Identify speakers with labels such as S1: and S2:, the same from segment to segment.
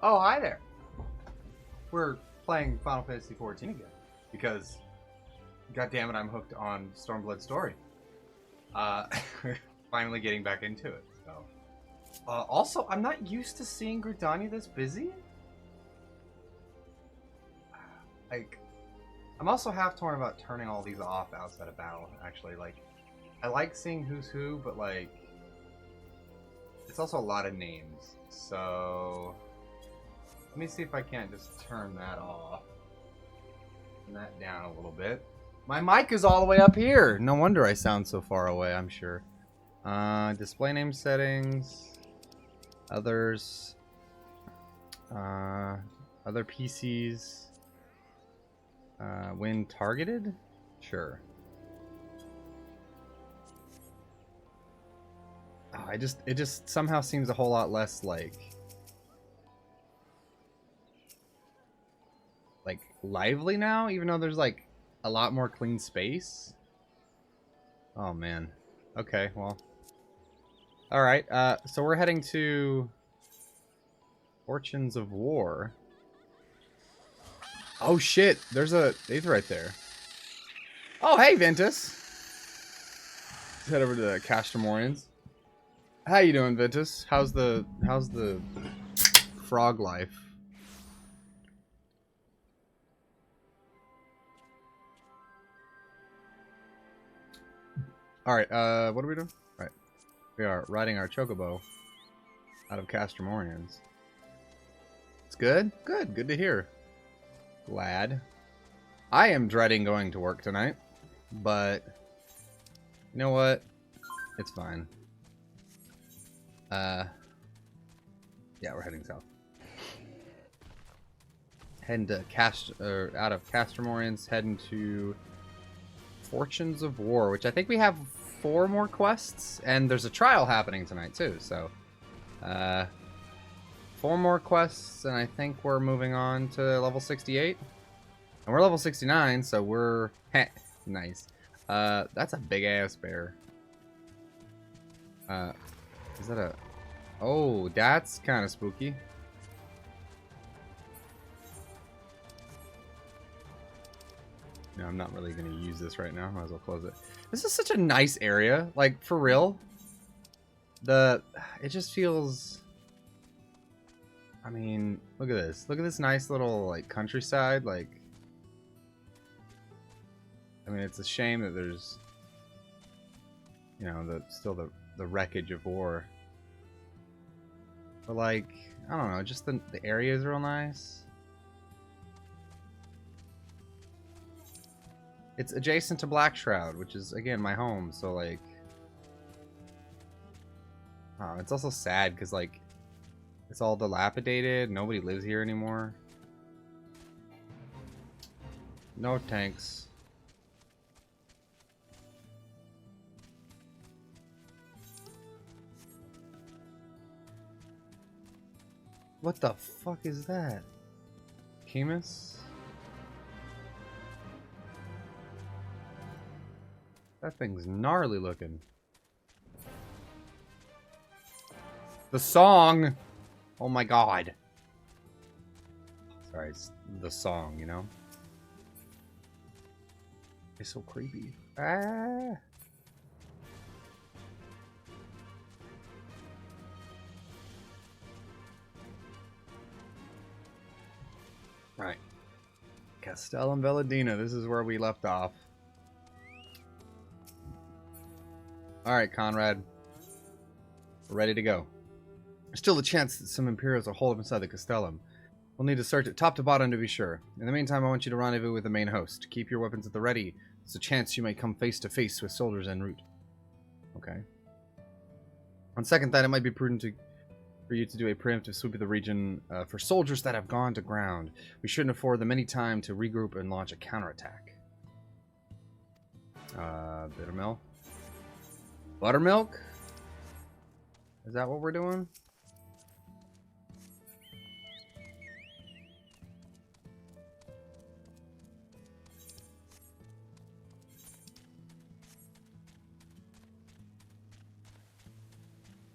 S1: Oh, hi there. We're playing Final Fantasy XIV again because, god damn it, I'm hooked on Stormblood story. We're finally getting back into it. So, also, I'm not used to seeing Gridania this busy. Like, I'm also half torn about turning all these off outside of battle. Actually, like, I like seeing who's who, but like, it's also a lot of names. So. Let me see if I can't just turn that off. Turn that down a little bit. My mic is all the way up here. No wonder I sound so far away, I'm sure. Display name settings. Others. Other PCs. When targeted? Sure. Oh, it just somehow seems a whole lot less like lively now, even though there's like a lot more clean space. Oh man. Okay, well. Alright, so we're heading to Fortunes of War. Oh shit, there's a Aether right there. Oh hey Ventus. Let's head over to the Castramorians. How you doing, Ventus? How's the frog life? Alright, what are we doing? Alright. We are riding our chocobo out of Castramorians. It's good? Good. Good to hear. Glad. I am dreading going to work tonight, but you know what? It's fine. Yeah, we're heading south. Heading to out of Castramorians, heading to Fortunes of War, which I think we have 4 more quests, and there's a trial happening tonight too. So, 4 more quests, and I think we're moving on to level 68. And we're level 69, so we're nice. That's a big ass bear. Is that a? Oh, that's kind of spooky. No, I'm not really going to use this right now. Might as well close it. This is such a nice area. Like, for real. It just feels... I mean, look at this. Look at this nice little, like, countryside. Like, I mean, it's a shame that there's, you know, still the wreckage of war. But, like, I don't know. Just the area is real nice. It's adjacent to Black Shroud, which is, again, my home, so, like... it's also sad, because, like, it's all dilapidated, nobody lives here anymore. No tanks. What the fuck is that? Chemus? That thing's gnarly looking. The song! Oh my god. Sorry, it's the song, you know? It's so creepy. Ah! Right. Castellum Velladina, this is where we left off. Alright, Conrad. We're ready to go. There's still a chance that some Imperials are holed up inside the Castellum. We'll need to search it top to bottom to be sure. In the meantime, I want you to rendezvous with the main host. Keep your weapons at the ready. There's a chance you may come face to face with soldiers en route. Okay. On second thought, it might be prudent for you to do a preemptive sweep of the region for soldiers that have gone to ground. We shouldn't afford them any time to regroup and launch a counterattack. Bittermill. Buttermilk? Is that what we're doing?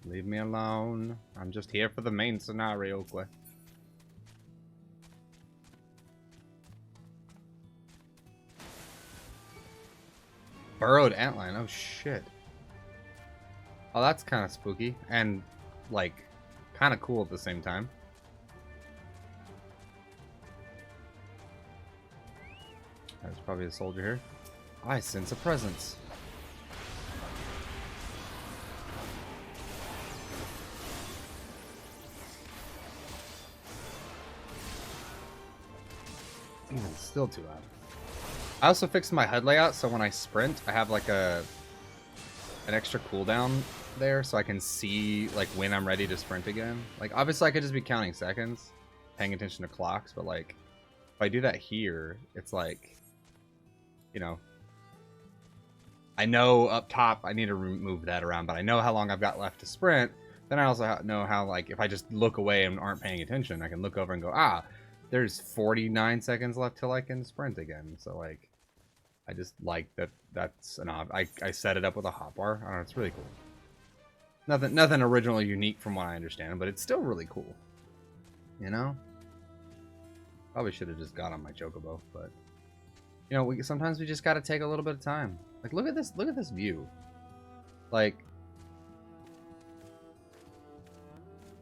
S1: Leave me alone. I'm just here for the main scenario quest. Burrowed antlion. Oh shit. Oh, that's kind of spooky and like kind of cool at the same time. There's probably a soldier here. I sense a presence. Even still too loud. I also fixed my HUD layout so when I sprint, I have like an extra cooldown there so I can see like when I'm ready to sprint again. Like obviously I could just be counting seconds, paying attention to clocks, but like if I do that here, it's like, you know, I know up top I need to move that around, but I know how long I've got left to sprint. Then I also know how, like, if I just look away and aren't paying attention, I can look over and go, ah, there's 49 seconds left till I can sprint again. So, like, I just like that. That's an I set it up with a hotbar. I don't know, it's really cool. Nothing original or unique from what I understand, but it's still really cool. You know? Probably should have just got on my chocobo, but you know, sometimes we just got to take a little bit of time. Like, look at this view. Like,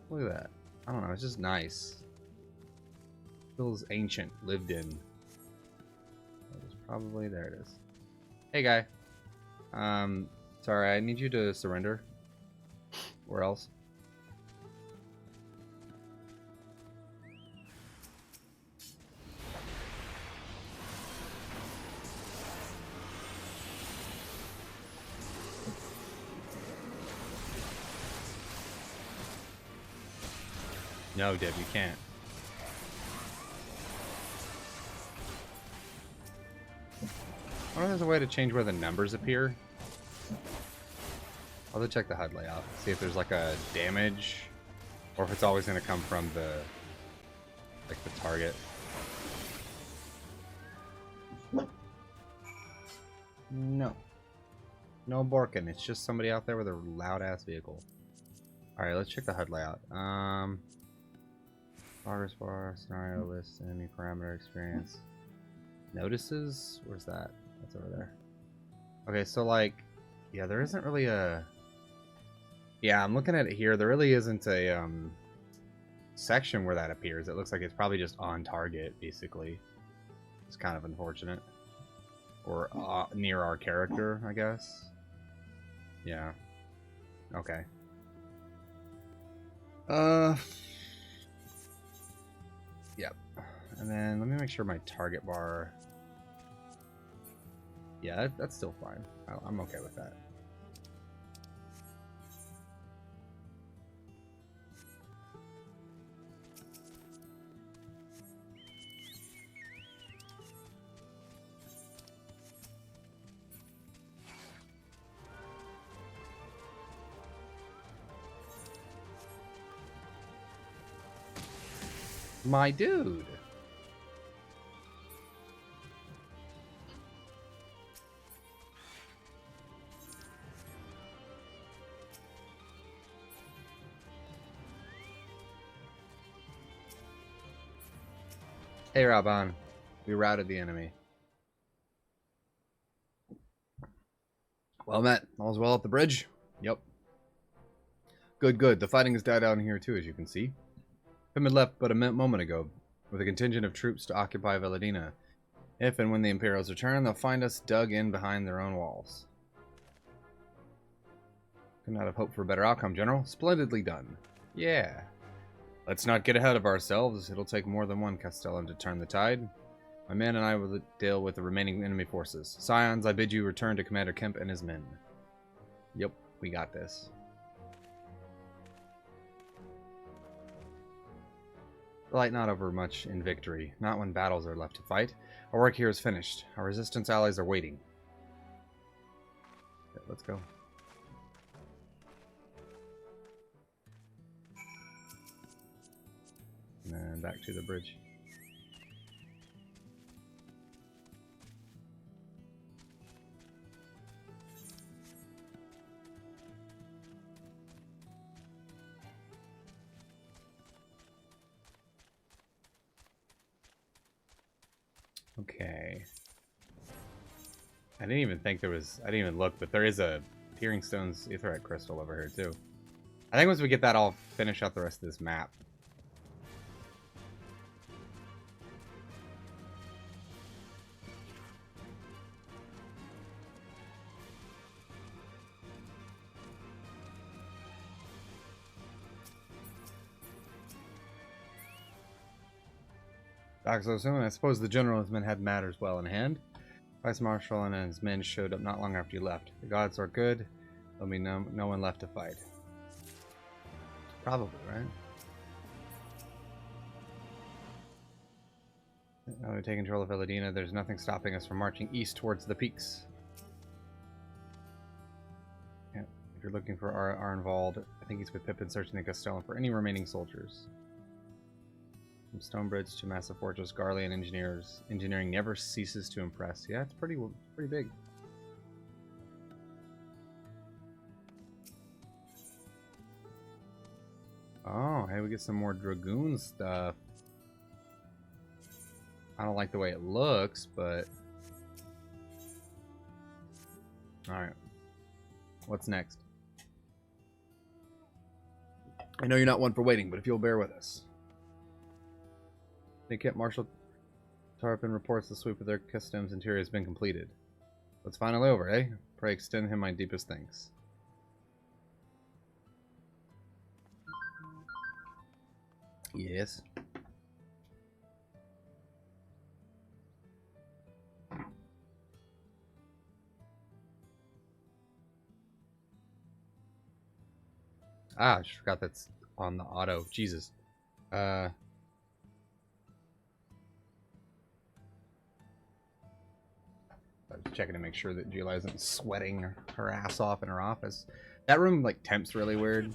S1: look at that. I don't know, it's just nice. Feels ancient, lived in. It's probably, there it is. Hey guy. Sorry, I need you to surrender. Where else? No, Deb, you can't. I wonder if there's a way to change where the numbers appear. I'll have to check the HUD layout. See if there's like a damage, or if it's always going to come from the, like, the target. No. No Borkin. It's just somebody out there with a loud-ass vehicle. Alright, let's check the HUD layout. Progress bar, scenario list, enemy parameter experience. Notices? Where's that? That's over there. Okay, so like, yeah, there isn't really a... Yeah, I'm looking at it here. There really isn't a section where that appears. It looks like it's probably just on target, basically. It's kind of unfortunate. Or near our character, I guess. Yeah. Okay. Yep. And then let me make sure my target bar... Yeah, that's still fine. I'm okay with that. My dude. Hey, Raban. We routed the enemy. Well met. All's well at the bridge? Yep. Good, good. The fighting has died down here too, as you can see. Pim had left but a moment ago, with a contingent of troops to occupy Veladina. If and when the Imperials return, they'll find us dug in behind their own walls. Could not have hoped for a better outcome, General. Splendidly done. Yeah. Let's not get ahead of ourselves. It'll take more than one Castellan to turn the tide. My men and I will deal with the remaining enemy forces. Scions, I bid you return to Commander Kemp and his men. Yep, we got this. Delight not over much in victory, not when battles are left to fight. Our work here is finished. Our resistance allies are waiting. Okay, let's go. And back to the bridge. Okay. I didn't even think there was... I didn't even look, but there is a Peering Stones Aetheryte Crystal over here, too. I think once we get that, I'll finish out the rest of this map. So soon, I suppose the general's men had matters well in hand. Vice Marshal and his men showed up not long after you left. The gods are good. There'll be no one left to fight. Probably, right? Now we take control of Eladina. There's nothing stopping us from marching east towards the peaks. Yeah, if you're looking for Arnvald, I think he's with Pippin searching the Castellum for any remaining soldiers. From Stonebridge to Massive Fortress, Garlean engineering never ceases to impress. Yeah, it's pretty big. Oh, hey, we get some more Dragoon stuff. I don't like the way it looks, but... Alright. What's next? I know you're not one for waiting, but if you'll bear with us. They kept Marshal Tarpon reports the sweep of their customs interior has been completed. It's finally over, eh? Pray extend him my deepest thanks. Yes. Ah, I just forgot that's on the auto. Jesus. I was checking to make sure that Gila isn't sweating her ass off in her office. That room, like, temp's really weird.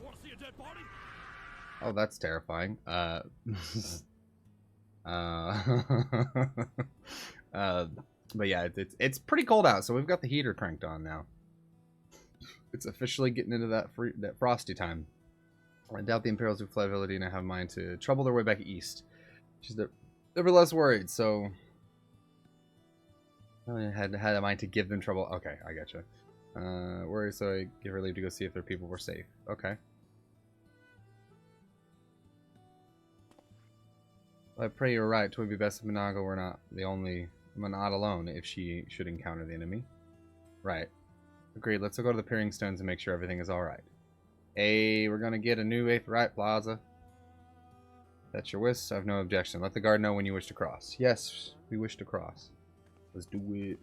S1: Oh, that's terrifying. But yeah, it's pretty cold out, so we've got the heater cranked on now. It's officially getting into that frosty time. I doubt the Imperials who fled Villadina have mind to trouble their way back east. She's nevertheless worried, so I had a mind to give them trouble. Okay, I gotcha. Worried, so I give her leave to go see if their people were safe. Okay. I pray you're right. 'Twould be best if Minago were not alone if she should encounter the enemy. Right. Agreed. Let's go to the Peering Stones and make sure everything is alright. Hey, we're gonna get a new Aetheryte Plaza. That's your wish. I have no objection. Let the guard know when you wish to cross. Yes, we wish to cross. Let's do it.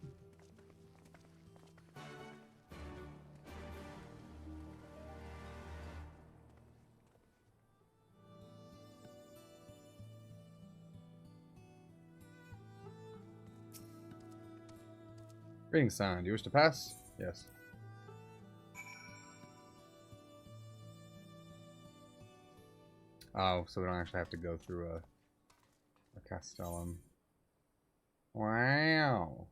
S1: Greeting sign. Do you wish to pass? Yes. Oh, so we don't actually have to go through a castellum. Wow.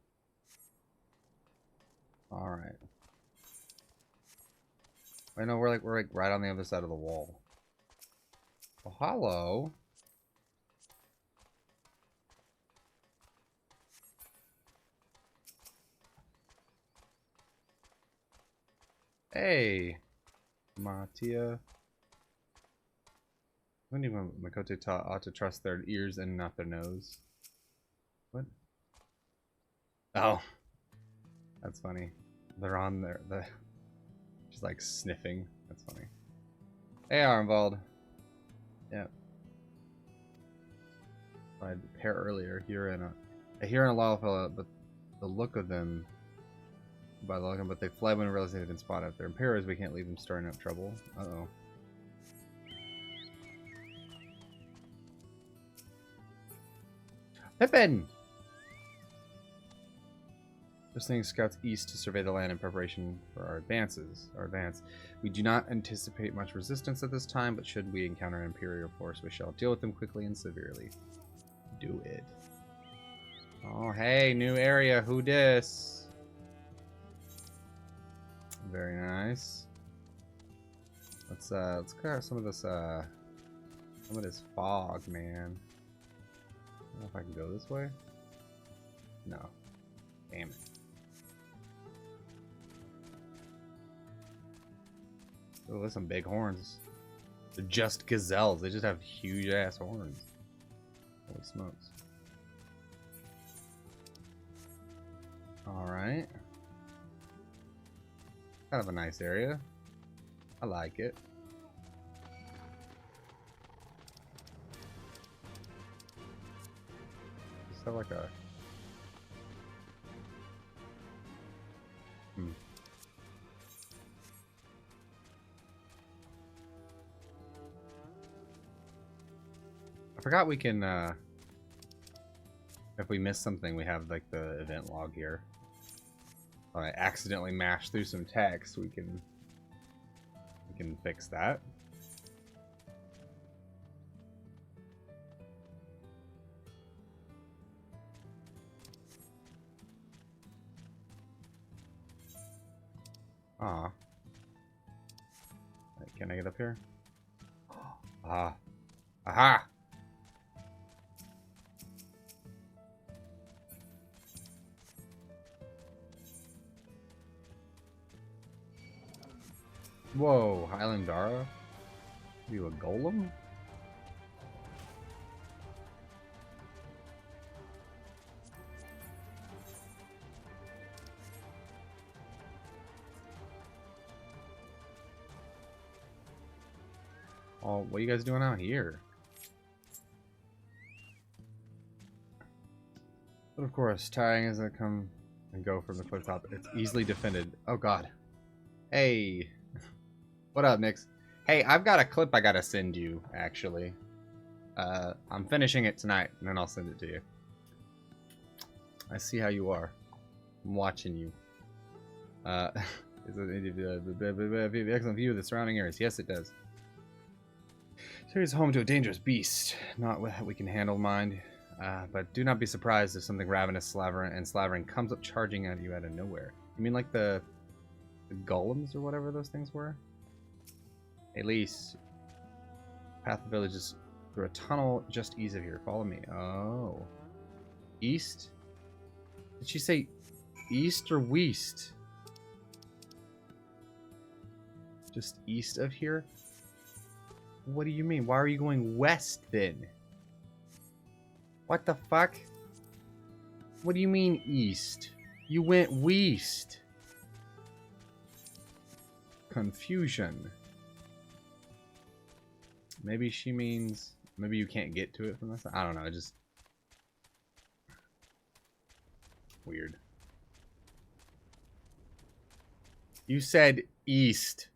S1: All right. I know we're like right on the other side of the wall. Oh, hello. Hey, Matia. When even Makote ought to trust their ears and not their nose. What? Oh, that's funny. They're on there. She's like sniffing. That's funny. Hey, Arnvald. Yeah. I had a pair earlier. I hear in a Lalafella, but the look of them. By the look of them, but they fled when realizing they've been spotted. If they're Imperials, we can't leave them starting up trouble. Uh-oh. Pippin! Just sending scouts east to survey the land in preparation for our advance. We do not anticipate much resistance at this time, but should we encounter an Imperial force, we shall deal with them quickly and severely. Do it. Oh, hey, new area. Who dis? Very nice. Let's clear out some of this fog, man. I don't know if I can go this way. No. Damn it. Oh, there's some big horns. They're just gazelles. They just have huge ass horns. Holy smokes. Alright. Kind of a nice area. I like it. Just have like a... I forgot we can, if we miss something, we have like the event log here. If I accidentally mash through some text, we can fix that. Ah. Right, can I get up here? Ah. Aha! Whoa, Highlandara? You a golem? Oh, what are you guys doing out here? But of course, tying as I come and go from the cliff top, it's easily defended. Oh god. Hey. What up, Nix? Hey, I've got a clip I gotta send you, actually. I'm finishing it tonight, and then I'll send it to you. I see how you are. I'm watching you. Is it excellent view of the surrounding areas? Yes, it does. So here's home to a dangerous beast. Not what we can handle, mind. But do not be surprised if something ravenous, slavering comes up charging at you out of nowhere. You mean like the golems or whatever those things were? At least, path the village is through a tunnel just east of here. Follow me. Oh. East? Did she say east or west? Just east of here? What do you mean? Why are you going west then? What the fuck? What do you mean east? You went west. Confusion. Maybe she means... Maybe you can't get to it from this side? I don't know, just... Weird. You said east.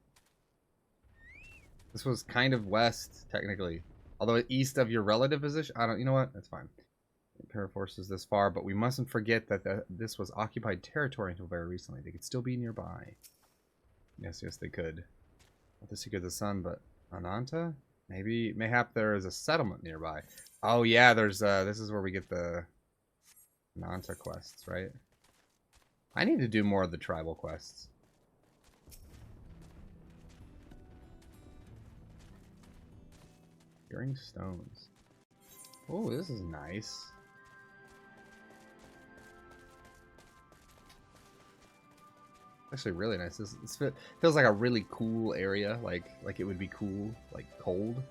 S1: This was kind of west, technically. Although east of your relative position? I don't... You know what? That's fine. Imperial forces this far, but we mustn't forget that this was occupied territory until very recently. They could still be nearby. Yes, they could. Not the Secret of the Sun, but Ananta? Maybe, mayhap there is a settlement nearby. Oh yeah, there's, this is where we get the Ananta quests, right? I need to do more of the tribal quests. Hearing stones. Oh, this is nice. Actually really nice. This feels like a really cool area, like it would be cool, like cold.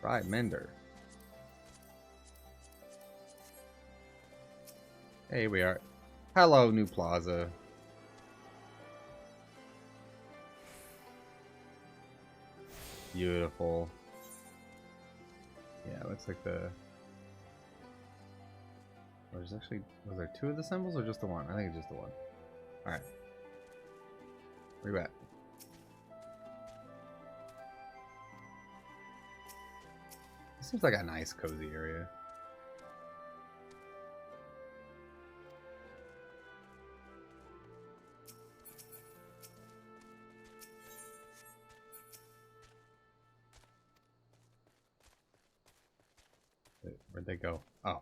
S1: Right, Mender. Hey, we are. Hello, New Plaza. Beautiful. Yeah, it looks like the... There's actually... Was there two of the symbols or just the one? I think it's just the one. Alright. Where you at? This seems like a nice, cozy area. Where'd they go? Oh,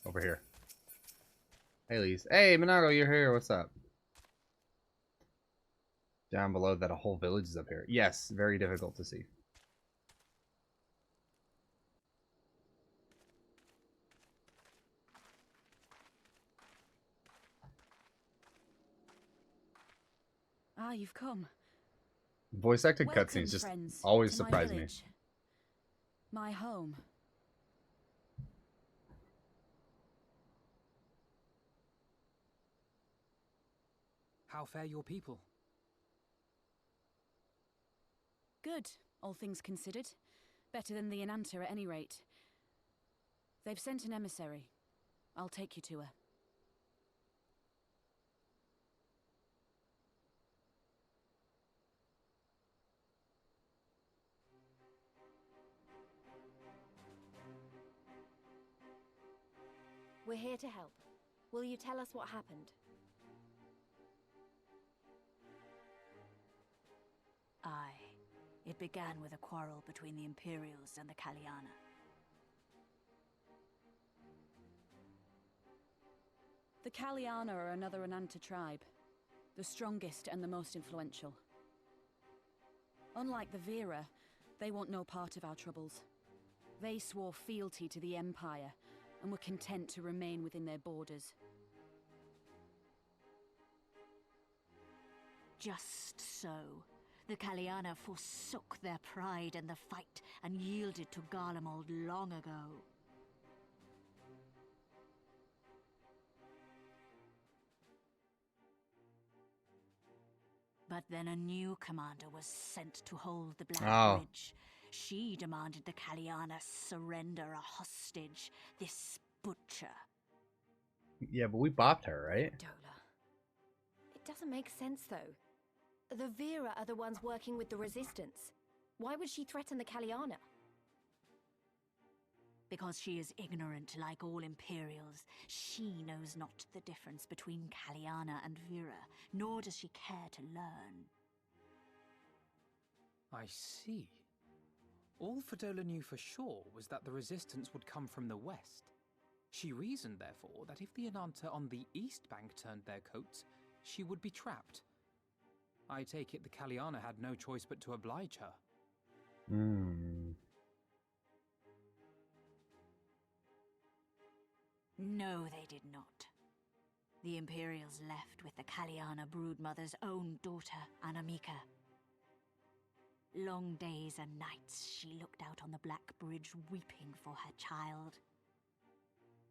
S1: over here. Hey, Lise. Hey, Minago, you're here. What's up? Down below that, a whole village is up here. Yes, very difficult to see.
S2: Ah, you've come.
S1: Voice acted
S2: Welcome,
S1: cutscenes just
S2: friends,
S1: always
S2: to my
S1: surprise me.
S2: village. My home.
S3: How fare your people?
S2: Good, all things considered. Better than the Enanta at any rate. They've sent an emissary. I'll take you to her.
S4: We're here to help. Will you tell us what happened?
S2: Aye. It began with a quarrel between the Imperials and the Kaliana. The Kaliana are another Enanta tribe. The strongest and the most influential. Unlike the Vera, they want no part of our troubles. They swore fealty to the Empire, and were content to remain within their borders.
S5: Just so. The Kaliana forsook their pride in the fight and yielded to Garlemald long ago. But then a new commander was sent to hold the Black Bridge. She demanded the Kaliana surrender a hostage, this butcher.
S1: Yeah, but we bopped her, right?
S4: Dola. It doesn't make sense, though. The Vera are the ones working with the Resistance. Why would she threaten the Kaliana?
S5: Because she is ignorant like all Imperials. She knows not the difference between Kaliana and Vera, nor does she care to learn.
S3: I see. All Fadola knew for sure was that the resistance would come from the west. She reasoned, therefore, that if the Enanta on the east bank turned their coats, she would be trapped. I take it the Kaliana had no choice but to oblige her.
S5: No, they did not. The Imperials left with the Kaliana broodmother's own daughter, Anamika. Long days and nights she looked out on the Black Bridge weeping for her child.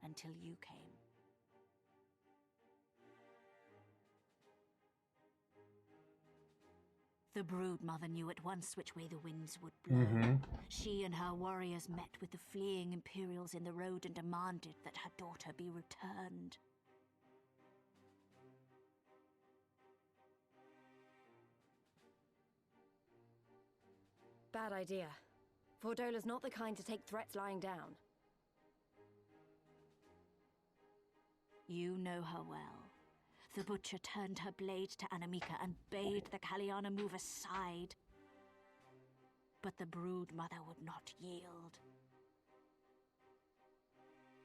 S5: Until you came. The broodmother knew at once which way the winds would blow. She and her warriors met with the fleeing Imperials in the road and demanded that her daughter be returned.
S4: Bad idea. Fordola's not the kind to take threats lying down.
S5: You know her well. The butcher turned her blade to Anamika and bade the Kaliana move aside. But the broodmother would not yield.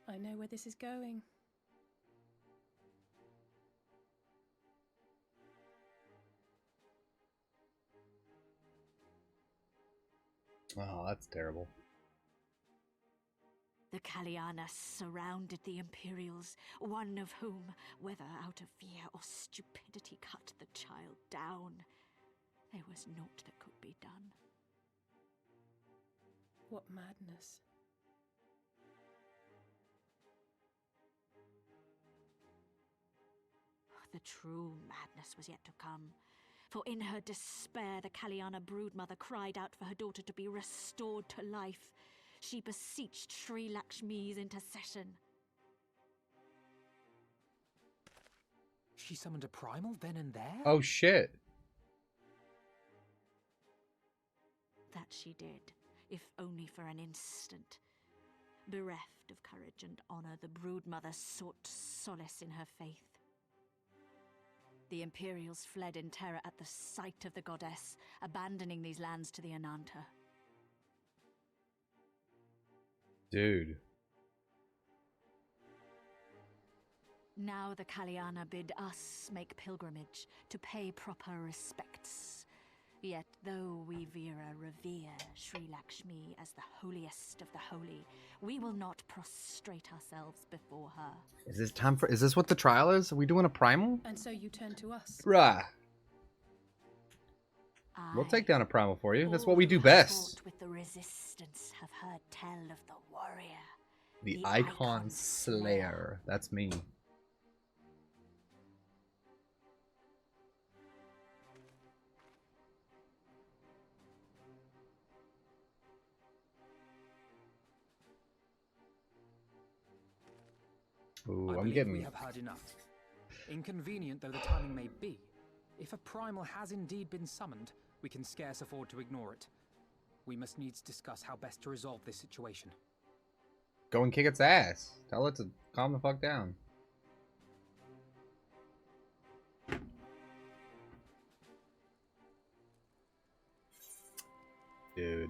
S2: I know where this is going.
S1: Oh, that's terrible.
S5: The Kaliana surrounded the Imperials, one of whom, whether out of fear or stupidity, cut the child down. There was naught that could be done.
S2: What madness.
S5: The true madness was yet to come. For in her despair, the Kaliana broodmother cried out for her daughter to be restored to life. She beseeched Sri Lakshmi's intercession.
S3: She summoned a primal then and there?
S1: Oh, shit.
S5: That she did, if only for an instant. Bereft of courage and honor, the broodmother sought solace in her faith. The Imperials fled in terror at the sight of the goddess, abandoning these lands to the Enanta.
S1: Dude.
S5: Now the Kaliana bid us make pilgrimage to pay proper respects. Yet though we Vera revere Sri Lakshmi as the holiest of the holy, we will not prostrate ourselves before her.
S1: Is this time for... Is this what the trial is? Are we doing a primal?
S2: And so you turn to us.
S1: Bruh. We'll
S5: I,
S1: take down a primal for you. That's
S5: all
S1: what we
S5: who
S1: do
S5: have
S1: best.
S5: fought with the resistance have heard tell of the warrior.
S1: The
S5: The
S1: Icon
S5: Icon
S1: Slayer. That's me. Ooh,
S3: I
S1: I'm
S3: believe
S1: getting...
S3: we have heard enough. Inconvenient though the timing may be, if a primal has indeed been summoned, we can scarce afford to ignore it. We must needs discuss how best to resolve this situation.
S1: Go and kick its ass. Tell it to calm the fuck down. Dude.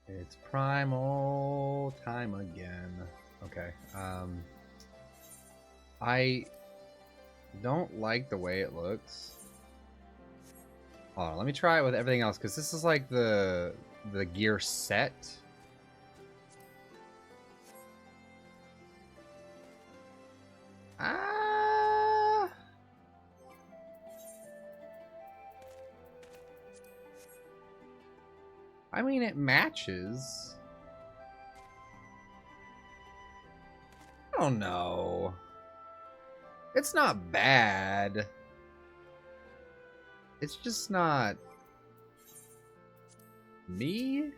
S1: It's primal time again. Okay. I don't like the way it looks. Hold on, let me try it with everything else, because this is like the gear set. Ah. I mean, it matches. I don't know. It's not bad. It's just not me.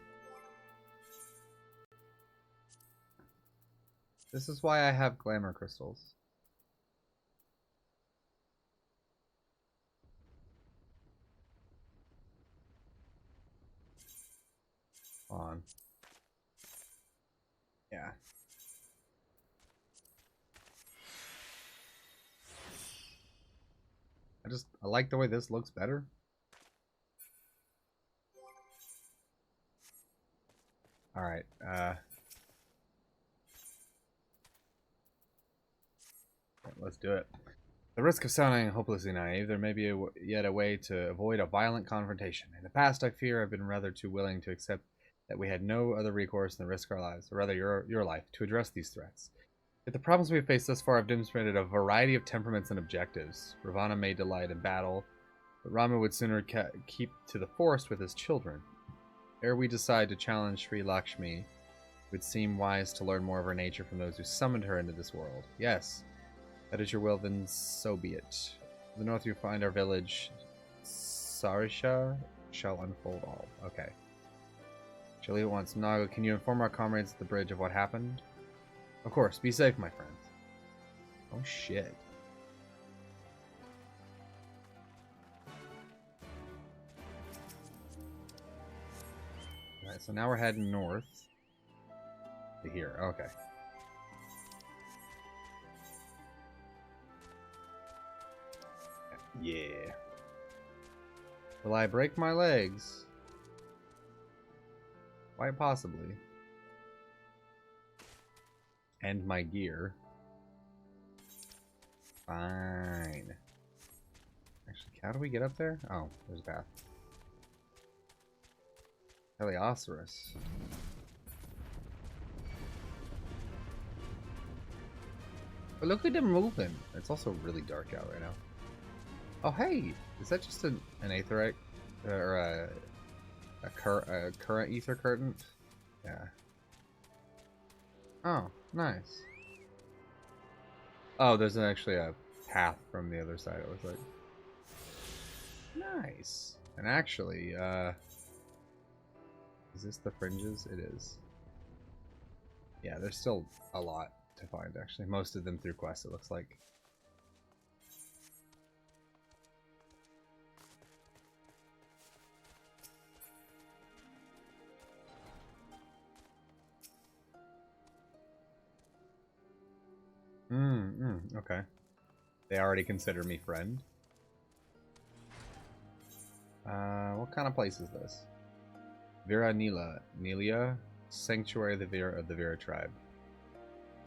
S1: This is why I have glamour crystals. On. Yeah. I like the way this looks better. All right. Let's do it. The risk of sounding hopelessly naive, there may be yet a way to avoid a violent confrontation. In the past, I fear I've been rather too willing to accept that we had no other recourse than risk our lives, or rather your life, to address these threats. Yet the problems we have faced thus far have demonstrated a variety of temperaments and objectives. Ravana may delight in battle, but Rama would sooner keep to the forest with his children. Ere we decide to challenge Sri Lakshmi, it would seem wise to learn more of her nature from those who summoned her into this world. Yes, that is your will, then so be it. To the north you find our village, Sarisha shall unfold all. Okay. Shall leave at once. Naga, can you inform our comrades at the bridge of what happened? Of course. Be safe, my friends. Oh, shit. Alright, so now we're heading north. To here. Okay. Yeah. Will I break my legs? Quite possibly. And my gear. Fine. Actually, how do we get up there? Oh, there's a path. Helioceros. But look at them moving. It's also really dark out right now. Oh, hey! Is that just an aetherite? Or a current ether curtain? Yeah. Oh, nice. Oh, there's actually a path from the other side, it looks like. Nice. And actually, is this the fringes? It is. Yeah, there's still a lot to find, actually. Most of them through quests, it looks like. Okay. They already consider me friend. What kind of place is this? Vera Nelia, Sanctuary of the Vera tribe.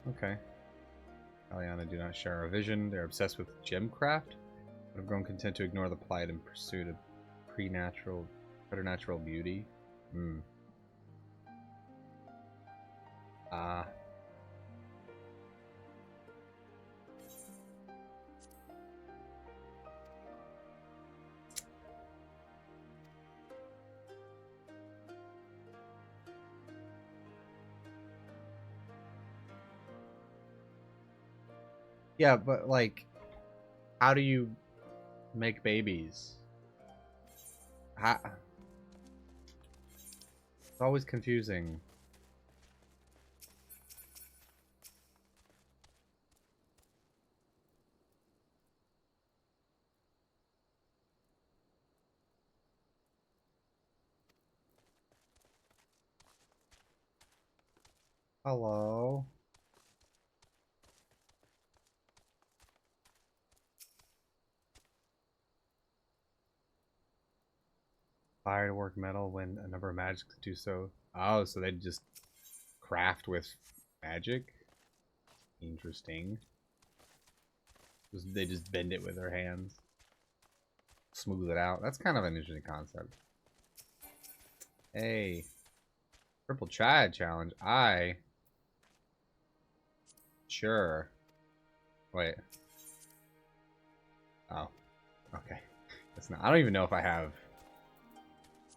S1: Okay. Aliana do not share our vision. They're obsessed with gemcraft, but have grown content to ignore the plight in pursuit of preternatural beauty. Yeah, but like, how do you make babies? How? It's always confusing. Hello. Fire to work metal when a number of magics do so. Oh, so they just craft with magic? Interesting. They just bend it with their hands. Smooth it out. That's kind of an interesting concept. Hey. Triple Triad Challenge. Sure. Wait. Oh. Okay. That's not. I don't even know if I have.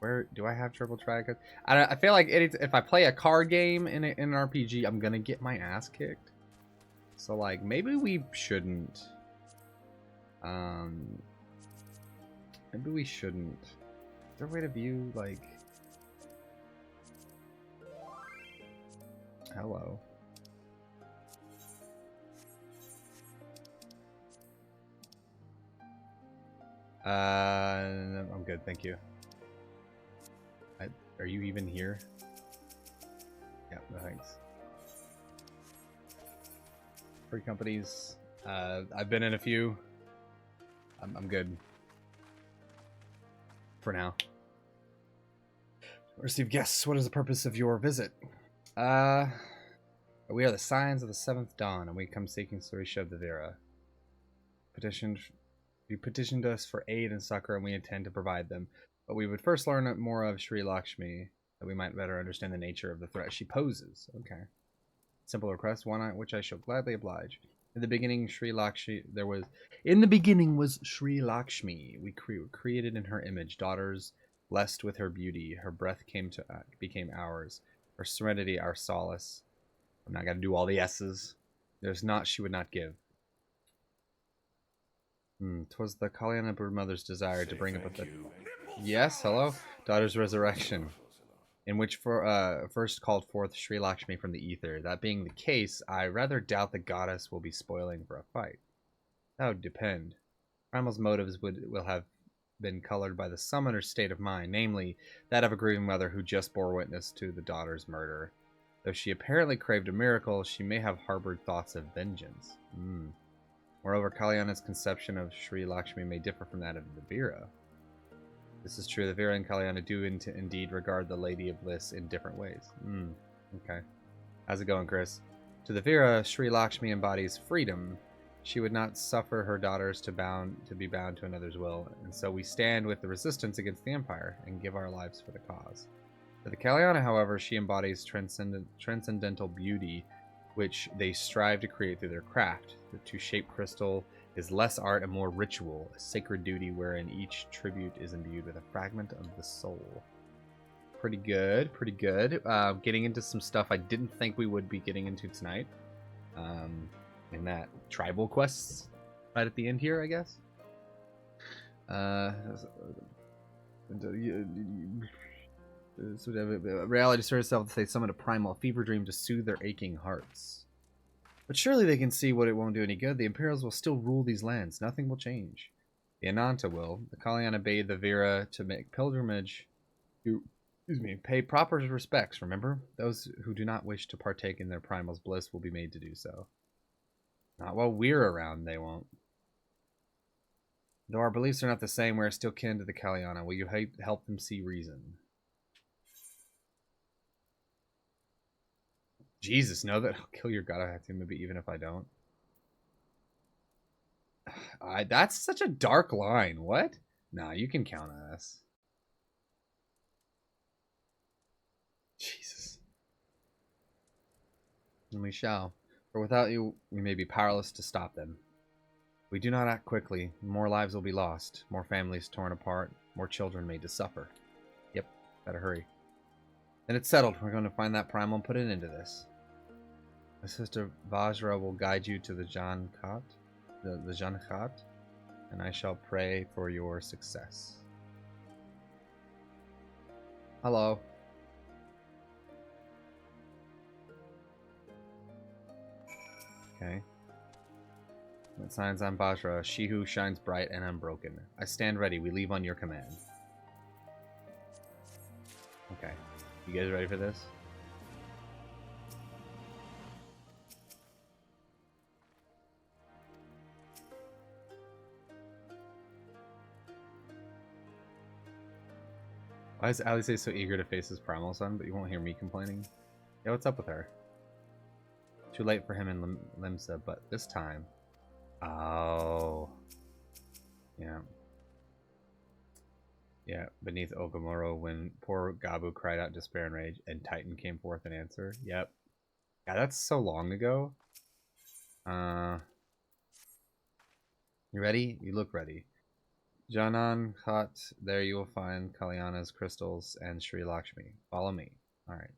S1: Where do I have triple triad? I feel like if I play a card game in an RPG, I'm gonna get my ass kicked. So like maybe we shouldn't. Maybe we shouldn't. Is there a way to view like? Hello. I'm good, thank you. Are you even here? Yeah, no thanks. Free companies. I've been in a few. I'm good. For now. Receive guests. What is the purpose of your visit? We are the Scions of the Seventh Dawn, and we come seeking Sarisha of the Vera. You petitioned us for aid and succor, and we intend to provide them. But we would first learn more of Sri Lakshmi, that we might better understand the nature of the threat she poses. Okay. Simple request, one which I shall gladly oblige. In the beginning, was Sri Lakshmi. We created in her image daughters, blessed with her beauty. Her breath became ours. Her serenity, our solace. I'm not gonna do all the S's. There's naught she would not give. 'Twas the Kalyana broodmother's desire to bring about the... Yes, hello? Daughter's resurrection. In which first called forth Sri Lakshmi from the ether. That being the case, I rather doubt the goddess will be spoiling for a fight. That would depend. Primal's motives will have been colored by the summoner's state of mind, namely, that of a grieving mother who just bore witness to the daughter's murder. Though she apparently craved a miracle, she may have harbored thoughts of vengeance. Moreover, Kalyana's conception of Sri Lakshmi may differ from that of the Vera. This is true. The Vera and Kalyana do indeed regard the Lady of Bliss in different ways. Okay. How's it going, Chris? To the Vera, Sri Lakshmi embodies freedom. She would not suffer her daughters to be bound to another's will, and so we stand with the resistance against the Empire and give our lives for the cause. To the Kalyana, however, she embodies transcendental beauty, which they strive to create through their craft. To shape crystal is less art and more ritual, a sacred duty wherein each tribute is imbued with a fragment of the soul. Pretty good, pretty good. Getting into some stuff I didn't think we would be getting into tonight. In that tribal quests right at the end here, I guess. Reality asserts itself that they summon a primal fever dream to soothe their aching hearts. But surely they can see what it won't do any good. The Imperials will still rule these lands. Nothing will change. The Ananta will. The Kalyana bade the Vera to make pilgrimage to, pay proper respects, remember? Those who do not wish to partake in their primal's bliss will be made to do so. Not while we're around, they won't. Though our beliefs are not the same, we are still kin to the Kalyana. Will you help them see reason? Jesus, know that I'll kill your god, I have to, maybe even if I don't. That's such a dark line. What? Nah, you can count on us. Jesus. And we shall. For without you, we may be powerless to stop them. If we do not act quickly, more lives will be lost, more families torn apart, more children made to suffer. Yep, better hurry. Then it's settled. We're going to find that primal and put an end to this. My sister Vajra will guide you to the Jankat, the Jankat, and I shall pray for your success. Hello. Okay. What signs on Vajra? She who shines bright and unbroken. I stand ready. We leave on your command. Okay. You guys ready for this? Why is Alice so eager to face his primal son, but you won't hear me complaining? Yeah, what's up with her? Too late for him in Limsa, but this time... Oh. Yeah. Yeah, beneath Ogamuro, when poor Gabu cried out despair and rage, and Titan came forth in answer. Yep. Yeah, that's so long ago. You ready? You look ready. Janan Khat, there you will find Kalyana's crystals and Sri Lakshmi. Follow me. Alright.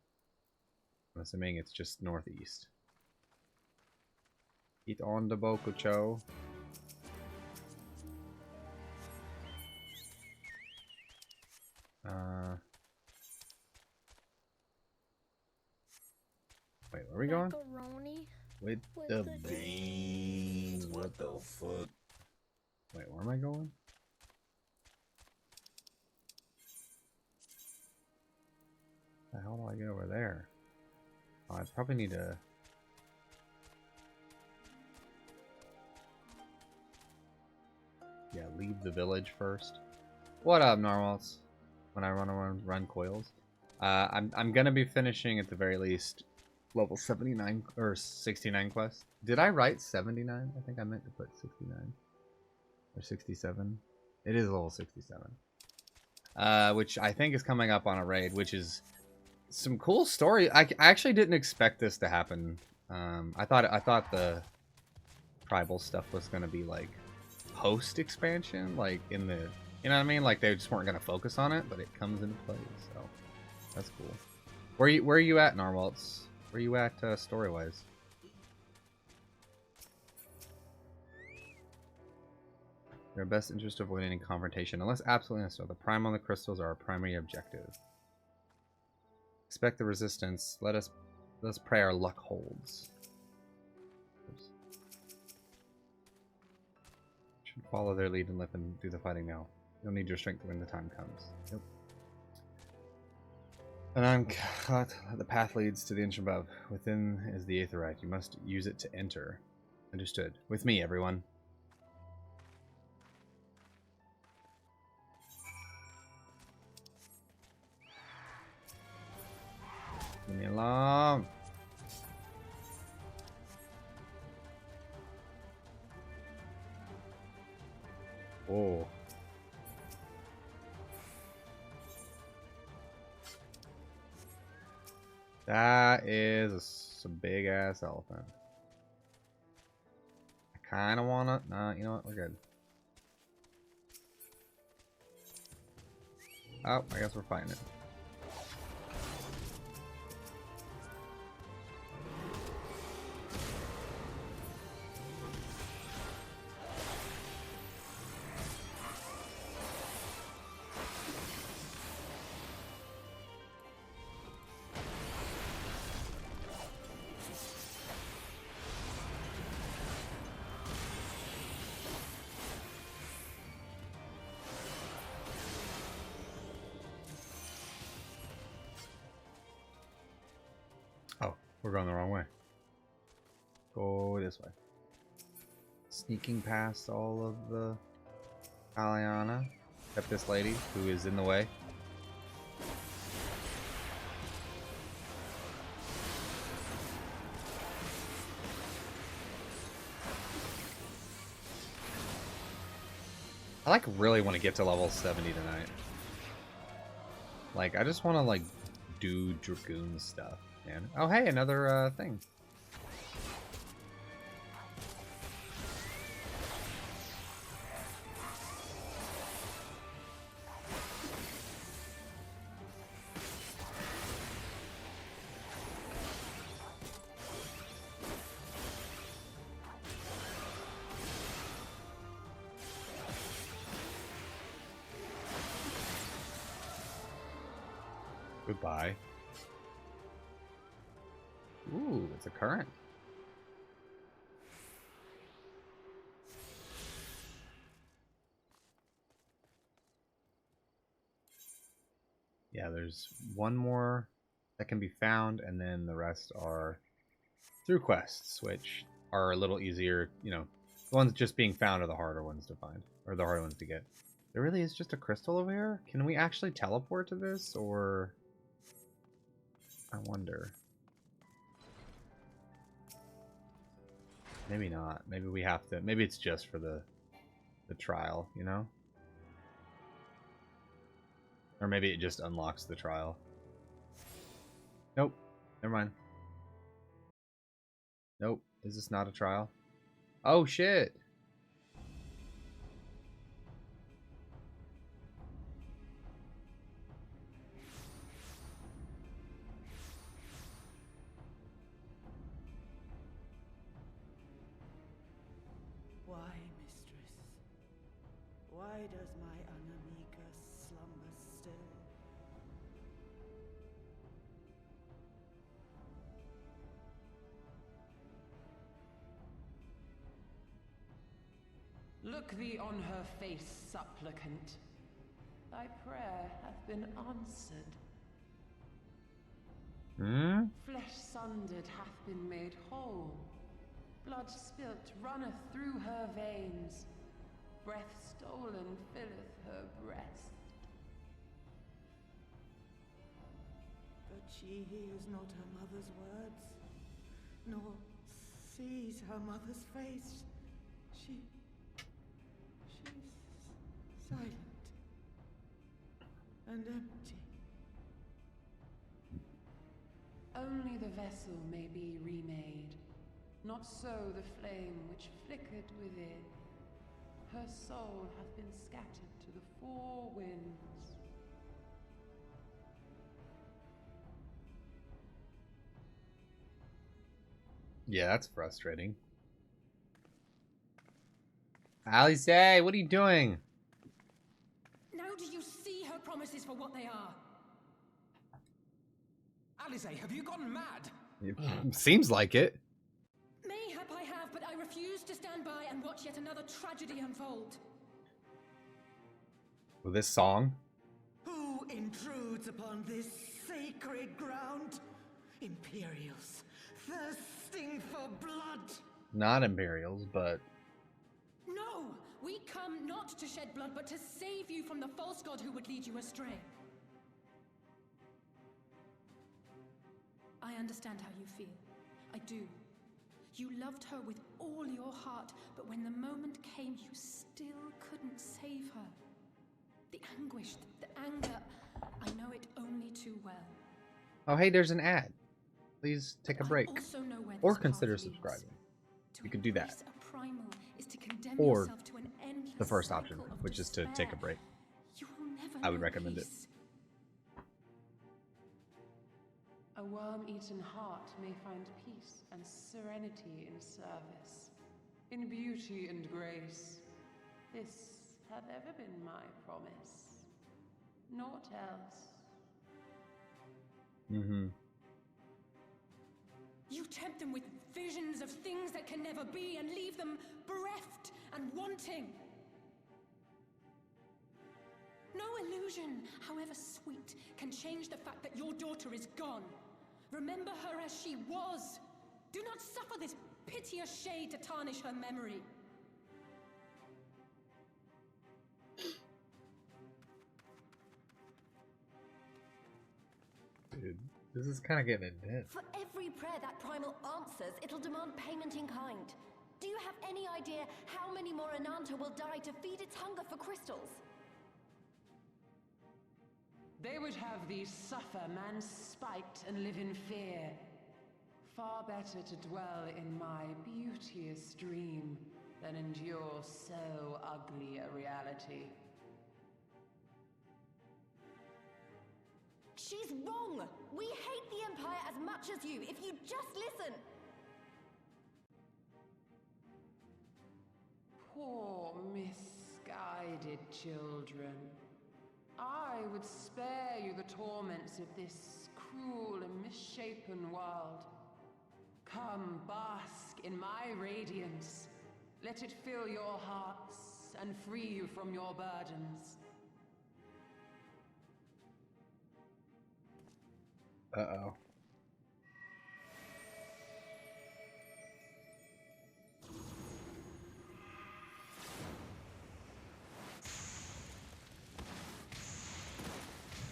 S1: I'm assuming it's just northeast. Eat on the Bokucho. Wait, where are we going?
S4: Macaroni
S1: With the beans. What the fuck? Wait, where am I going? The hell do I get over there? Oh, I probably need to... Yeah, leave the village first. What up, normals? When I run coils. I'm gonna be finishing at the very least level 79 or 69 quest. Did I write 79? I think I meant to put 69 or 67. It is level 67. Which I think is coming up on a raid, which is some cool story. I actually didn't expect this to happen. I thought the tribal stuff was gonna be like post expansion, like in the, you know what I mean, like they just weren't gonna focus on it, but it comes into play, so that's cool. Where are you at, Narwhaltz? Where are you at story wise? Your best interest to avoid any confrontation unless absolutely necessary. The primal and the crystals are our primary objective. Expect the resistance. Let's pray our luck holds. Oops. Should follow their lead and let them do the fighting now. You'll need your strength when the time comes. Yep. And I'm caught. The path leads to the engine above. Within is the aetherite. You must use it to enter. Understood. With me, everyone. Leave me alone. Oh. That is a big ass elephant. I kind of want to. Nah, you know what? We're good. Oh, I guess we're fighting it. We're going the wrong way. Go this way. Sneaking past all of the Aliana, except this lady who is in the way. I like really want to get to level 70 tonight. Like I just want to like do Dragoon stuff. Man. Oh hey, another thing. Goodbye. Ooh, it's a current. Yeah, there's one more that can be found, and then the rest are through quests, which are a little easier. You know, the ones just being found are the harder ones to find, or the harder ones to get. There really is just a crystal over here? Can we actually teleport to this, or... I wonder. Maybe not. Maybe we have to... Maybe it's just for the trial, you know? Or maybe it just unlocks the trial. Nope. Never mind. Nope. Is this not a trial? Oh, shit!
S6: Why, mistress? Why does my Anamika slumber still?
S7: Look thee on her face, supplicant. Thy prayer hath been answered.
S1: Hmm?
S7: Flesh sundered hath been made whole. Blood spilt runneth through her veins. Breath stolen filleth her breast.
S6: But she hears not her mother's words, nor sees her mother's face. She's silent and empty.
S7: Only the vessel may be remade. Not so the flame which flickered within. Her soul hath been scattered to the four winds.
S1: Yeah, that's frustrating. Alice, what are you doing?
S2: Now do you see her promises for what they are?
S3: Alice, have you gone mad?
S1: It seems like it.
S2: Mayhap I have, but I refuse to stand by and watch yet another tragedy unfold.
S1: With this song?
S6: Who intrudes upon this sacred ground? Imperials, thirsting for blood.
S1: Not Imperials, but...
S2: No! We come not to shed blood, but to save you from the false god who would lead you astray. I understand how you feel. I do. You loved her with all your heart, but when the moment came, you still couldn't save her. The anguish, the anger, I know it only too well.
S1: Oh, hey, there's an ad. Please take a break.
S2: I also know where
S1: Or
S2: this
S1: consider
S2: path leads.
S1: subscribing.
S2: To
S1: You could do that.
S2: embrace a primal is to condemn
S1: Or
S2: yourself to an endless
S1: the first option,
S2: cycle of
S1: which is to take a
S2: despair.
S1: break.
S2: You will never
S1: I would
S2: know
S1: recommend it.
S2: peace.
S7: A worm-eaten heart may find peace and serenity in service, in beauty and grace. This hath ever been my promise. Naught else.
S1: Mm-hmm.
S2: You tempt them with visions of things that can never be and leave them bereft and wanting. No illusion, however sweet, can change the fact that your daughter is gone. Remember her as she was. Do not suffer this piteous shade to tarnish her memory.
S1: Dude, this is kind of getting intense.
S4: For every prayer that primal answers, it'll demand payment in kind. Do you have any idea how many more Ananta will die to feed its hunger for crystals?
S7: They would have thee suffer man's spite and live in fear. Far better to dwell in my beauteous dream than endure so ugly a reality.
S4: She's wrong! We hate the Empire as much as you, if you just listen!
S7: Poor misguided children. I would spare you the torments of this cruel and misshapen world. Come, bask in my radiance. Let it fill your hearts and free you from your burdens.
S1: Uh-oh.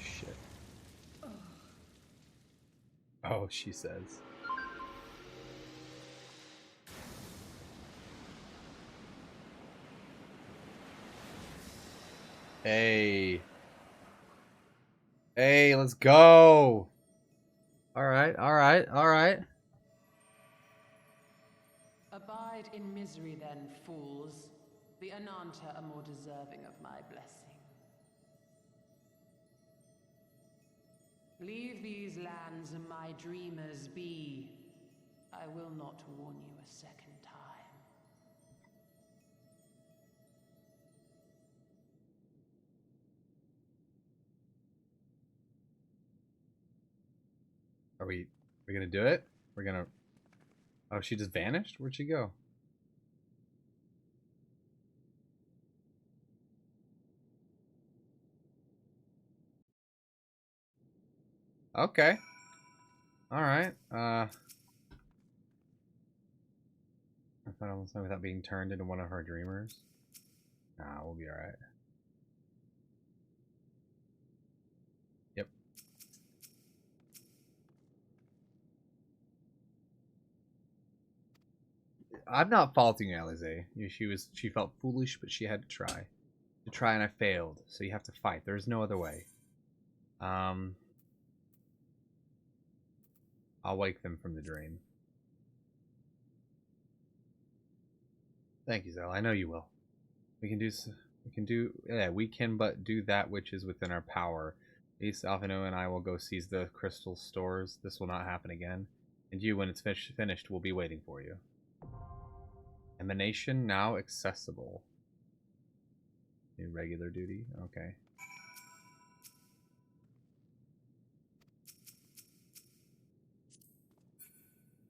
S1: Shit. Oh, she says. Hey. Hey, let's go. Alright, alright, alright.
S7: Abide in misery then, fools. The Ananta are more deserving of my blessing. Leave these lands and my dreamers be. I will not warn you a second time.
S1: Are we gonna do it? We're gonna... Oh, she just vanished? Where'd she go? Okay. Alright. I thought I was without being turned into one of her dreamers. Nah, we'll be alright. Yep. I'm not faulting Alize. She felt foolish, but she had to try. And I failed. So you have to fight. There's no other way. I'll wake them from the dream. Thank you, Zell. I know you will. We can but do that which is within our power. East Alphino and I will go seize the crystal stores. This will not happen again. And you, when it's finished, will be waiting for you. Emanation now accessible. New regular duty? Okay.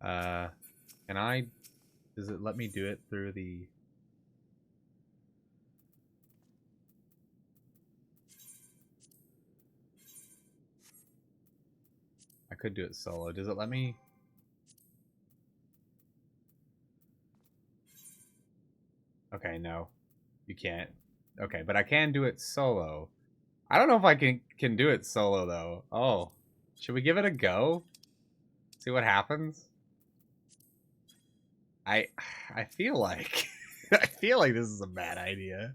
S1: Can I... Does it let me do it through the... I could do it solo. Does it let me... Okay, no. You can't. Okay, but I can do it solo. I don't know if I can do it solo, though. Oh. Should we give it a go? See what happens? I feel like... I feel like this is a bad idea.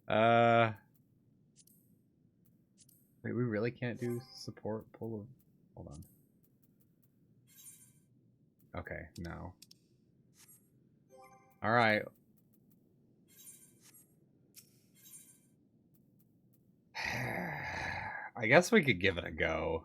S1: Wait, we really can't do support pull of... Hold on. Okay, no. Alright. I guess we could give it a go.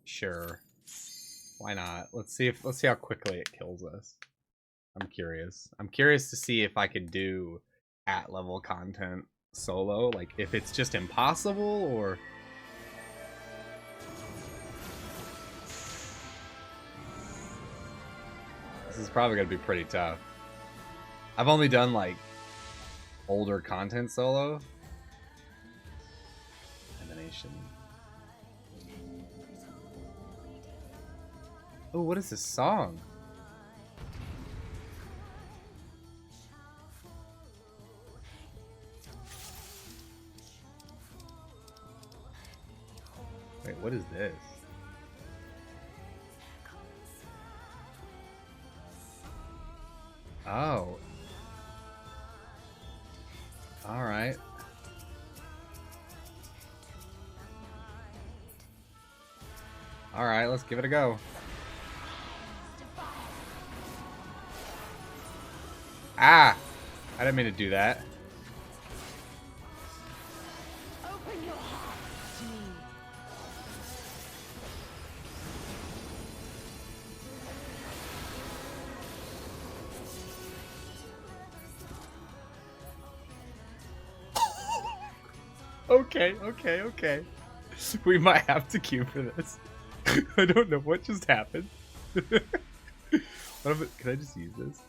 S1: Sure. Why not? Let's see how quickly it kills us. I'm curious. I'm curious to see if I could do at level content solo, like if it's just impossible or this is probably gonna be pretty tough. I've only done like older content solo. Emanation. Oh, what is this song? Wait, what is this? Oh. Alright. Alright, let's give it a go. Ah! I didn't mean to do that.
S4: Open your heart to me.
S1: Okay. We might have to queue for this. I don't know what just happened. What if it, can I just use this?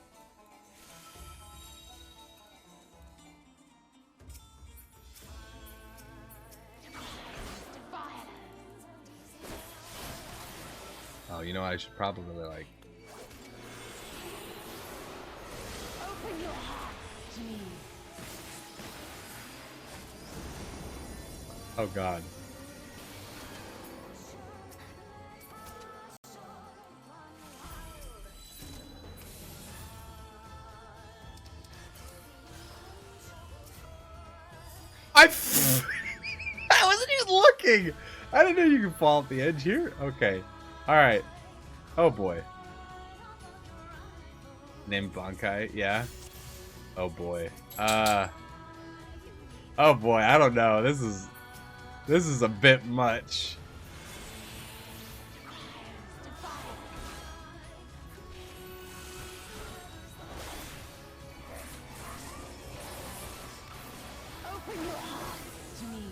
S1: Oh, you know what? I should probably like.
S4: Open your heart to me.
S1: Oh God. I wasn't even looking. I didn't know you could fall off the edge here. Okay. All right. Oh boy. Named Bankai. Yeah. Oh boy. Oh boy. I don't know. This is a bit much.
S4: Open your heart to me.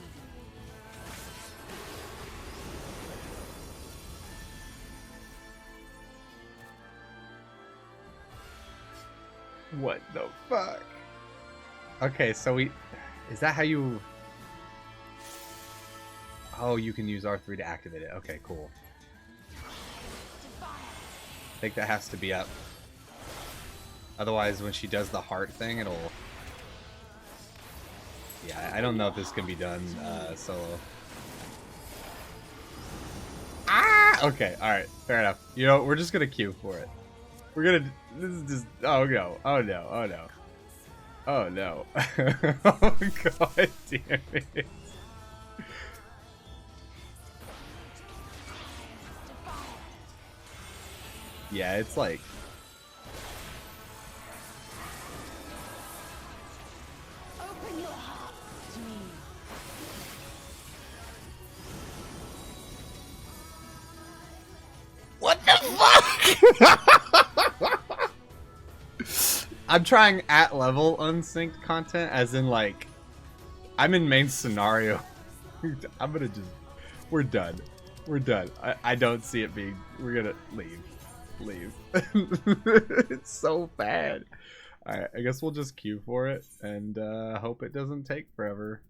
S1: What the fuck? Okay, so we... Is that how you... Oh, you can use R3 to activate it. Okay, cool. I think that has to be up. Otherwise, when she does the heart thing, it'll... Yeah, I don't know if this can be done solo. Ah! Okay, alright. Fair enough. You know, we're just gonna queue for it. We're gonna... This is just... Oh, no. Oh, no. Oh, no. Oh, no. Oh, God damn it. Yeah, it's like...
S4: Open your heart to me.
S1: What the fuck? I'm trying at level unsynced content, as in like, I'm in main scenario. I'm gonna just, we're done. We're done. I don't see it being, we're gonna leave. Leave. It's so bad. Alright, I guess we'll just queue for it and hope it doesn't take forever.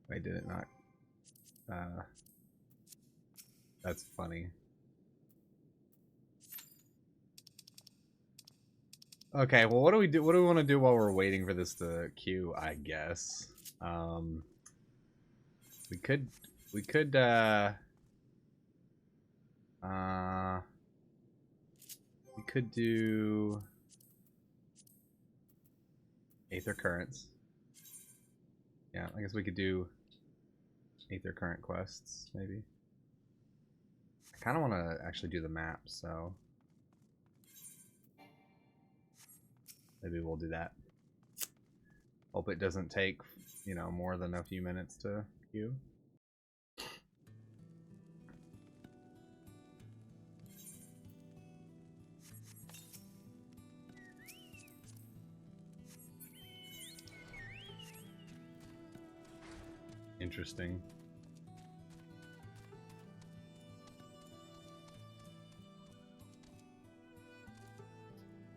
S1: Wait, did it not? That's funny. Okay, well, what do we do? What do we want to do while we're waiting for this to queue? I guess. We could do Aether Currents. Yeah, I guess we could do Aether Current quests, maybe. I kind of want to actually do the map, so maybe we'll do that. Hope it doesn't take, you know, more than a few minutes to queue. Interesting.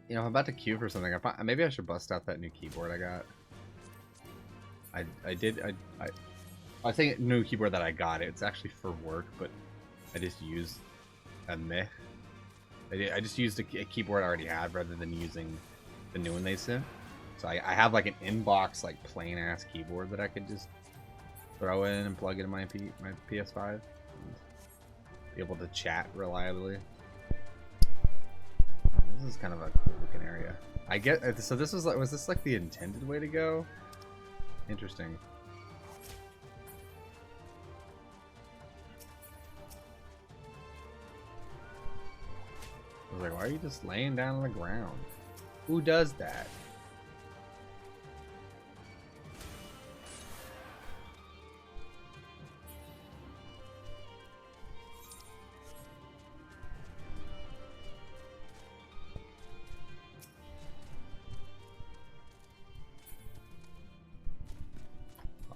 S1: You know, I'm about to queue for something. Maybe I should bust out that new keyboard I got. I think new keyboard that I got. It's actually for work, but I just used a meh. I just used a keyboard I already had rather than using the new one they sent. So I have like an inbox, like plain ass keyboard that I could just throw in and plug into my PS5. And be able to chat reliably. Oh, this This is kind of a cool looking area. I get so this was this like the intended way to go? Interesting. I was like, why are you just laying down on the ground? Who does that?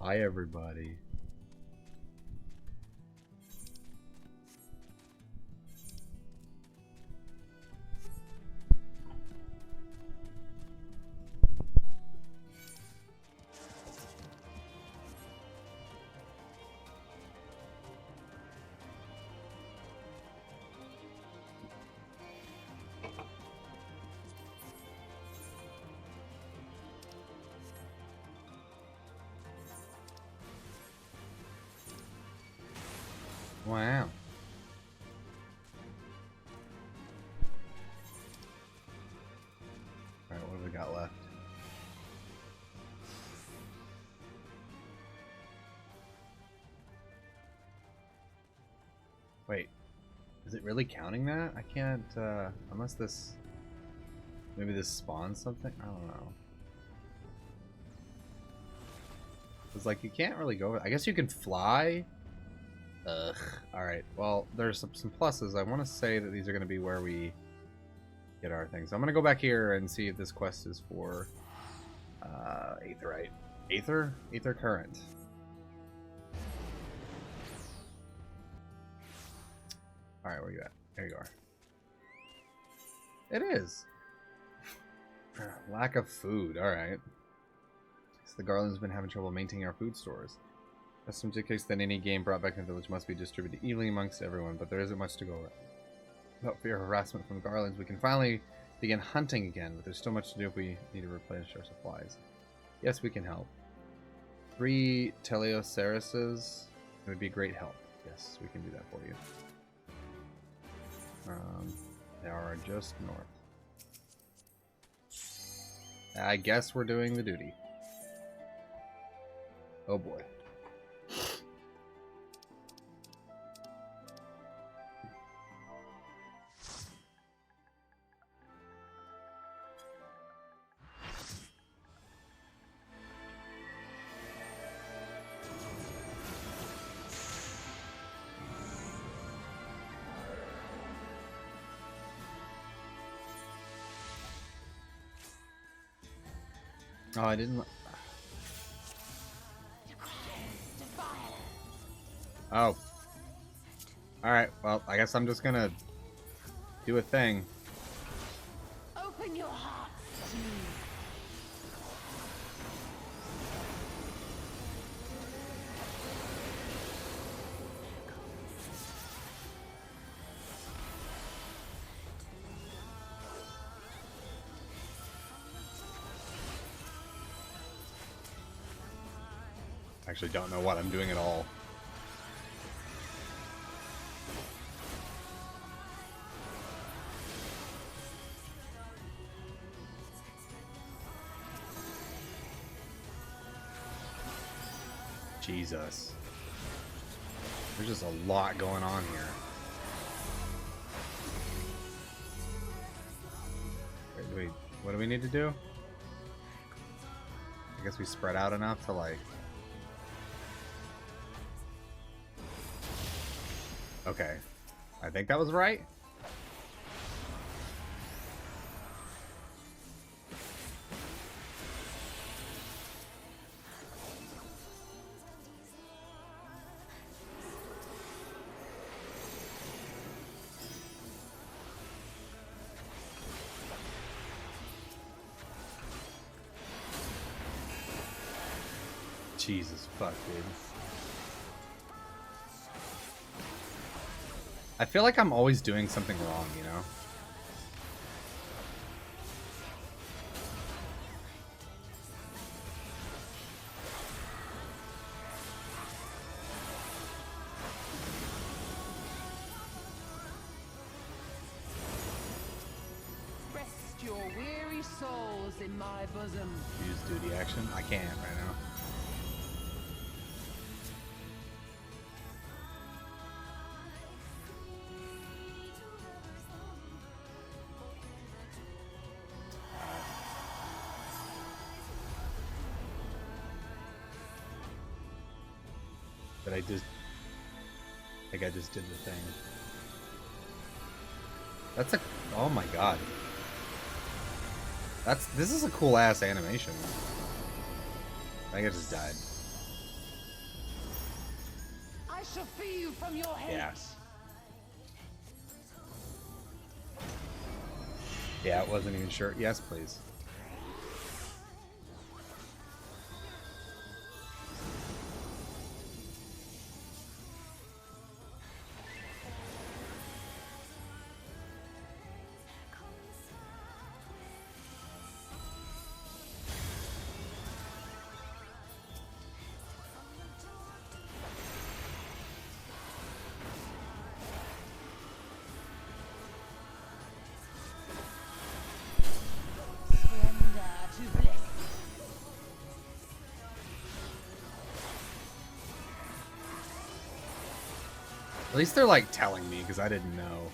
S1: Hi, everybody. Wow. Alright, what have we got left? Wait. Is it really counting that? I can't, unless this... Maybe this spawns something? I don't know. It's like, you can't really go... I guess you can fly? Ugh. Alright, well, there's some pluses. I want to say that these are going to be where we get our things. So I'm going to go back here and see if this quest is for Aetherite. Aether? Aether Current. Alright, where you at? There you are. It is! Lack of food, alright. So the Garland's been having trouble maintaining our food stores. Custom dictates that any game brought back in the village must be distributed evenly amongst everyone, but there isn't much to go around. Without fear of harassment from the Garlands, we can finally begin hunting again, but there's still much to do if we need to replenish our supplies. Yes, we can help. 3 Teleoserises would be great help. Yes, we can do that for you. They are just north. I guess we're doing the duty. Oh boy. Oh, I didn't... Oh. Alright, well, I guess I'm just gonna do a thing.
S4: Open your heart to me.
S1: Actually don't know what I'm doing at all. Jesus. There's just a lot going on here. Wait, what do we need to do? I guess we spread out enough to like... Okay. I think that was right. Jesus fuck, dude. I feel like I'm always doing something wrong, you know?
S7: your weary souls in my bosom.
S1: Use duty action. I can't right now. But I think I just did the thing. That's a, oh my god. This is a cool ass animation. I think I just died.
S7: I shall free you from your hate.
S1: Yeah. Yeah, it wasn't even sure. Yes, please. At least they're like telling me because I didn't know.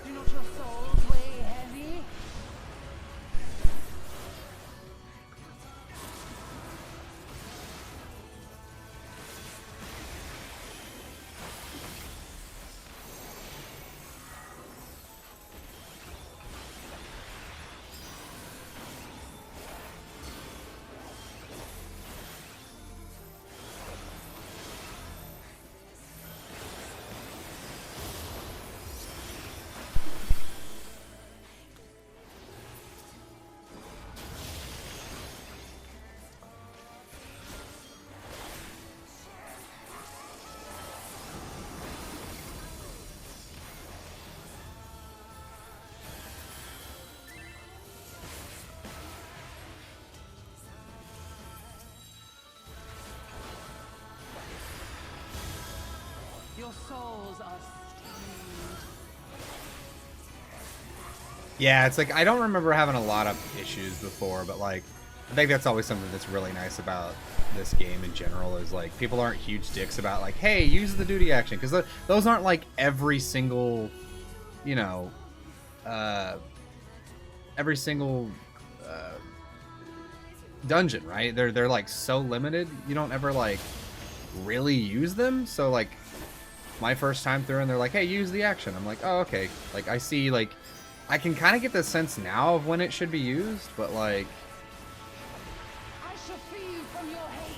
S7: Do not your souls weigh heavy? Your souls are stained.
S1: Yeah, it's like I don't remember having a lot of issues before, but like I think that's always something that's really nice about this game in general is like people aren't huge dicks about like, hey, use the duty action, because those aren't like every single, you know, every single dungeon, right? They're like so limited, you don't ever like really use them. So like my first time through and they're like, hey, use the action, I'm like, oh, okay. Like I see, like I can kind of get the sense now of when it should be used, but like
S7: I shall free you from your hate.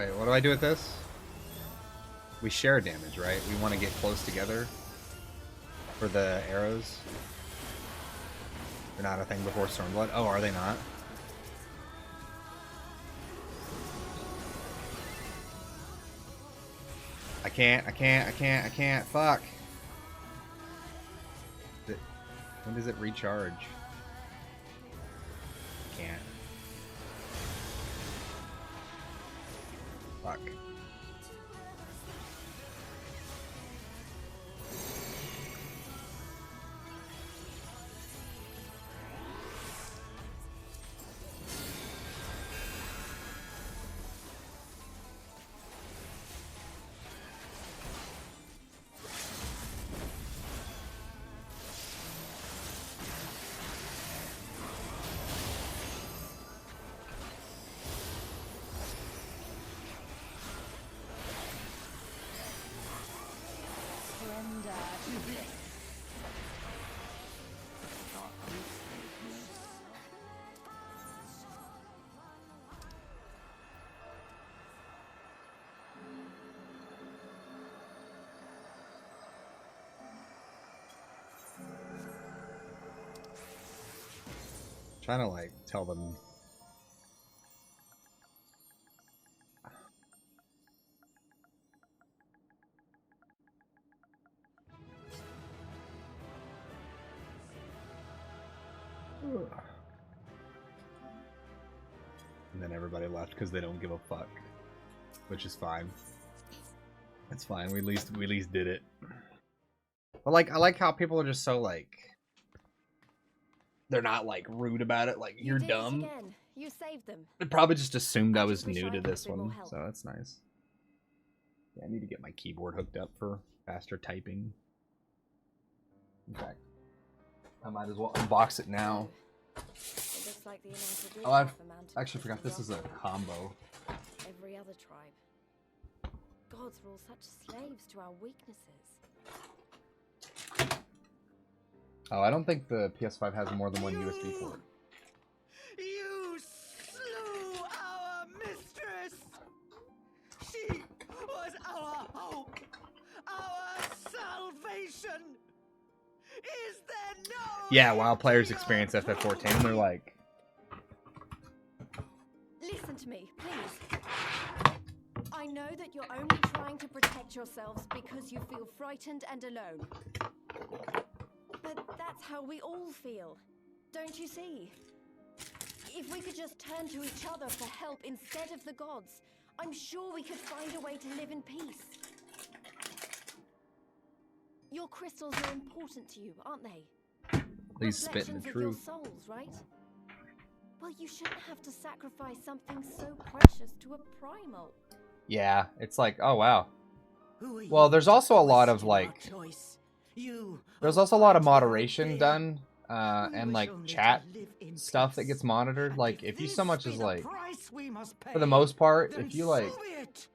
S1: wait, what do I do with this? We share damage, right? We want to get close together for the arrows. They're not a thing before Stormblood. Oh, are they not? I can't. Fuck. When does it recharge? Can't. Fuck. Trying to like tell them. And then everybody left because they don't give a fuck, which is fine. It's fine. We at least did it. But like, I like how people are just so like, they're not like rude about it. Like, you're dumb.
S4: Again. You saved them.
S1: They probably just assumed I was
S4: wish
S1: new
S4: I
S1: to
S4: had
S1: this
S4: a bit more
S1: one,
S4: help.
S1: so that's nice. Yeah, I need to get my keyboard hooked up for faster typing. In fact, I might as well unbox it now.
S4: It looks like the Ananta did
S1: Oh, I've
S4: have a mountain
S1: actually forgot this is a combo.
S4: every other tribe. Gods were all such slaves to our weaknesses.
S1: Oh, I don't think the PS5 has more than one USB port.
S6: You slew our mistress! She was our hope, our salvation! Is there no...
S1: Yeah, while players experience FF14, they're like,
S4: Listen to me, please. I know that you're only trying to protect yourselves because you feel frightened and alone. But that's how we all feel. Don't you see? If we could just turn to each other for help instead of the gods, I'm sure we could find a way to live in peace. Your crystals are important to you, aren't they?
S1: please spit in the
S4: Reflections of
S1: truth.
S4: your souls, right? Well, you shouldn't have to sacrifice something so precious to a primal.
S1: Yeah, it's like, oh wow.
S6: Who are
S1: Well,
S6: you
S1: there's
S6: to
S1: also a lot of
S6: question our
S1: like,
S6: choice? You
S1: there's
S6: who
S1: also a lot of
S6: fight without
S1: moderation
S6: fear.
S1: done,
S6: We
S1: and
S6: wish
S1: like
S6: only to
S1: chat
S6: live in
S1: stuff that
S6: peace.
S1: gets monitored.
S6: And
S1: Like, if you so
S6: this
S1: much
S6: be
S1: as
S6: the
S1: like,
S6: price we must
S1: for the
S6: pay,
S1: most part,
S6: then
S1: if you like
S6: so be it.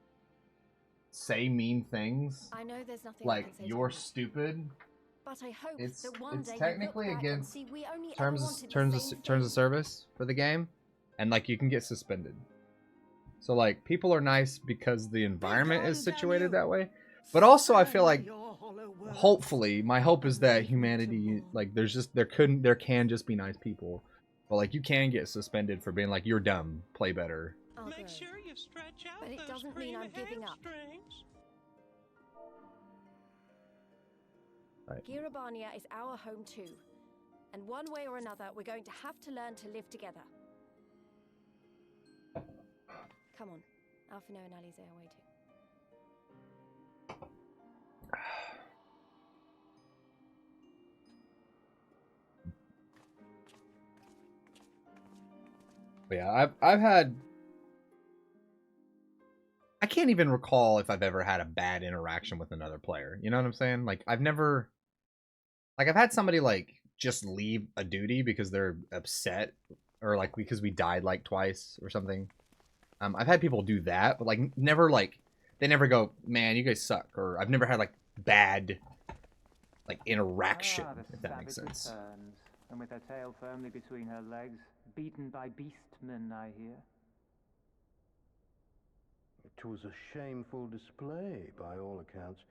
S1: say mean things,
S4: I know there's nothing I
S1: like
S4: can say to
S1: you're
S4: you,
S1: stupid,
S4: but I hope
S1: it's
S4: that one day
S1: technically
S4: you look back and
S1: against
S4: see we only ever
S1: terms
S4: wanted
S1: terms
S4: the
S1: of
S4: same
S1: terms of
S4: thing.
S1: service for the game, and like you can get suspended. So like people are nice because the environment is situated that way, but also I feel like hopefully my hope is that humanity, like there can just be nice people, but like you can get suspended for being like, you're dumb, play better.
S4: I'll
S8: Make
S4: go.
S8: sure you stretch out
S4: But it
S8: those
S4: doesn't mean
S8: cream
S4: I'm giving up.
S8: hamstrings.
S4: Girabania is our home too. And one way or another, we're going to have to learn to live together. Come on. Alfino and Alize are waiting.
S1: But yeah, I've had, I can't even recall if I've ever had a bad interaction with another player. You know what I'm saying? Like I've never, like I've had somebody like just leave a duty because they're upset, or like because we died like twice or something. I've had people do that, but like never like, they never go, man, you guys suck, or I've never had like bad like interaction, if that makes sense.
S9: Returns, and with her tail firmly between her legs, beaten by beastmen, I hear.
S10: It was a shameful display, by all accounts.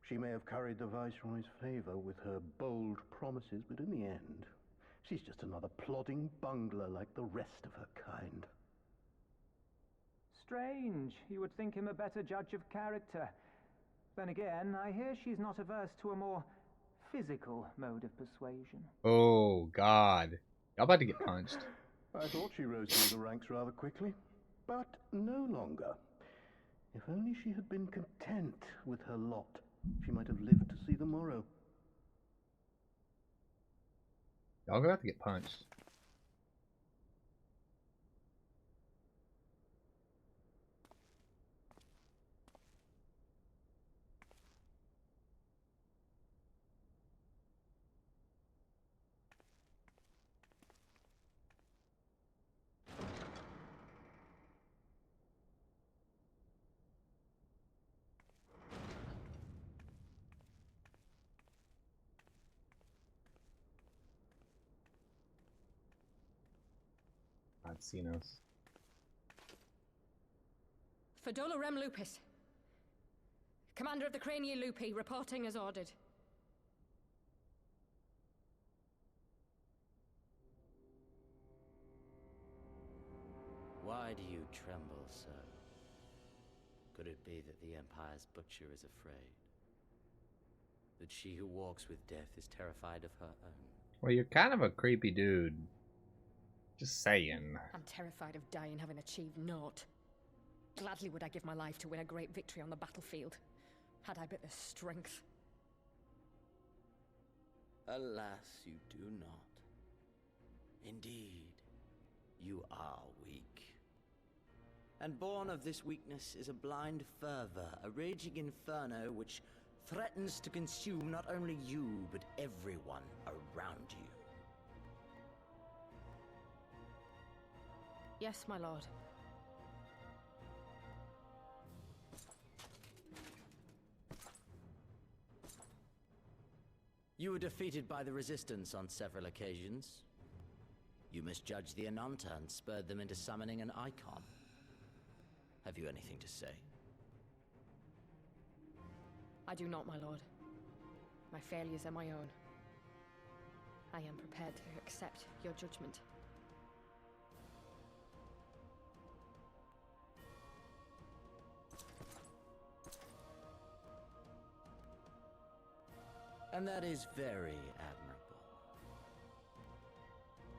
S10: She may have curried the Viceroy's favor with her bold promises, but in the end, she's just another plodding bungler like the rest of her kind.
S9: Strange. You would think him a better judge of character. Then again, I hear she's not averse to a more physical mode of persuasion.
S1: Oh God, y'all about to get punched.
S10: I thought she rose through the ranks rather quickly, but no longer. If only she had been content with her lot, she might have lived to see the morrow.
S1: Y'all about to get punched. Sinos.
S2: Fadola Rem Lupus. Commander of the Crania Lupi, reporting as ordered.
S8: Why do you tremble so? Could it be that the Empire's butcher is afraid? That she who walks with death is terrified of her own?
S1: Well, you're kind of a creepy dude. Just saying.
S11: I'm terrified of dying having achieved naught. Gladly would I give my life to win a great victory on the battlefield, had I but the strength.
S8: Alas, you do not. Indeed, you are weak. And born of this weakness is a blind fervor, a raging inferno which threatens to consume not only you, but everyone around you.
S11: Yes, my lord.
S8: You were defeated by the Resistance on several occasions. You misjudged the Ananta and spurred them into summoning an icon. Have you anything to say?
S11: I do not, my lord. My failures are my own. I am prepared to accept your judgment.
S8: And that is very admirable.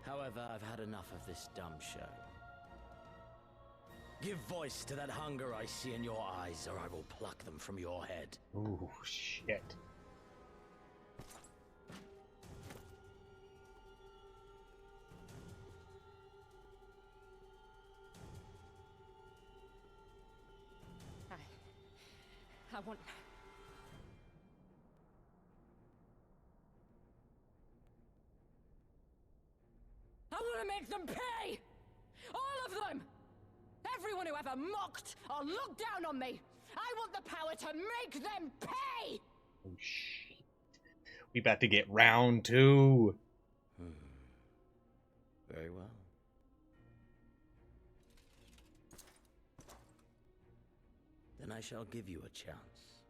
S8: However, I've had enough of this dumb show. Give voice to that hunger I see in your eyes, or I will pluck them from your head.
S1: Ooh, shit.
S11: I want... I want to make them pay! All of them! Everyone who ever mocked or looked down on me! I want the power to make them pay!
S1: Oh, shit. We about to get round 2.
S8: Very well. Then I shall give you a chance.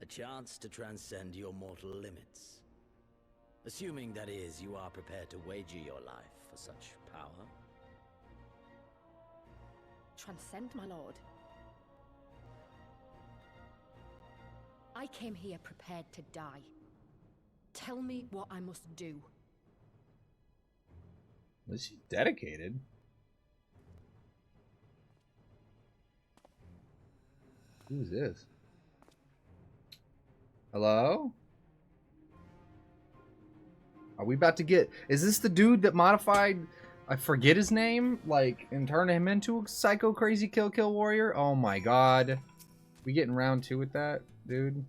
S8: A chance to transcend your mortal limits. Assuming, that is, you are prepared to wager your life for such power.
S11: Transcend, my lord. I came here prepared to die. Tell me what I must do.
S1: Well, she's dedicated. Who's this? Hello? Are we about to get... Is this the dude that modified... I forget his name? Like, and turned him into a psycho crazy kill warrior? Oh my god. We getting round 2 with that, dude?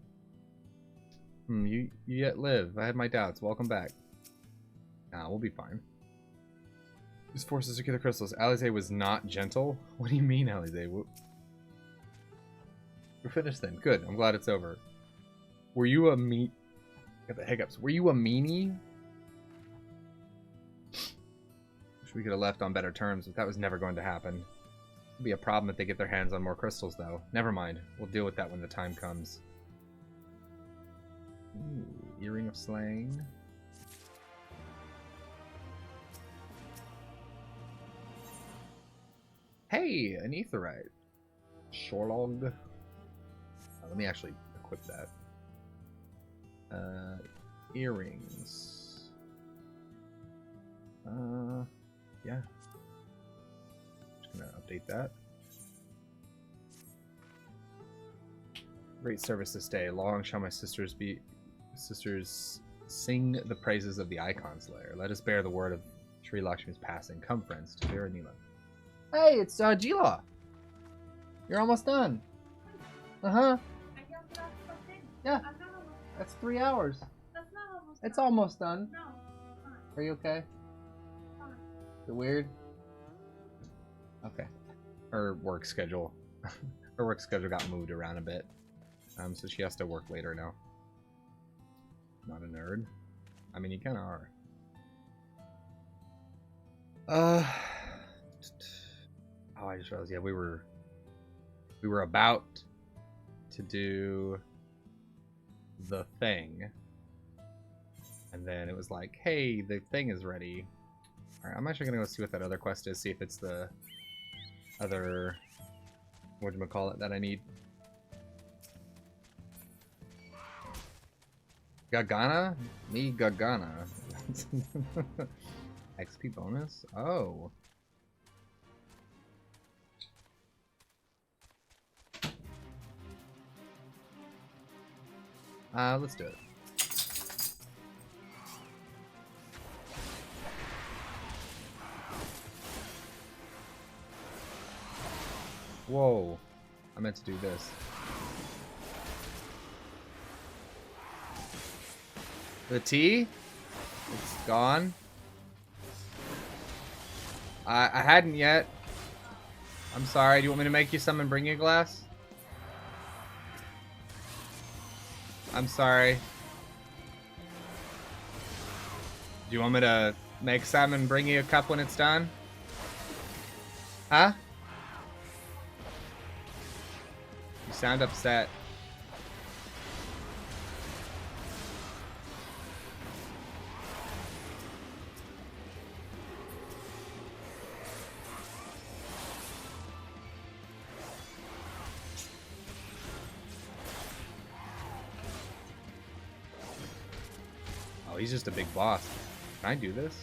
S1: You yet live. I had my doubts. Welcome back. Nah, we'll be fine. His forces to kill the crystals. Alize was not gentle? What do you mean, Alize? We're finished then. Good. I'm glad it's over. Were you a Got the hiccups. Were you a meanie? Wish we could have left on better terms, but that was never going to happen. It'll be a problem if they get their hands on more crystals, though. Never mind. We'll deal with that when the time comes. Ooh, Earring of Slaying. Hey, an Aetheryte. Shorelog. Let me actually equip that. Earrings. Yeah. Just gonna update that. Great service this day. Long shall my sisters sing the praises of the Icon Slayer. Let us bear the word of Sri Lakshmi's passing. Come, friends, to Viranila. Hey, it's Gila. You're almost done. Uh-huh. Yeah. That's 3 hours. It's almost done. Are you okay? Is it weird? Okay. Her work schedule. Her work schedule got moved around a bit. So she has to work later now. Not a nerd. I mean, you kind of are. Oh, I just realized, yeah, we were about to do the thing, and then it was like, hey, the thing is ready. All right, I'm actually gonna go see what that other quest is, see if it's the other whatchamacallit that I need. Gagana? Me Gagana. XP bonus? Oh. Let's do it. Whoa. I meant to do this. The tea? It's gone. I hadn't yet. I'm sorry. Do you want me to make you some and bring you a glass? I'm sorry. Do you want me to make some and bring you a cup when it's done? Huh? You sound upset. Oh, he's just a big boss. Can I do this?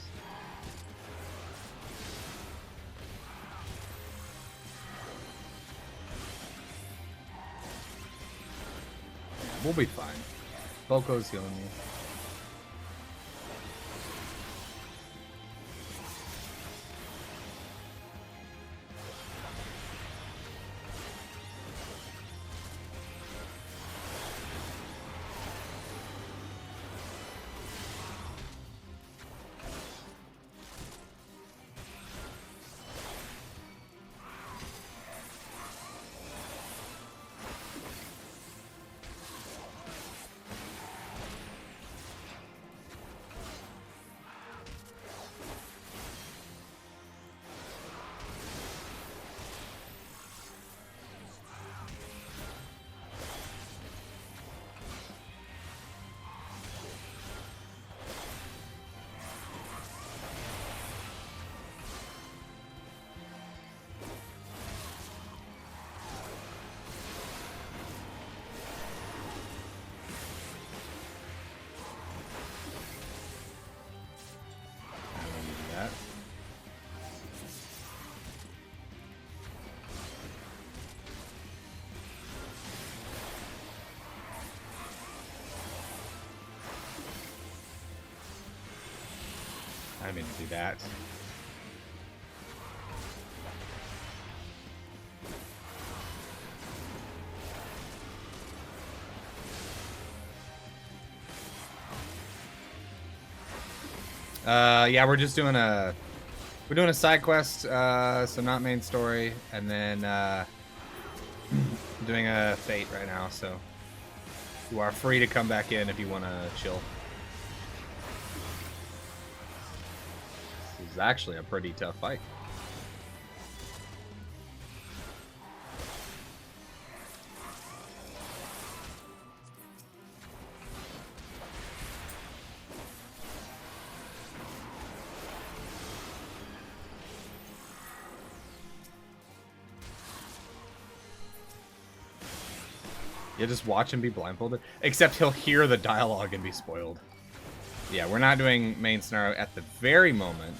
S1: We'll be fine. Boko's healing me. I mean to do that. Yeah, we're just doing a side quest, so not main story, and then doing a fate right now. So you are free to come back in if you want to chill. This is actually a pretty tough fight. You just watch him be blindfolded. Except he'll hear the dialogue and be spoiled. Yeah, we're not doing main scenario at the very moment.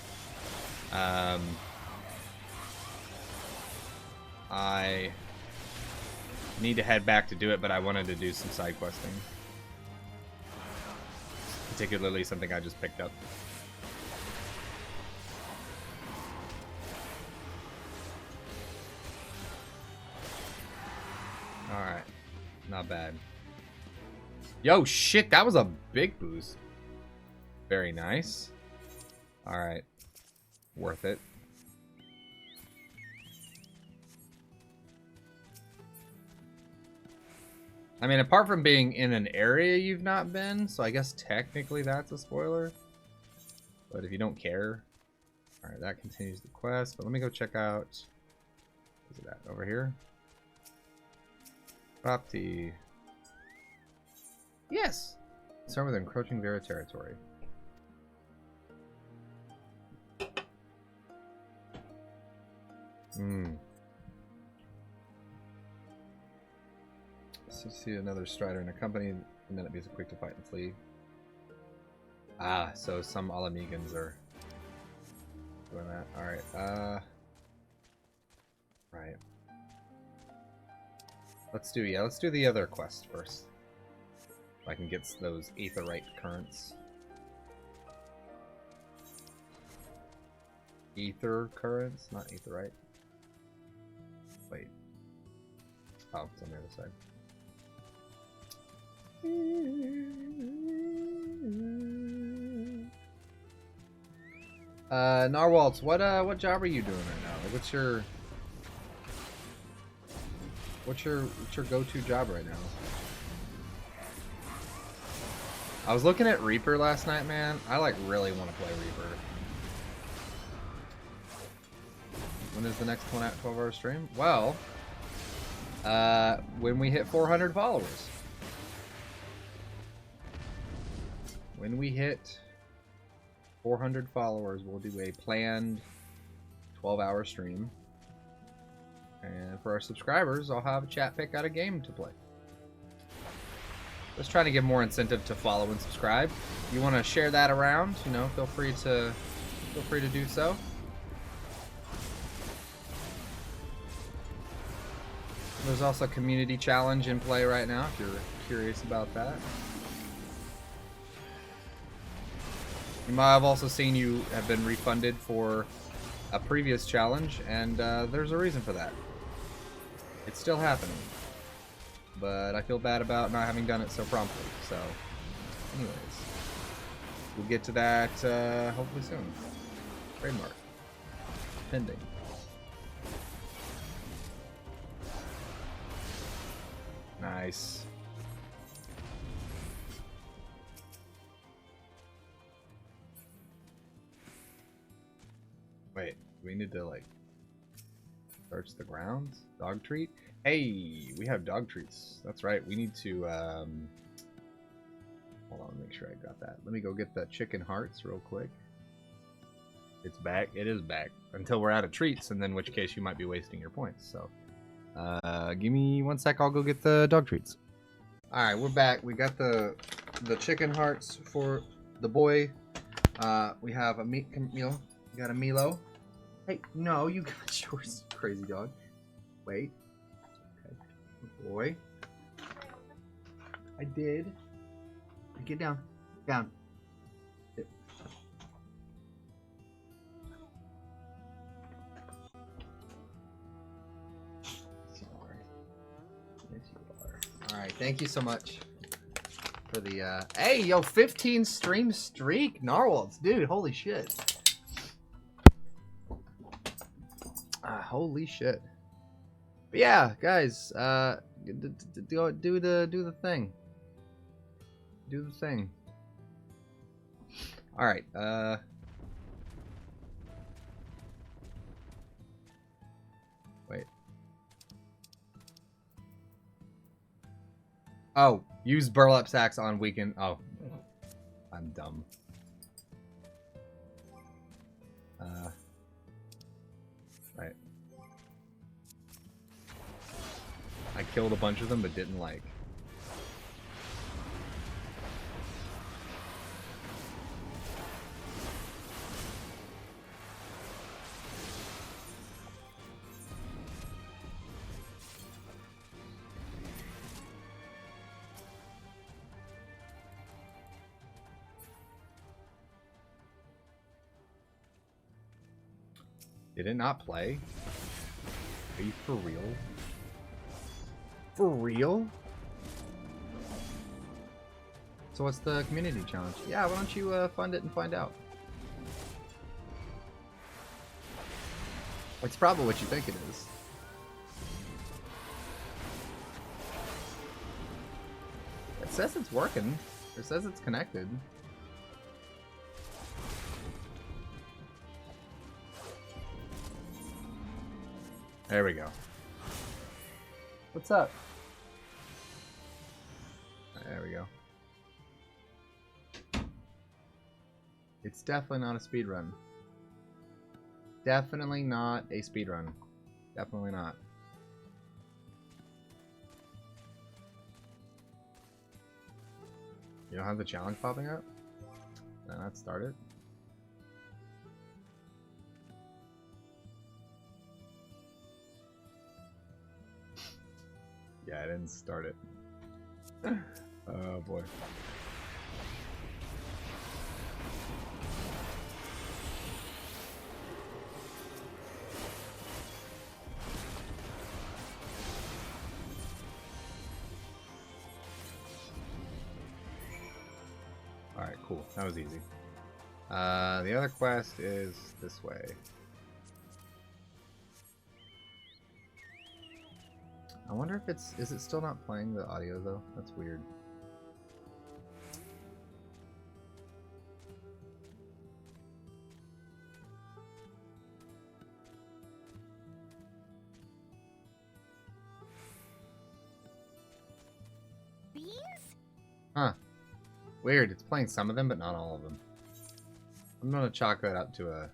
S1: I need to head back to do it, but I wanted to do some side questing. Particularly something I just picked up. Alright. Not bad. Yo, shit, that was a big boost. Very nice. Alright. Worth it. I mean, apart from being in an area you've not been, so I guess technically that's a spoiler. But if you don't care... Alright, that continues the quest, but let me go check out... Where's it at? Over here? Property. Yes! Start with encroaching Vera territory. So see another strider in a company, and then it becomes quick to fight and flee. Ah, so some Alamegans are doing that. Alright, right. Let's do the other quest first. If I can get those aetherite currents. Ether currents, not aetherite. Wait. Oh, it's on the other side. Narwhals, what job are you doing right now? Like, what's your go-to job right now? I was looking at Reaper last night, man. I like really want to play Reaper. When is the next one at 12-hour stream? Well, when we hit 400 followers. When we hit 400 followers, we'll do a planned 12-hour stream. And for our subscribers, I'll have a chat pick out a game to play. Just trying to give more incentive to follow and subscribe. You want to share that around, you know, feel free to do so. There's also a community challenge in play right now if you're curious about that. You might have also seen you have been refunded for a previous challenge, and there's a reason for that. It's still happening. But I feel bad about not having done it so promptly, so anyways. We'll get to that hopefully soon. Trademark. Pending. Nice. Wait, we need to like search the grounds? Dog treat? Hey, we have dog treats. That's right. We need to hold on, make sure I got that. Let me go get the chicken hearts real quick. It's back. It is back. Until we're out of treats, and then in which case you might be wasting your points. So give me 1 sec, I'll go get the dog treats. Alright, we're back. We got the chicken hearts for the boy. We have a meal. We got a Milo. Hey, no, you got yours, crazy dog. Wait. Okay. Good boy. I did. Get down. Down. Sit. Alright, thank you so much for the hey, yo, 15 stream streak, Narwhals, dude, holy shit. Holy shit. But yeah, guys, do the thing. Do the thing. Alright, wait. Oh, use burlap sacks on weekend. Oh, I'm dumb. Right. I killed a bunch of them, but didn't like. Did it not play? Are you for real? For real? So what's the community challenge? Yeah, why don't you fund it and find out? It's probably what you think it is. It says it's working. It says it's connected. There we go. What's up? There we go. It's definitely not a speed run. Definitely not a speed run. Definitely not. You don't have the challenge popping up? Then let's start it. Yeah, I didn't start it. Oh boy. Alright, cool. That was easy. The other quest is this way. I wonder if it's... Is it still not playing the audio, though? That's weird.
S4: Beans?
S1: Huh. Weird. It's playing some of them, but not all of them. I'm gonna chalk that up to a... I'm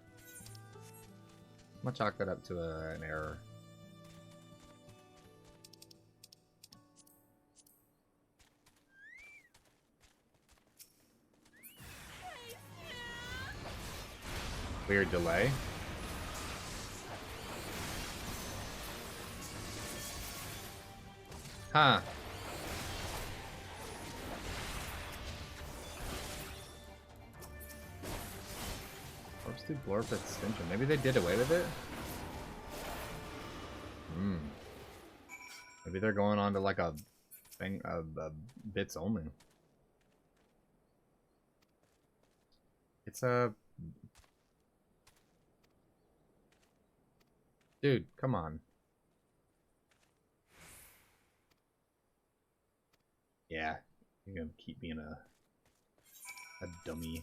S1: gonna chalk that up to an error. Weird delay. Huh. Corpse do blurb extension. Maybe they did away with it? Hmm. Maybe they're going on to like a thing of bits only. It's a... Dude, come on. Yeah, you're gonna keep being a dummy.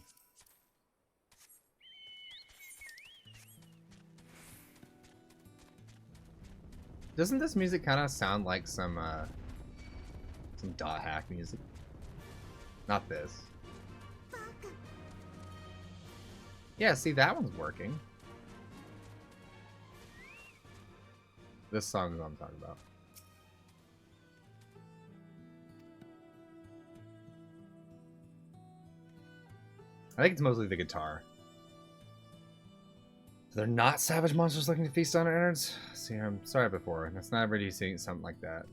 S1: Doesn't this music kind of sound like some dot hack music? Not this. Yeah, see, that one's working. This song is what I'm talking about. I think it's mostly the guitar. They're not savage monsters looking to feast on our innards? See, I'm sorry before. That's not everybody seeing something like that.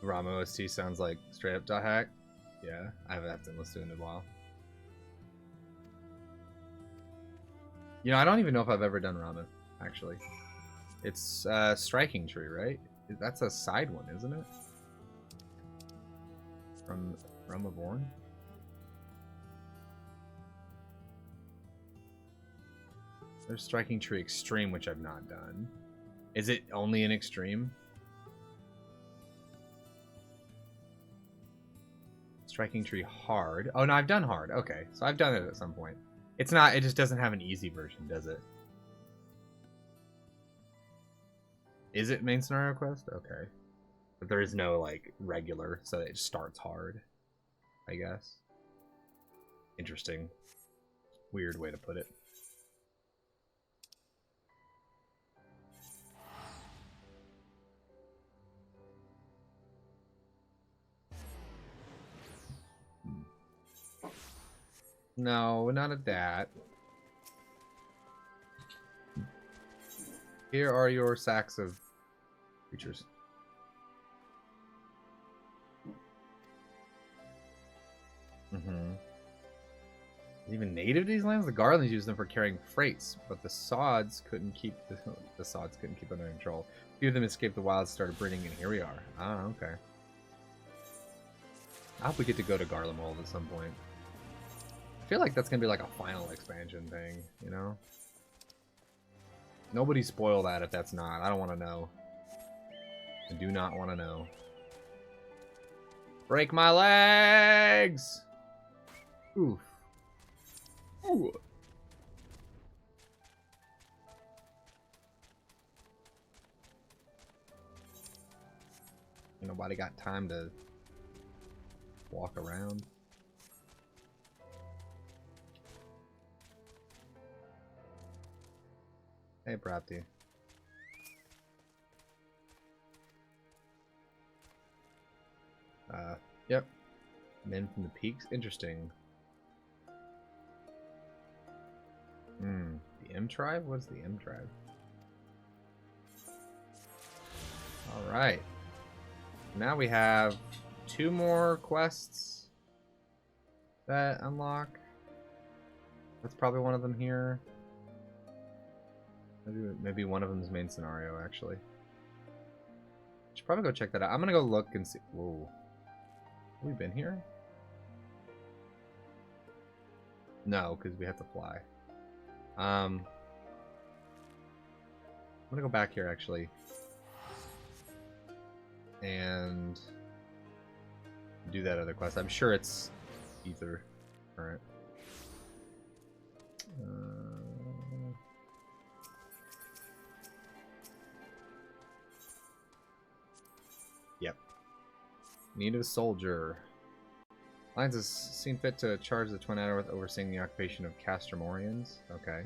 S1: Rama OST sounds like straight up dot hack. Yeah, I haven't listened to it in a while. You know, I don't even know if I've ever done Rama, actually. It's Striking Tree, right? That's a side one, isn't it? From Realm of Orn? There's Striking Tree Extreme, which I've not done. Is it only in Extreme? Striking Tree Hard. Oh, no, I've done Hard. Okay, so I've done it at some point. It's not, it just doesn't have an easy version, does it? Is it main scenario quest? Okay. But there is no, like, regular, so it starts hard, I guess. Interesting. Weird way to put it. No, none of that. Here are your sacks of creatures. Even native to these lands, the Garlands used them for carrying freights, but the Sods couldn't keep the Sods couldn't keep under control. A few of them escaped the wilds, started breeding, and here we are. Ah, okay. I hope we get to go to Garlemald at some point. I feel like that's gonna be like a final expansion thing, you know? Nobody spoil that if that's not. I don't want to know. I do not want to know. Break my legs! Oof. Ooh. Nobody got time to walk around. Hey, Prapti. Yep. Men from the peaks. Interesting. The M tribe? What's the M tribe? Alright. Now we have 2 more quests that unlock. That's probably one of them here. Maybe one of them is main scenario, actually. Should probably go check that out. I'm gonna go look and see. Whoa. Have we been here? No, because we have to fly. I'm gonna go back here, actually. And do that other quest. I'm sure it's Ether. Alright. Yep. Need a soldier. Lyons has seen fit to charge the Twin Adder with overseeing the occupation of Castermorians. Okay.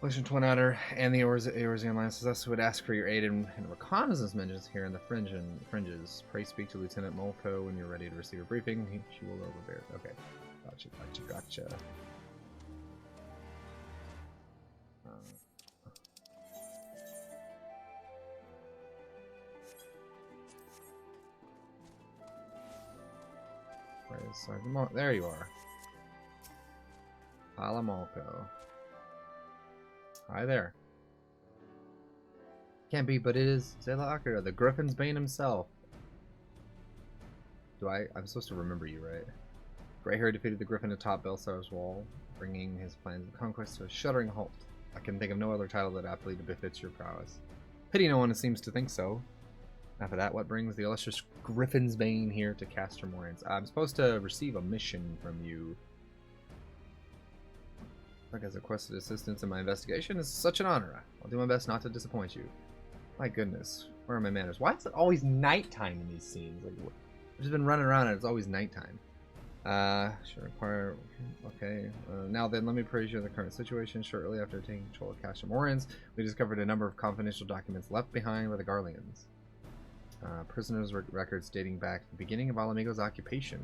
S1: Relation Twin Adder and the Eorzean Alliance thus would ask for your aid in reconnaissance missions here in the fringes. Pray speak to Lieutenant Molko when you're ready to receive a briefing. She will overbear. Okay. Gotcha. Where is Sergeant there you are. Palamolko. Hi there. Can't be, but it is Zelakir, the Griffin's Bane himself. I'm supposed to remember you, right? Greyhair defeated the Griffin atop Belsar's wall, bringing his plans of conquest to a shuddering halt. I can think of no other title that aptly befits your prowess. Pity no one seems to think so. After that, what brings the illustrious Griffin's Bane here to Castermorians? I'm supposed to receive a mission from you. As requested assistance in my investigation is such an honor. I'll do my best not to disappoint you. My goodness, where are my manners? Why is it always nighttime in these scenes? Like, I've just been running around and it's always nighttime. Should require. Okay. Now then, let me praise you in the current situation. Shortly after taking control of Castermorians, we discovered a number of confidential documents left behind by the Garleans. Prisoners' records dating back to the beginning of Alamigo's occupation.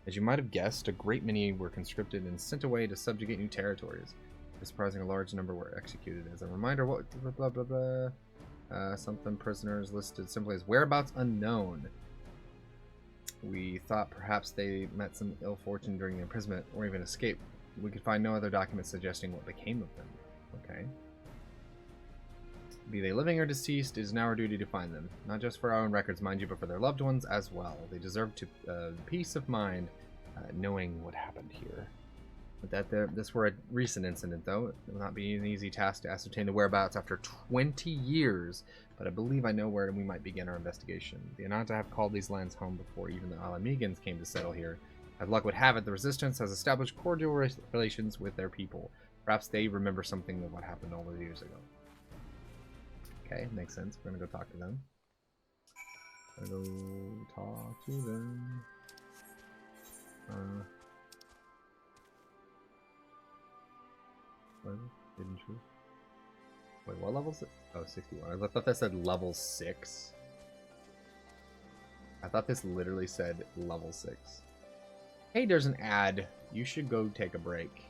S1: As you might have guessed, a great many were conscripted and sent away to subjugate new territories. A surprising large number were executed. As a reminder, what blah blah blah. Something prisoners listed simply as whereabouts unknown. We thought perhaps they met some ill fortune during the imprisonment or even escape. We could find no other documents suggesting what became of them. Okay. Be they living or deceased, it is now our duty to find them. Not just for our own records, mind you, but for their loved ones as well. They deserve peace of mind knowing what happened here. But this were a recent incident, though. It will not be an easy task to ascertain the whereabouts after 20 years, but I believe I know where we might begin our investigation. The Ananta have called these lands home before even the Alamegans came to settle here. As luck would have it, the Resistance has established cordial relations with their people. Perhaps they remember something of what happened all those years ago. Okay, makes sense. We're gonna go talk to them. What? Hidden truth. Wait, what level is it? Oh, 61. I thought that said level 6. I thought this literally said level 6. Hey, there's an ad. You should go take a break.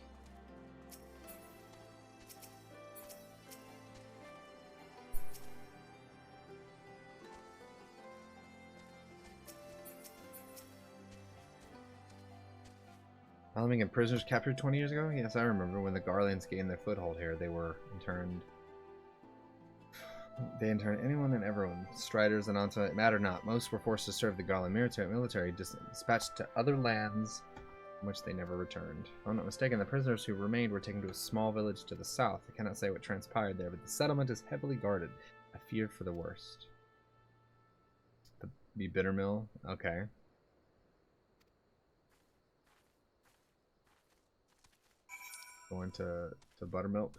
S1: Alamegan prisoners captured 20 years ago? Yes, I remember when the Garleans gained their foothold here. They were interned. They interned anyone and everyone. Striders and onto it mattered not. Most were forced to serve the Garland military, dispatched to other lands from which they never returned. If I'm not mistaken, the prisoners who remained were taken to a small village to the south. I cannot say what transpired there, but the settlement is heavily guarded. I feared for the worst. The Bittermill? Okay. Going to Buttermilk.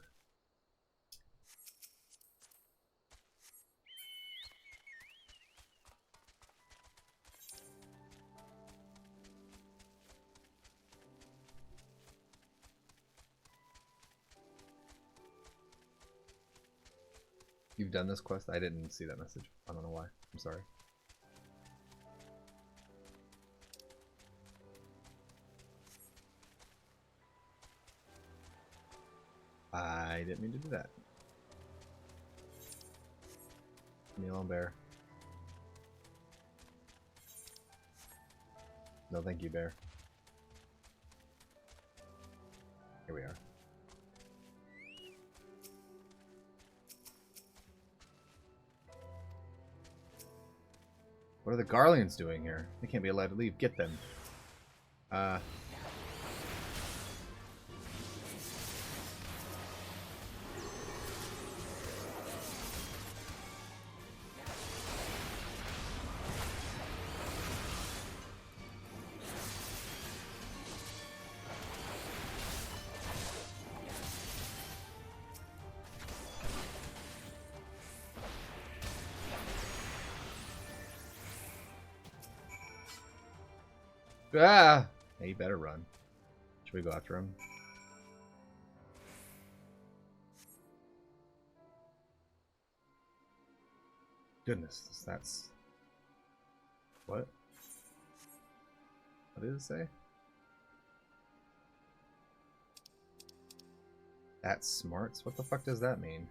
S1: You've done this quest? I didn't see that message. I don't know why. I'm sorry. I didn't mean to do that. Leave me alone, bear. No, thank you, bear. Here we are. What are the Garleans doing here? They can't be allowed to leave. Get them. Ah! Hey, you better run. Should we go after him? Goodness, that's... What? What did it say? That's smarts? What the fuck does that mean?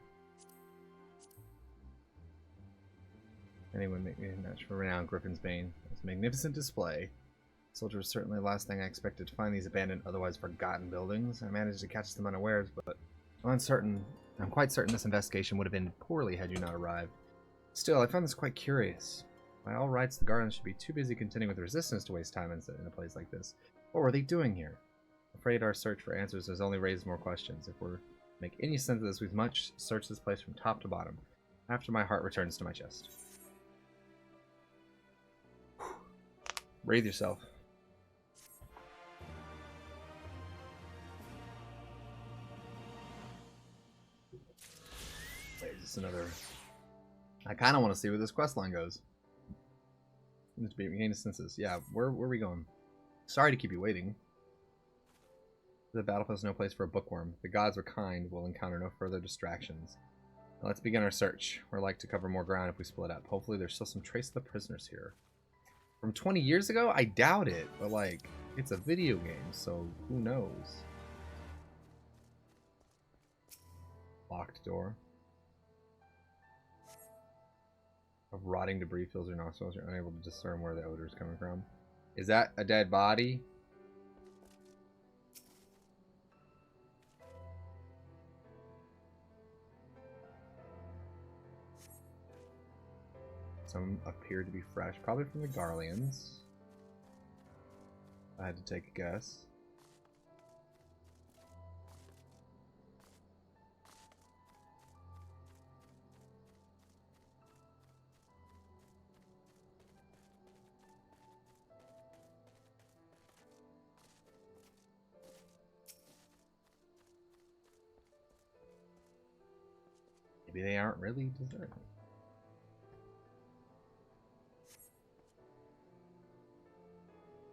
S1: Anyone make me a match for renown, Griffin's Bane. It's a magnificent display. Soldier was certainly the last thing I expected to find these abandoned, otherwise forgotten buildings. I managed to catch them unawares, but I'm quite certain this investigation would have ended poorly had you not arrived. Still, I found this quite curious. By all rights, the Guardians should be too busy contending with resistance to waste time in a place like this. What were they doing here? I'm afraid our search for answers has only raised more questions. If we're to make any sense of this, we must search this place from top to bottom. After my heart returns to my chest. Breathe yourself. Another. I kind of want to see where this quest line goes. Need to be regain his senses. Yeah, where are we going? Sorry to keep you waiting. The battlefield is no place for a bookworm. The gods are kind. We'll encounter no further distractions. Now let's begin our search. We're like to cover more ground if we split up. Hopefully there's still some trace of the prisoners here. From 20 years ago? I doubt it. But like, it's a video game, so who knows? Locked door. Of rotting debris fills your nostrils. You're unable to discern where the odor is coming from. Is that a dead body? Some appear to be fresh, probably from the Garleans. I had to take a guess. Maybe they aren't really deserted.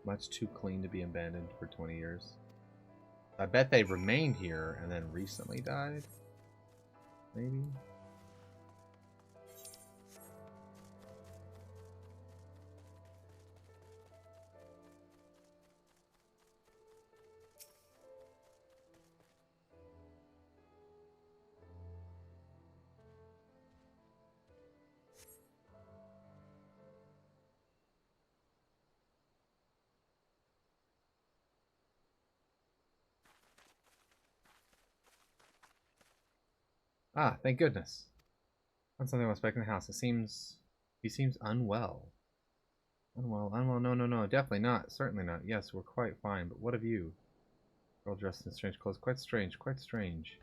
S1: Much too clean to be abandoned for 20 years. I bet they remained here and then recently died. Maybe. Ah, thank goodness. Found something I was back in the house. He seems unwell. Unwell, no, definitely not. Certainly not. Yes, we're quite fine, but what of you? Girl dressed in strange clothes. Quite strange, quite strange.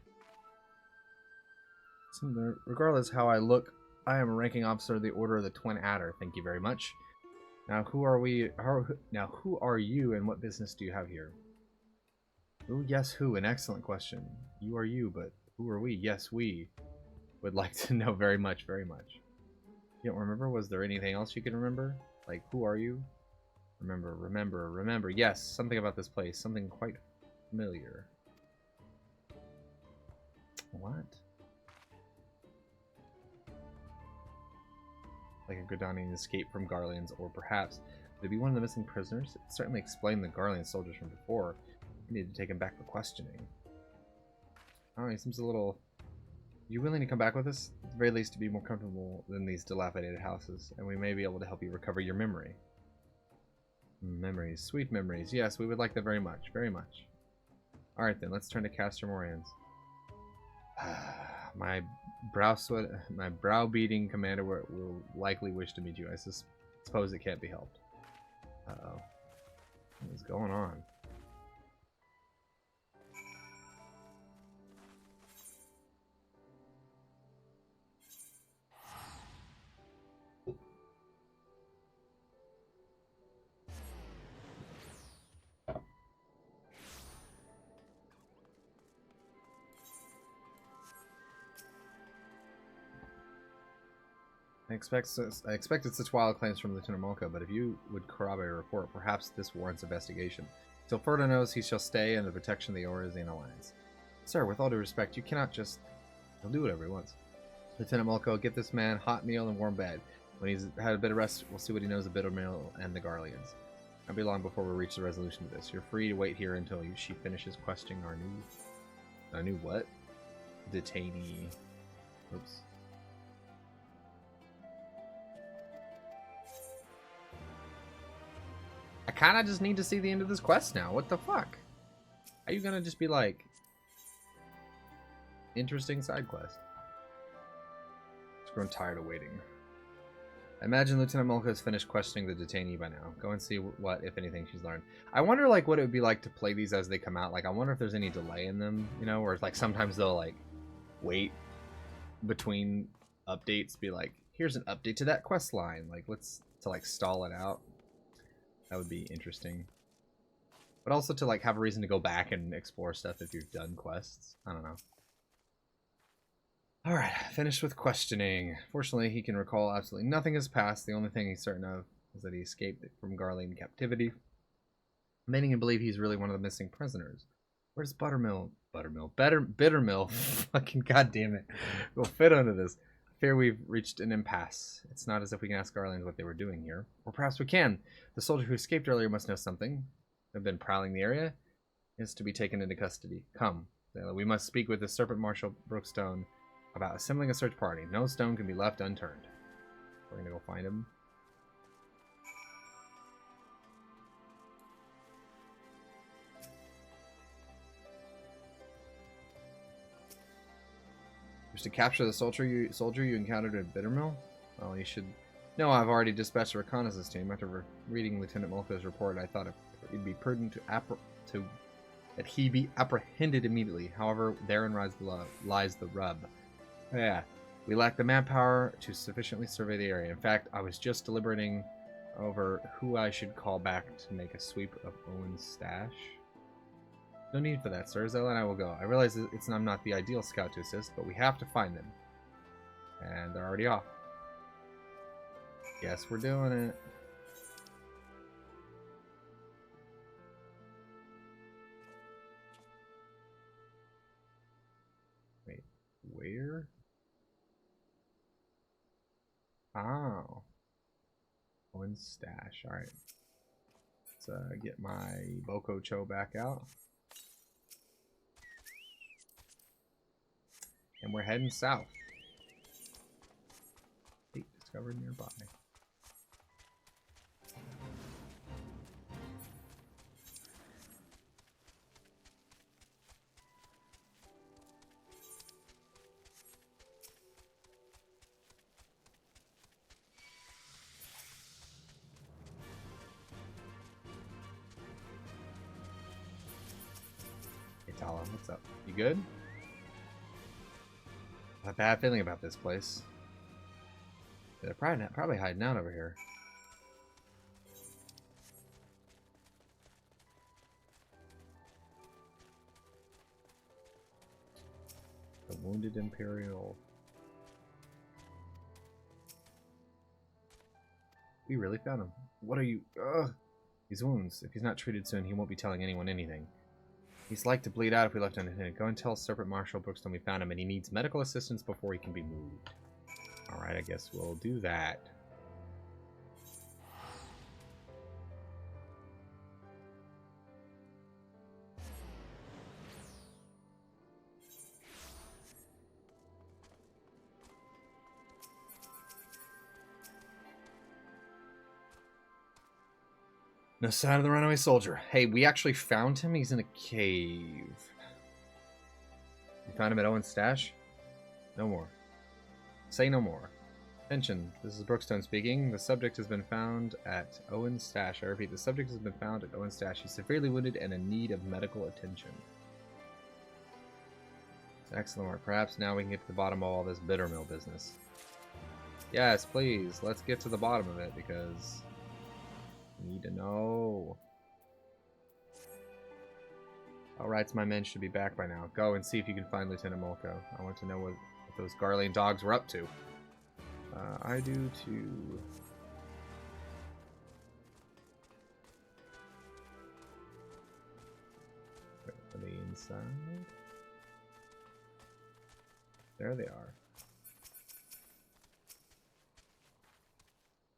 S1: Regardless how I look, I am a ranking officer of the Order of the Twin Adder. Thank you very much. Now, who are you and what business do you have here? Oh, yes, who? An excellent question. You are you, but who are we? Yes, we would like to know very much, very much. You don't remember? Was there anything else you can remember? Like, who are you? Remember. Yes, something about this place. Something quite familiar. What? like a Gridanian escaped from Garleans, or perhaps would it be one of the missing prisoners? It certainly explained the Garlean soldiers from before. We need to take him back for questioning. Oh, he seems a little... You willing to come back with us? At the very least, to be more comfortable than these dilapidated houses, and we may be able to help you recover your memory. Memories. Sweet memories. Yes, we would like that very much. Very much. Alright then, let's turn to Caster Morans. My brow-beating commander will likely wish to meet you. I suppose it can't be helped. Uh-oh. What is going on? I expected such wild claims from Lieutenant Molka, but if you would corroborate a report, perhaps this warrants investigation. Till further knows, he shall stay under the protection of the Orisian Alliance. Sir, with all due respect, you cannot just... He'll do whatever he wants. Lieutenant Molko, get this man hot meal and warm bed. When he's had a bit of rest, we'll see what he knows of Bittermill and the Garleans. I'll be long before we reach the resolution of this. You're free to wait here until she finishes questioning our new what? Detainee. Oops. I kind of just need to see the end of this quest now. What the fuck? Are you gonna just be like... Interesting side quest? Just grown tired of waiting. I imagine Lieutenant Molka has finished questioning the detainee by now. Go and see what, if anything, she's learned. I wonder, like, what it would be like to play these as they come out. Like, I wonder if there's any delay in them, you know? Or, like, sometimes they'll, like, wait between updates. Be like, here's an update to that quest line. Like, to, like, stall it out. That would be interesting. But also to, like, have a reason to go back and explore stuff if you've done quests. I don't know. Alright, finished with questioning. Fortunately, he can recall absolutely nothing has passed. The only thing he's certain of is that he escaped from Garlean captivity, making him believe he's really one of the missing prisoners. Where's Bittermill? Fucking goddamn it. We'll fit under this. I fear we've reached an impasse. It's not as if we can ask Garleans what they were doing here. Or perhaps we can. The soldier who escaped earlier must know something. They've been prowling the area. Is to be taken into custody. Come. We must speak with the Serpent Marshal Brookstone about assembling a search party. No stone can be left unturned. We're gonna go find him. Just to capture the soldier you encountered at Bittermill? Well, you should know I've already dispatched a reconnaissance team. After reading Lieutenant Molka's report, I thought it'd be prudent that he be apprehended immediately. However, therein lies the rub. Yeah, we lack the manpower to sufficiently survey the area. In fact, I was just deliberating over who I should call back to make a sweep of Owen's stash. No need for that, sir. Zella and I will go. I realize I'm not the ideal scout to assist, but we have to find them. And they're already off. Guess we're doing it. Wait, where? Oh. Owen's stash. Alright. Let's get my Boko Cho back out. And we're heading south. Fleet discovered nearby. Hey Tala, what's up? You good? I have a bad feeling about this place. They're probably hiding out over here. The Wounded Imperial. We really found him. What are you... Ugh! These wounds. If he's not treated soon, he won't be telling anyone anything. He's like to bleed out if we left him unattended. Go and tell Serpent Marshal Brookstone we found him and he needs medical assistance before he can be moved. Alright, I guess we'll do that. No sign of the runaway soldier. Hey, we actually found him. He's in a cave. You found him at Owen's stash? No more. Say no more. Attention, this is Brookstone speaking. The subject has been found at Owen's stash. I repeat, the subject has been found at Owen's stash. He's severely wounded and in need of medical attention. Excellent work. Perhaps now we can get to the bottom of all this Bittermill business. Yes, please. Let's get to the bottom of it because we need to know. Alright, my men should be back by now. Go and see if you can find Lieutenant Molko. I want to know what those Garlean dogs were up to. I do too. Are they inside? There they are.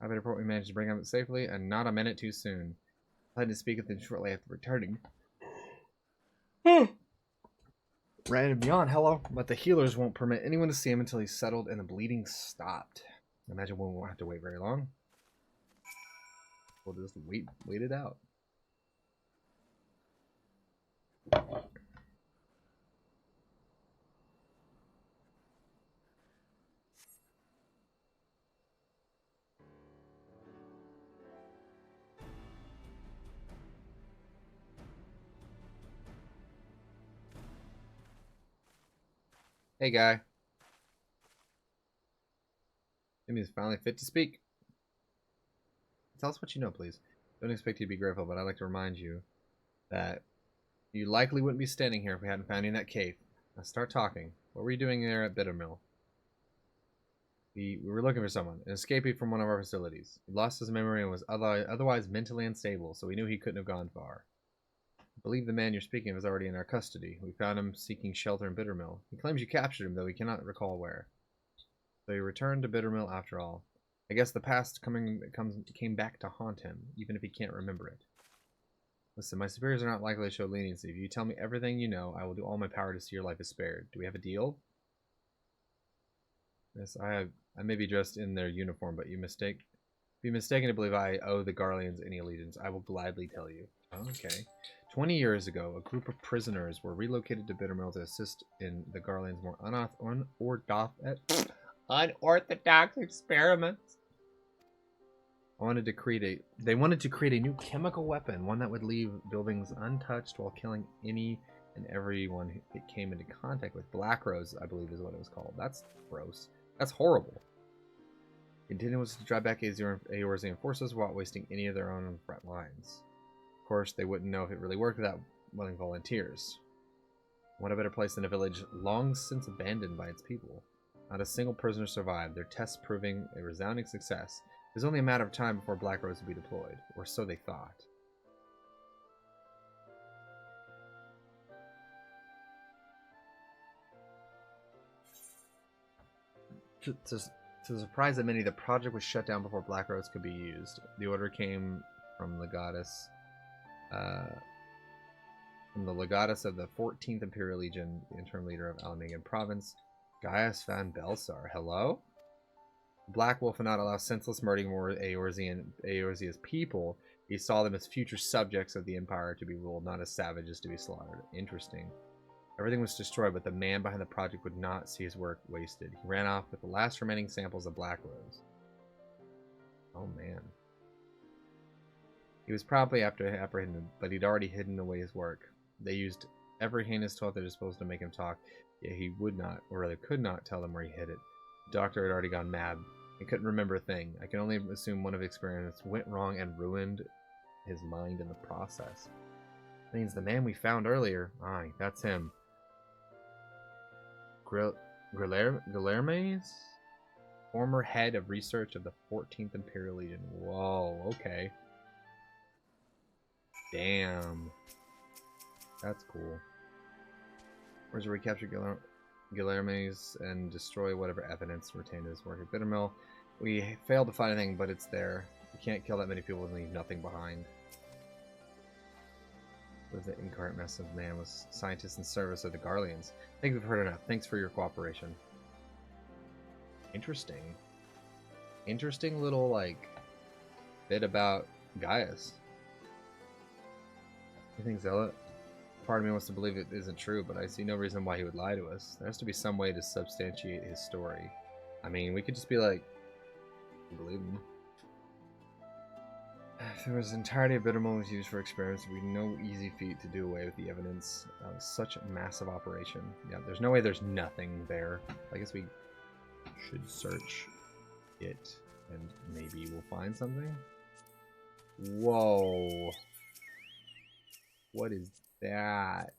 S1: I better report we managed to bring them safely and not a minute too soon. I had to speak with them shortly after returning. Ran and beyond, hello. But the healers won't permit anyone to see him until he's settled and the bleeding stopped. I imagine we won't have to wait very long. We'll just wait it out. Hey, guy. Jimmy's finally fit to speak. Tell us what you know, please. Don't expect you to be grateful, but I'd like to remind you that you likely wouldn't be standing here if we hadn't found you in that cave. Now start talking. What were you doing there at Bittermill? We were looking for someone, an escapee from one of our facilities. He lost his memory and was otherwise mentally unstable, so we knew he couldn't have gone far. I believe the man you're speaking of is already in our custody. We found him seeking shelter in Bittermill. He claims you captured him, though he cannot recall where. So he returned to Bittermill after all. I guess the past came back to haunt him, even if he can't remember it. Listen, my superiors are not likely to show leniency. If you tell me everything you know, I will do all my power to see your life is spared. Do we have a deal? Yes, I may be dressed in their uniform, but be mistaken to believe I owe the Garleans any allegiance. I will gladly tell you. Okay. 20 years ago, a group of prisoners were relocated to Bittermill to assist in the Garleans' more unorthodox experiments. They wanted to create a new chemical weapon, one that would leave buildings untouched while killing any and everyone it came into contact with. Black Rose, I believe, is what it was called. That's gross. That's horrible. The intention was to drive back Eorzean forces without wasting any of their own front lines. Of course, they wouldn't know if it really worked without willing volunteers. What a better place than a village long since abandoned by its people. Not a single prisoner survived, their tests proving a resounding success. It was only a matter of time before Black Rose would be deployed, or so they thought. To the surprise of many, the project was shut down before Black Rose could be used. The order came from the legatus of the 14th Imperial Legion, the interim leader of Alamegan Province, Gaius van Belsar. Hello? Black Wolf would not allow senseless murdering more Eorzea's people. He saw them as future subjects of the Empire to be ruled, not as savages to be slaughtered. Interesting. Everything was destroyed, but the man behind the project would not see his work wasted. He ran off with the last remaining samples of Black Rose. Oh, man. He was promptly apprehended, but he'd already hidden away his work. They used every heinous tool at their disposal to make him talk, yet he would not, or rather could not, tell them where he hid it. The doctor had already gone mad. He couldn't remember a thing. I can only assume one of his experiments went wrong and ruined his mind in the process. That means the man we found earlier, aye, that's him. Guillermes? Former head of research of the 14th Imperial Legion. Whoa, okay. Damn. That's cool. Where's to recapture Guillermes and destroy whatever evidence retained in his work at Bittermill. We failed to find anything, but it's there. You can't kill that many people and leave nothing behind. With the incarnate mess of man was scientists in service of the Garleans. I think we've heard enough. Thanks for your cooperation. Interesting. Interesting little, like, bit about Gaius. You think Zealot? Part of me wants to believe it isn't true, but I see no reason why he would lie to us. There has to be some way to substantiate his story. I mean, we could just be like, believe him. If there was entirety of Bittermoon was used for experiments, it would be no easy feat to do away with the evidence of such a massive operation. Yeah, there's no way there's nothing there. I guess we should search it, and maybe we'll find something. Whoa. What is that?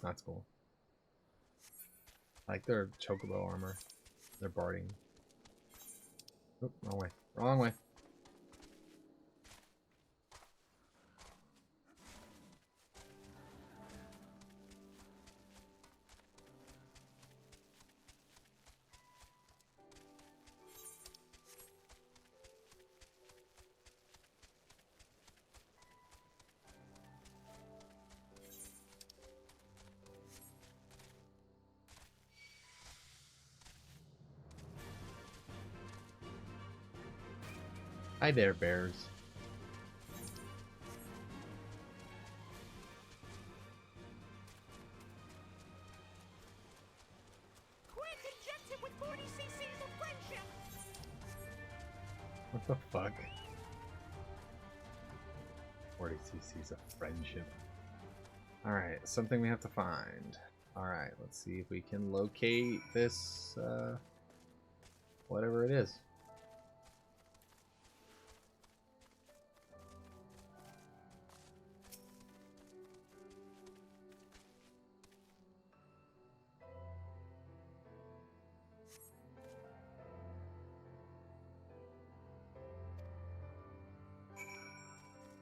S1: That's cool. I like their chocobo armor. They're barding. Oop, wrong way. Wrong way. Hi there, bears.
S11: Quick, inject him with 40 cc's of friendship!
S1: What the fuck? 40 cc's of friendship. Alright, something we have to find. Alright, let's see if we can locate this, whatever it is.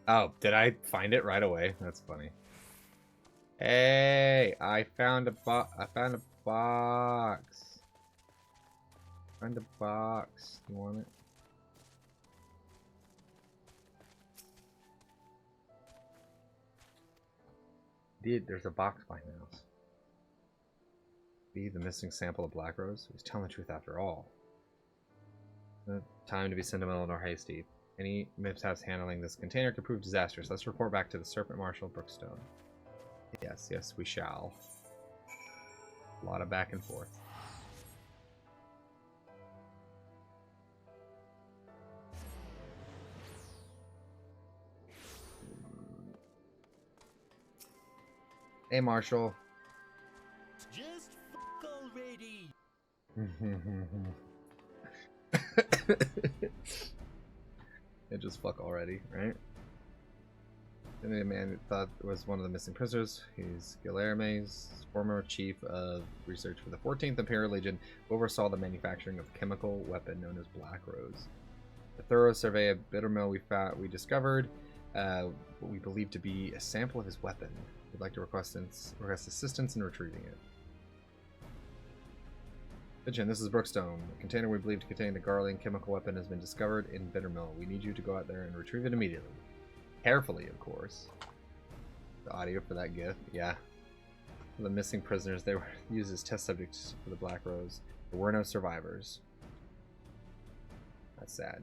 S1: Oh, did I find it right away? That's funny. Hey, I found a box. Found a box. You want it? Dude, there's a box by my house. Be the missing sample of Black Rose? He's telling the truth after all. Time to be sentimental nor hasty. Any mishaps handling this container could prove disastrous. Let's report back to the Serpent Marshal Brookstone. Yes, yes, we shall. A lot of back and forth. Hey, Marshal.
S8: Just fuck already.
S1: Yeah, just fuck already, right? And the man thought was one of the missing prisoners. He's Guilherme's former chief of research for the 14th Imperial Legion, who oversaw the manufacturing of a chemical weapon known as Black Rose. A thorough survey of Bittermill we discovered what we believe to be a sample of his weapon. We'd like to request assistance in retrieving it. Attention, this is Brookstone. A container we believe to contain the Garlean chemical weapon has been discovered in Bittermill. We need you to go out there and retrieve it immediately. Carefully, of course. The audio for that gift, yeah. The missing prisoners, they were used as test subjects for the Black Rose. There were no survivors. That's sad.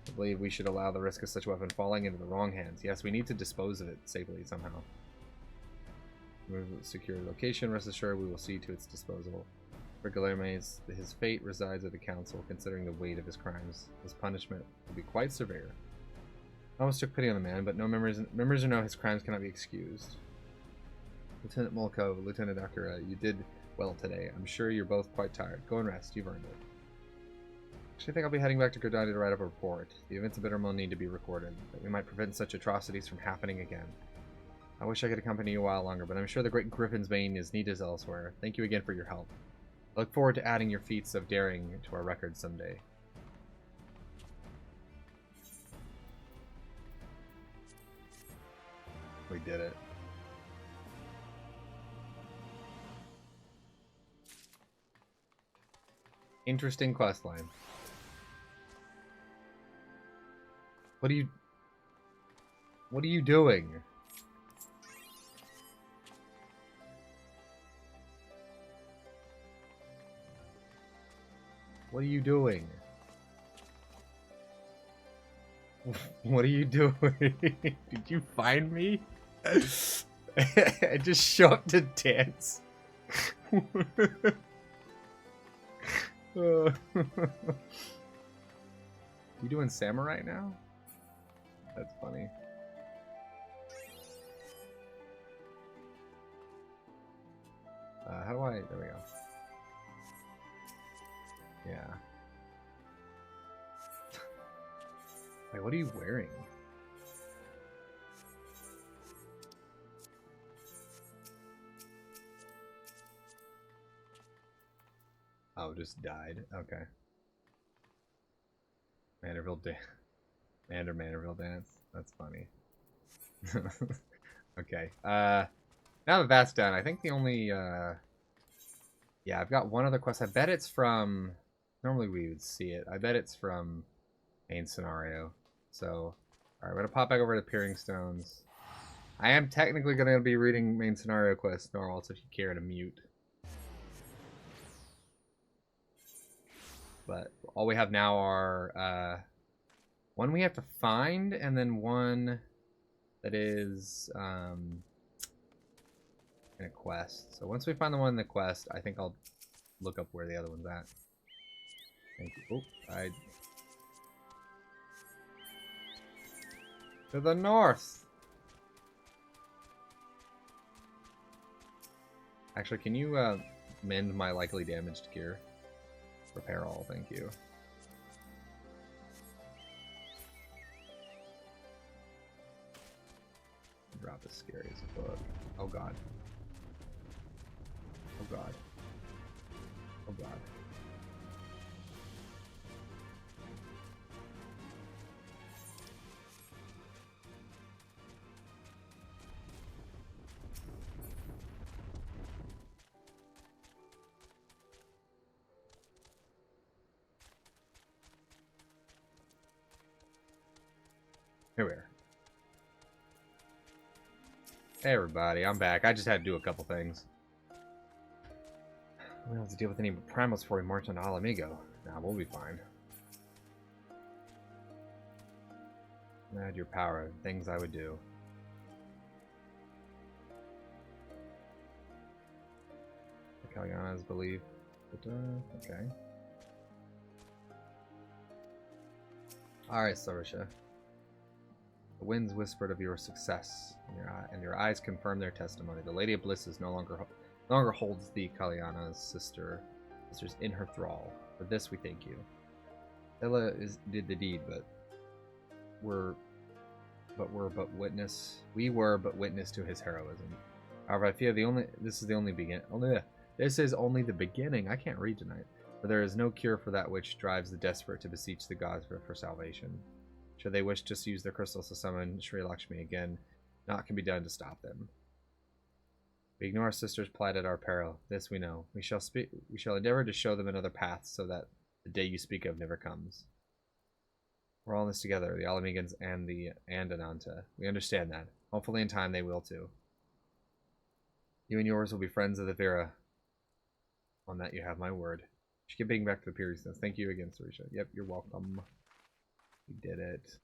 S1: I believe we should allow the risk of such a weapon falling into the wrong hands. Yes, we need to dispose of it safely somehow. Move secure location. Rest assured we will see to its disposal. For Guilherme's, his fate resides with the Council, considering the weight of his crimes. His punishment will be quite severe. I almost took pity on the man, but no members or no, his crimes cannot be excused. Lieutenant Molko, Lieutenant Akira, you did well today. I'm sure you're both quite tired. Go and rest. You've earned it. Actually, I think I'll be heading back to Gordani to write up a report. The events of Bittermill need to be recorded, that we might prevent such atrocities from happening again. I wish I could accompany you a while longer, but I'm sure the great Griffin's Bane is needed elsewhere. Thank you again for your help. I look forward to adding your feats of daring to our record someday. We did it. Interesting questline. What are you doing? What are you doing? What are you doing? Did you find me? I just show up to dance. You doing samurai now? That's funny. How do I... There we go. Yeah. Wait, what are you wearing? Oh, just died. Okay. Manderville dance. That's funny. Okay. Now that that's done, I think the only yeah, I've got one other quest. I bet it's from... Normally we would see it. I bet it's from main scenario. So, alright, we're gonna pop back over to Peering Stones. I am technically gonna be reading main scenario quest normal, so if you care to mute. But all we have now are one we have to find, and then one that is in a quest. So once we find the one in the quest, I think I'll look up where the other one's at. Thank you. Oh, to the north. Actually, can you mend my likely damaged gear? Repair all, thank you. Drop as scary as a book. Oh god. Oh god. Oh god. Here we are. Hey everybody, I'm back. I just had to do a couple things. We don't have to deal with any primals before we march on Alamigo. Nah, we'll be fine. Add your power, things I would do. The Kalyanas believe. But, okay. Alright, Sarisha. The winds whispered of your success, and your eyes confirmed their testimony. The Lady of Bliss is no longer holds the Kalyana's sisters in her thrall. For this we thank you. Ella did the deed, but we were but witness to his heroism. However, I fear this is only the beginning. I can't read tonight. For there is no cure for that which drives the desperate to beseech the gods for salvation. Should they wish to use their crystals to summon Sri Lakshmi again, naught can be done to stop them. We ignore our sisters' plight at our peril. This we know. We shall endeavor to show them another path, so that the day you speak of never comes. We're all in this together, the Alamegans and Ananta. We understand that. Hopefully in time they will too. You and yours will be friends of the Vera. On that you have my word. She keep being back to the period. Thank you again, Sarisha. Yep, you're welcome. We did it.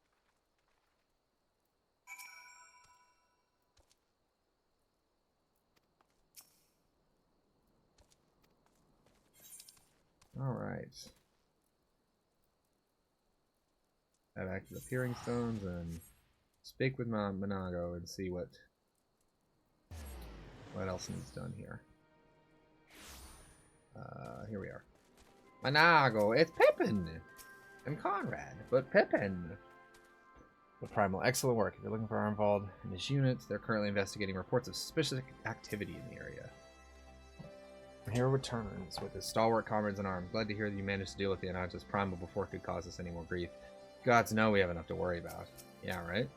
S1: Alright. Head back to the Peering Stones and speak with Manago and see what else needs done here. Here we are. Manago, it's Pippin! And Conrad, but Pippin. The Primal, excellent work. If you're looking for Armvald and his units, they're currently investigating reports of suspicious activity in the area. The hero returns with his stalwart comrades in arms. Glad to hear that you managed to deal with the Ananta's Primal before it could cause us any more grief. Gods know we have enough to worry about. Yeah, right?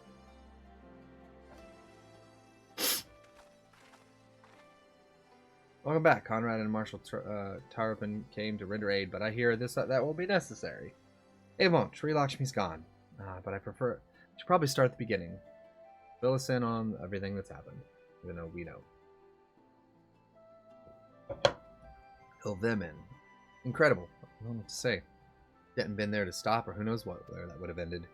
S1: Welcome back. Conrad and Marshal Tarpin came to render aid, but I hear that will be necessary. It won't. Sri Lakshmi's gone. But I prefer... should probably start at the beginning. Fill us in on everything that's happened. Even though we know. Fill them in. Incredible. I don't know what to say. Hadn't been there to stop, or who knows where that would have ended.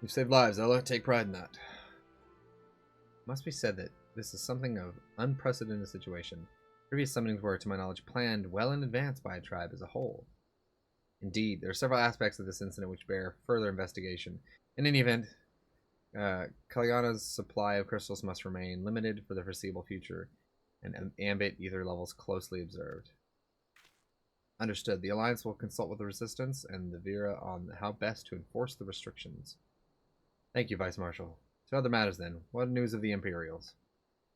S1: You've saved lives, Ella. Take pride in that. It must be said that this is something of unprecedented situation. Previous summonings were, to my knowledge, planned well in advance by a tribe as a whole. Indeed, there are several aspects of this incident which bear further investigation. In any event, Kalyana's supply of crystals must remain limited for the foreseeable future, and ambit ether levels closely observed. Understood. The Alliance will consult with the Resistance and the Vera on how best to enforce the restrictions. Thank you, Vice Marshal. To other matters, then. What news of the Imperials?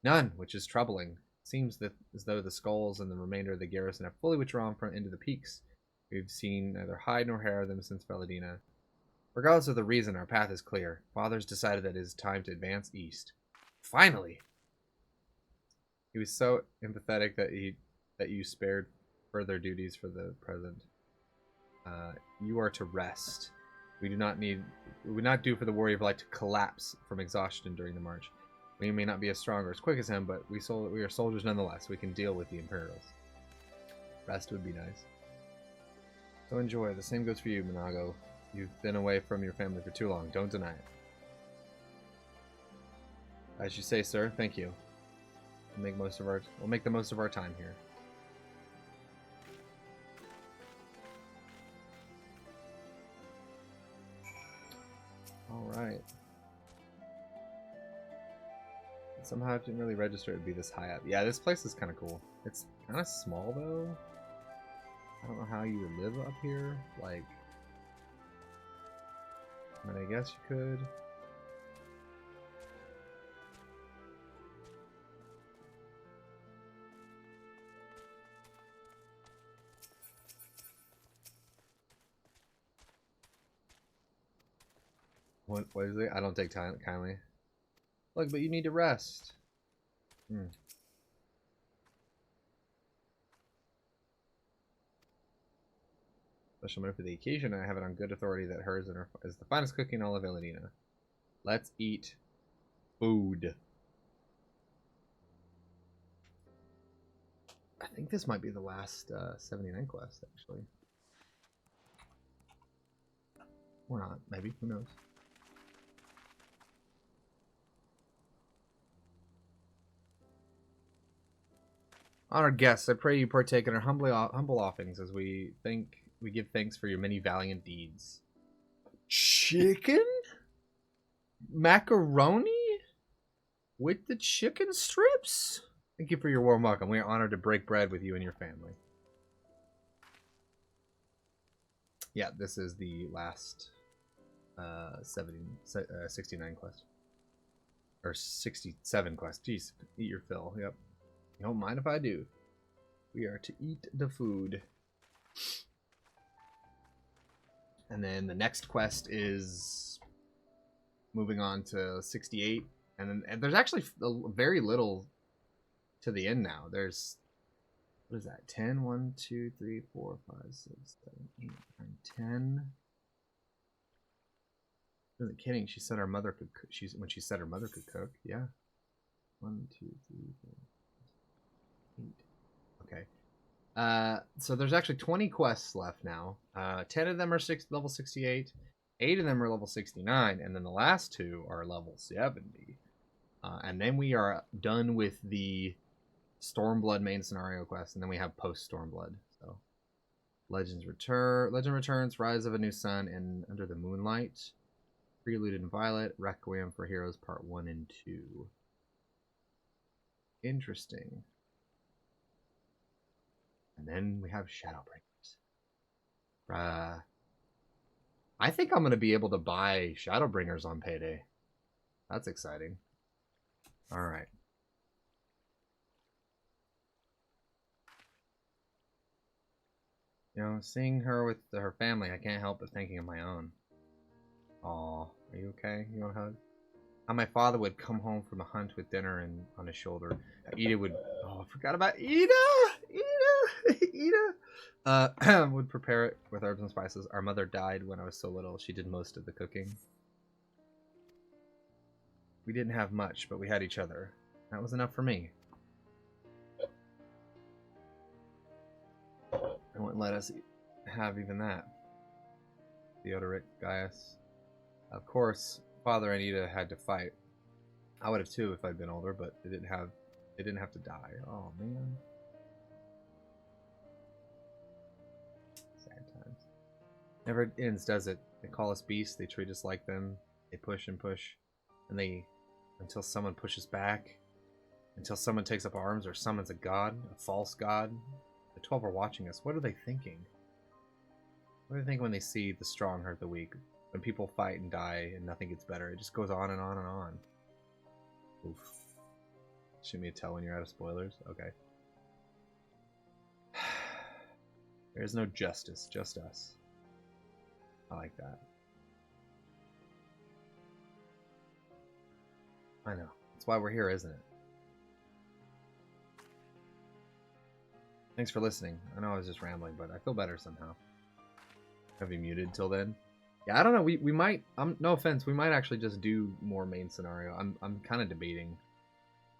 S1: None, which is troubling. Seems that as though the Skulls and the remainder of the garrison have fully withdrawn from into the peaks. We've seen neither hide nor hair of them since Valadina. Regardless of the reason, our path is clear. Father's decided that it is time to advance east. Finally! He was so empathetic that you spared further duties for the present. You are to rest. We would not do for the warrior of light to collapse from exhaustion during the march. We may not be as strong or as quick as him, but we are soldiers nonetheless. We can deal with the Imperials. Rest would be nice. So enjoy. The same goes for you, Minago. You've been away from your family for too long. Don't deny it. As you say, sir. Thank you. We'll make the most of our time here. All right. Somehow I didn't really register it would be this high up. Yeah, this place is kind of cool. It's kind of small though. I don't know how you would live up here. Like, I mean, I guess you could. What is it? I don't take time kindly. Look, but you need to rest. Special move for the occasion. I have it on good authority that hers is the finest cooking in all of Valadina. Let's eat food. I think this might be the last 79 quest, actually. Or not, maybe. Who knows? Honored guests, I pray you partake in our humble offerings as we give thanks for your many valiant deeds. Chicken? Macaroni? With the chicken strips? Thank you for your warm welcome. We are honored to break bread with you and your family. Yeah, this is the last 69 quest. Or 67 quest. Jeez, eat your fill. Yep. You don't mind if I do. We are to eat the food. And then the next quest is moving on to 68. And there's actually very little to the end now. There's, what is that? 10, 1, 2, 3, 4, 5, 6, 7, 8, 9, 10. I wasn't kidding. She said our mother could cook. When she said her mother could cook. Yeah. 1, 2, 3, 4. 8. Okay. So there's actually 20 quests left now. 10 of them are level 68. 8 of them are level 69. And then the last 2 are level 70. And then we are done with the Stormblood main scenario quest. And then we have post Stormblood. So Legend Returns, Rise of a New Sun, and Under the Moonlight. Prelude in Violet, Requiem for Heroes Part 1 and 2. Interesting. And then we have Shadowbringers. I think I'm going to be able to buy Shadowbringers on payday. That's exciting. Alright. You know, seeing her with her family, I can't help but thinking of my own. Aw, are you okay? You want a hug? How my father would come home from a hunt with dinner and on his shoulder. Ida would... Oh, I forgot about Ida! Ida! Would prepare it with herbs and spices. Our mother died when I was so little. She did most of the cooking. We didn't have much, but we had each other. That was enough for me. I wouldn't let us have even that. Theodoric, Gaius. Of course, Father and Anita had to fight. I would have too if I'd been older, but they didn't have to die. Oh man. Sad times. Never ends, does it? They call us beasts, they treat us like them, they push and push, and until someone pushes back, until someone takes up arms or summons a god, a false god. The 12 are watching us. What are they thinking? What do they think when they see the strong hurt the weak? When people fight and die and nothing gets better, it just goes on and on and on. Oof. Shoot me a tell when you're out of spoilers? Okay. There is no justice, just us. I like that. I know. That's why we're here, isn't it? Thanks for listening. I know I was just rambling, but I feel better somehow. Have you muted till then? Yeah, I don't know. We might. No offense. We might actually just do more main scenario. I'm kind of debating.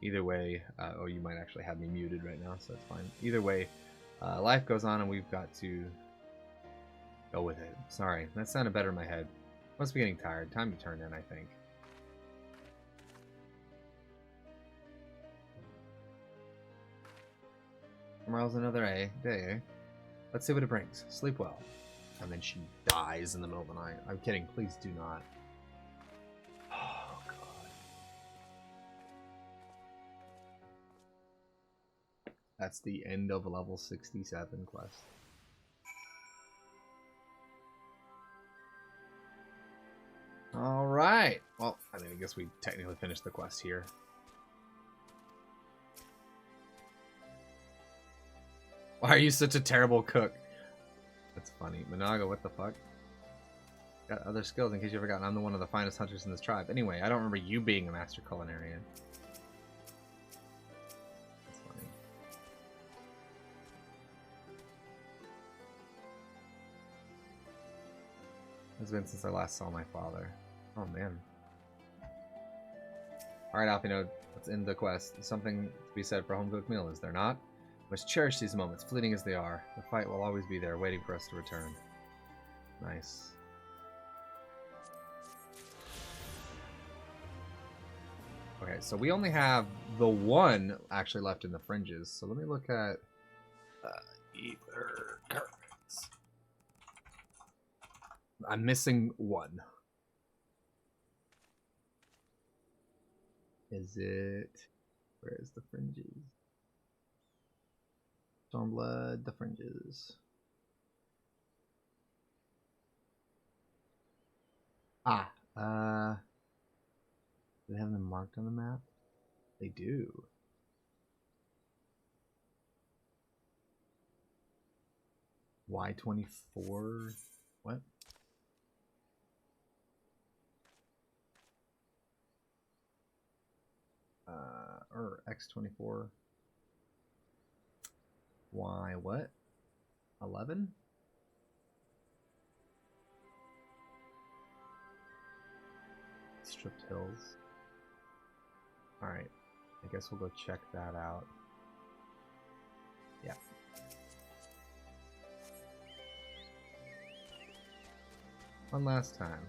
S1: Either way. Oh, you might actually have me muted right now, so that's fine. Either way, life goes on, and we've got to go with it. Sorry, that sounded better in my head. Must be getting tired. Time to turn in, I think. Tomorrow's another day, eh? Let's see what it brings. Sleep well. And then she dies in the middle of the night. I'm kidding. Please do not. Oh, God. That's the end of level 67 quest. Alright. Well, I mean, I guess we technically finished the quest here. Why are you such a terrible cook? That's funny. Managa, what the fuck? Got other skills in case you've forgotten. I'm the one of the finest hunters in this tribe. Anyway, I don't remember you being a master culinarian. That's funny. It's been since I last saw my father. Oh, man. Alright, Alpino, let's end the quest. Something to be said for a home-cooked meal, is there not? We must cherish these moments, fleeting as they are. The fight will always be there, waiting for us to return. Nice. Okay, so we only have the one actually left in the fringes. So let me look at ether cards. I'm missing one. Is it... Where is the fringes? Stormblood, the fringes. Do they have them marked on the map? They do. Y24? What? Or X24? Y what? 11? Stripped Hills. Alright. I guess we'll go check that out. Yeah. One last time.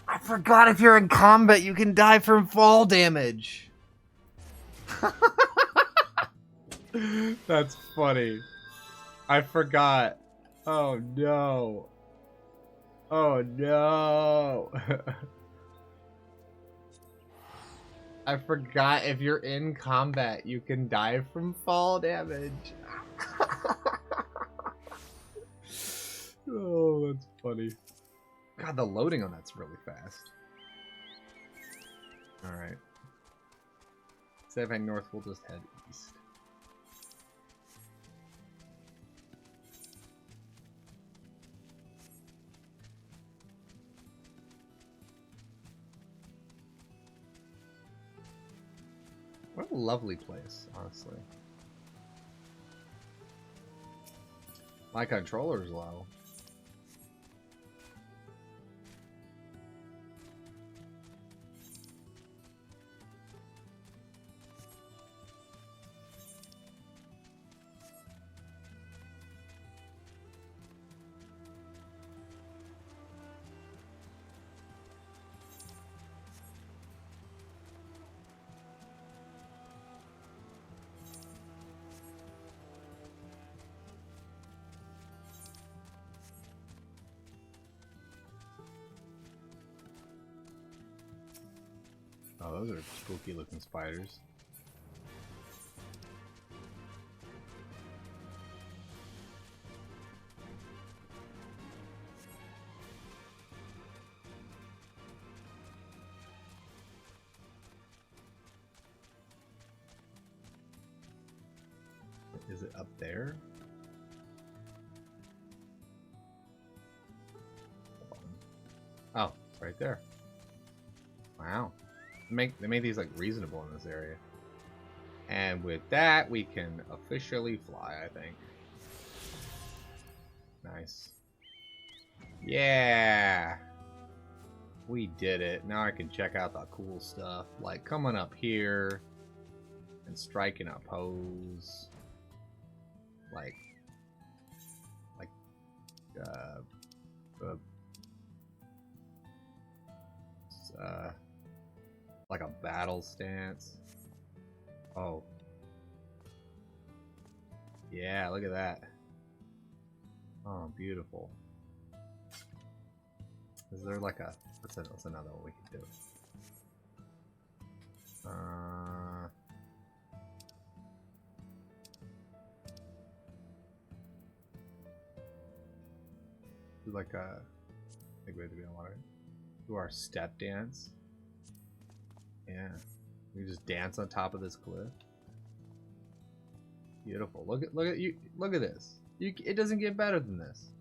S1: I forgot if you're in combat, you can die from fall damage. That's funny. I forgot. Oh no. Oh no. I forgot if you're in combat, you can die from fall damage. Oh, that's funny. God, the loading on that's really fast. Alright. Instead of heading north, we'll just head east. What a lovely place, honestly. My controller's low. Oh, those are spooky looking spiders. Is it up there? Oh, it's right there. Wow. They made these like reasonable in this area. And with that, we can officially fly, I think. Nice. Yeah! We did it. Now I can check out the cool stuff. Like coming up here and striking a pose. Like like a battle stance. Oh. Yeah, look at that. Oh, beautiful. Is there like a... What's another one we can do? Do like a... I think we have to be on water. Do our step dance. Yeah. We just dance on top of this cliff. Beautiful. Look at you. Look at this. It doesn't get better than this.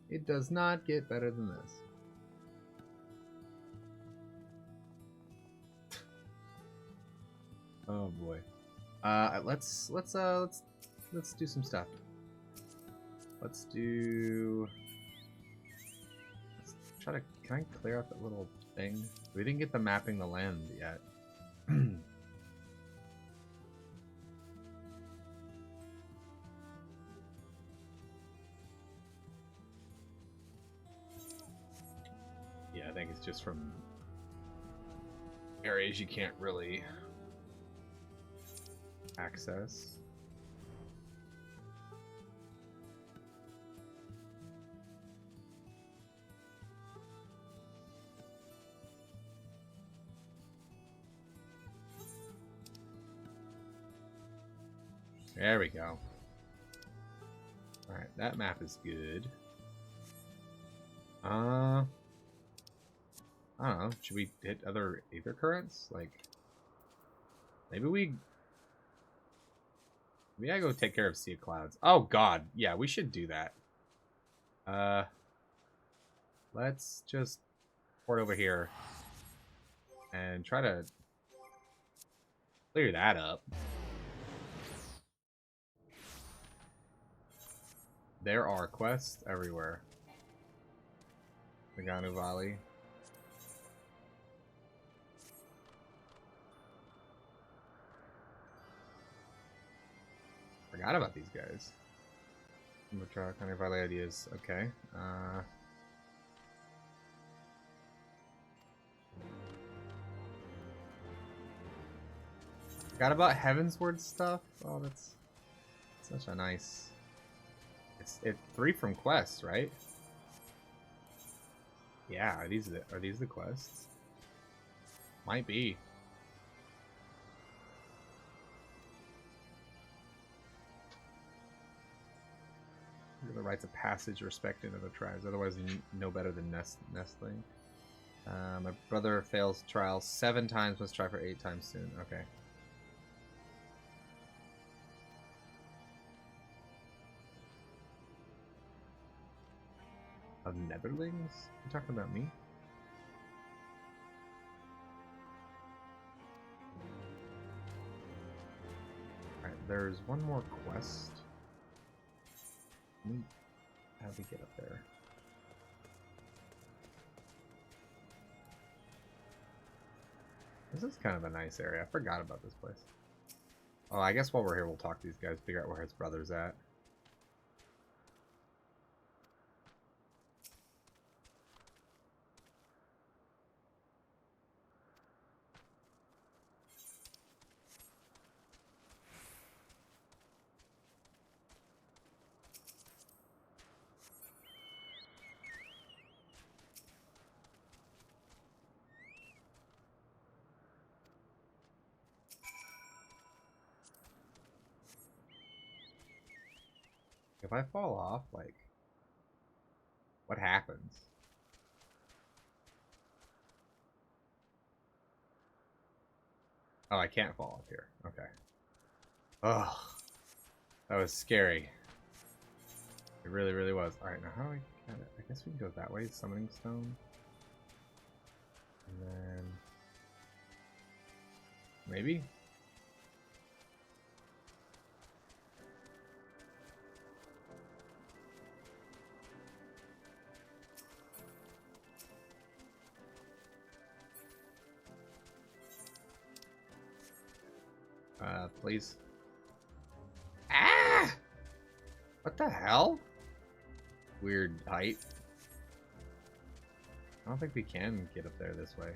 S1: It does not get better than this. Oh boy. Let's do some stuff. Let's try to. Can I clear out that little thing? We didn't get the mapping the land yet. Yeah, I think it's just from areas you can't really access. There we go. Alright, that map is good. I don't know. Should we hit other ether currents? Like, maybe I go take care of Sea of Clouds. Oh god, yeah, we should do that. Let's just port over here and try to clear that up. There are quests everywhere. Nagano Valley. Forgot about these guys. Nagano Valley ideas. Okay. Forgot about Heavensward stuff. Oh, that's such a nice. It's 3 from quests, right? Yeah, are these the quests? Might be. The rites of passage respected other tribes, otherwise no better than nestling. My brother fails trial 7 times, must try for 8 times soon. Okay. Of Netherlings? You talking about me? Alright, there's one more quest. How do we get up there? This is kind of a nice area. I forgot about this place. Oh, I guess while we're here, we'll talk to these guys, figure out where his brother's at. If I fall off, like, what happens? Oh, I can't fall up here. Okay. Ugh. That was scary. It really, really was. Alright, now how do I get it? I guess we can go that way. Summoning Stone. And then... maybe? Please. Ah! What the hell? Weird height. I don't think we can get up there this way.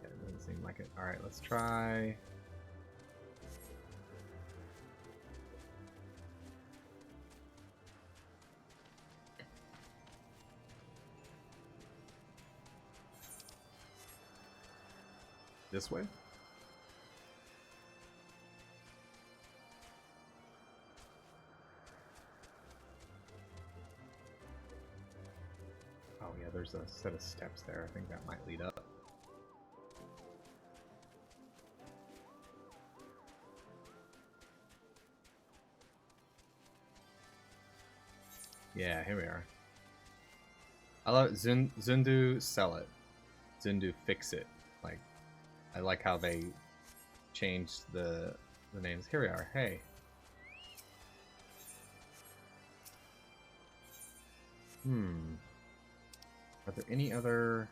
S1: Yeah, it doesn't seem like it. Alright, let's try... this way? Oh yeah, there's a set of steps there. I think that might lead up. Yeah, here we are. I love it. Zundu sell it. Zundu fix it. Like, I like how they changed the names. Here we are. Hey. Are there any other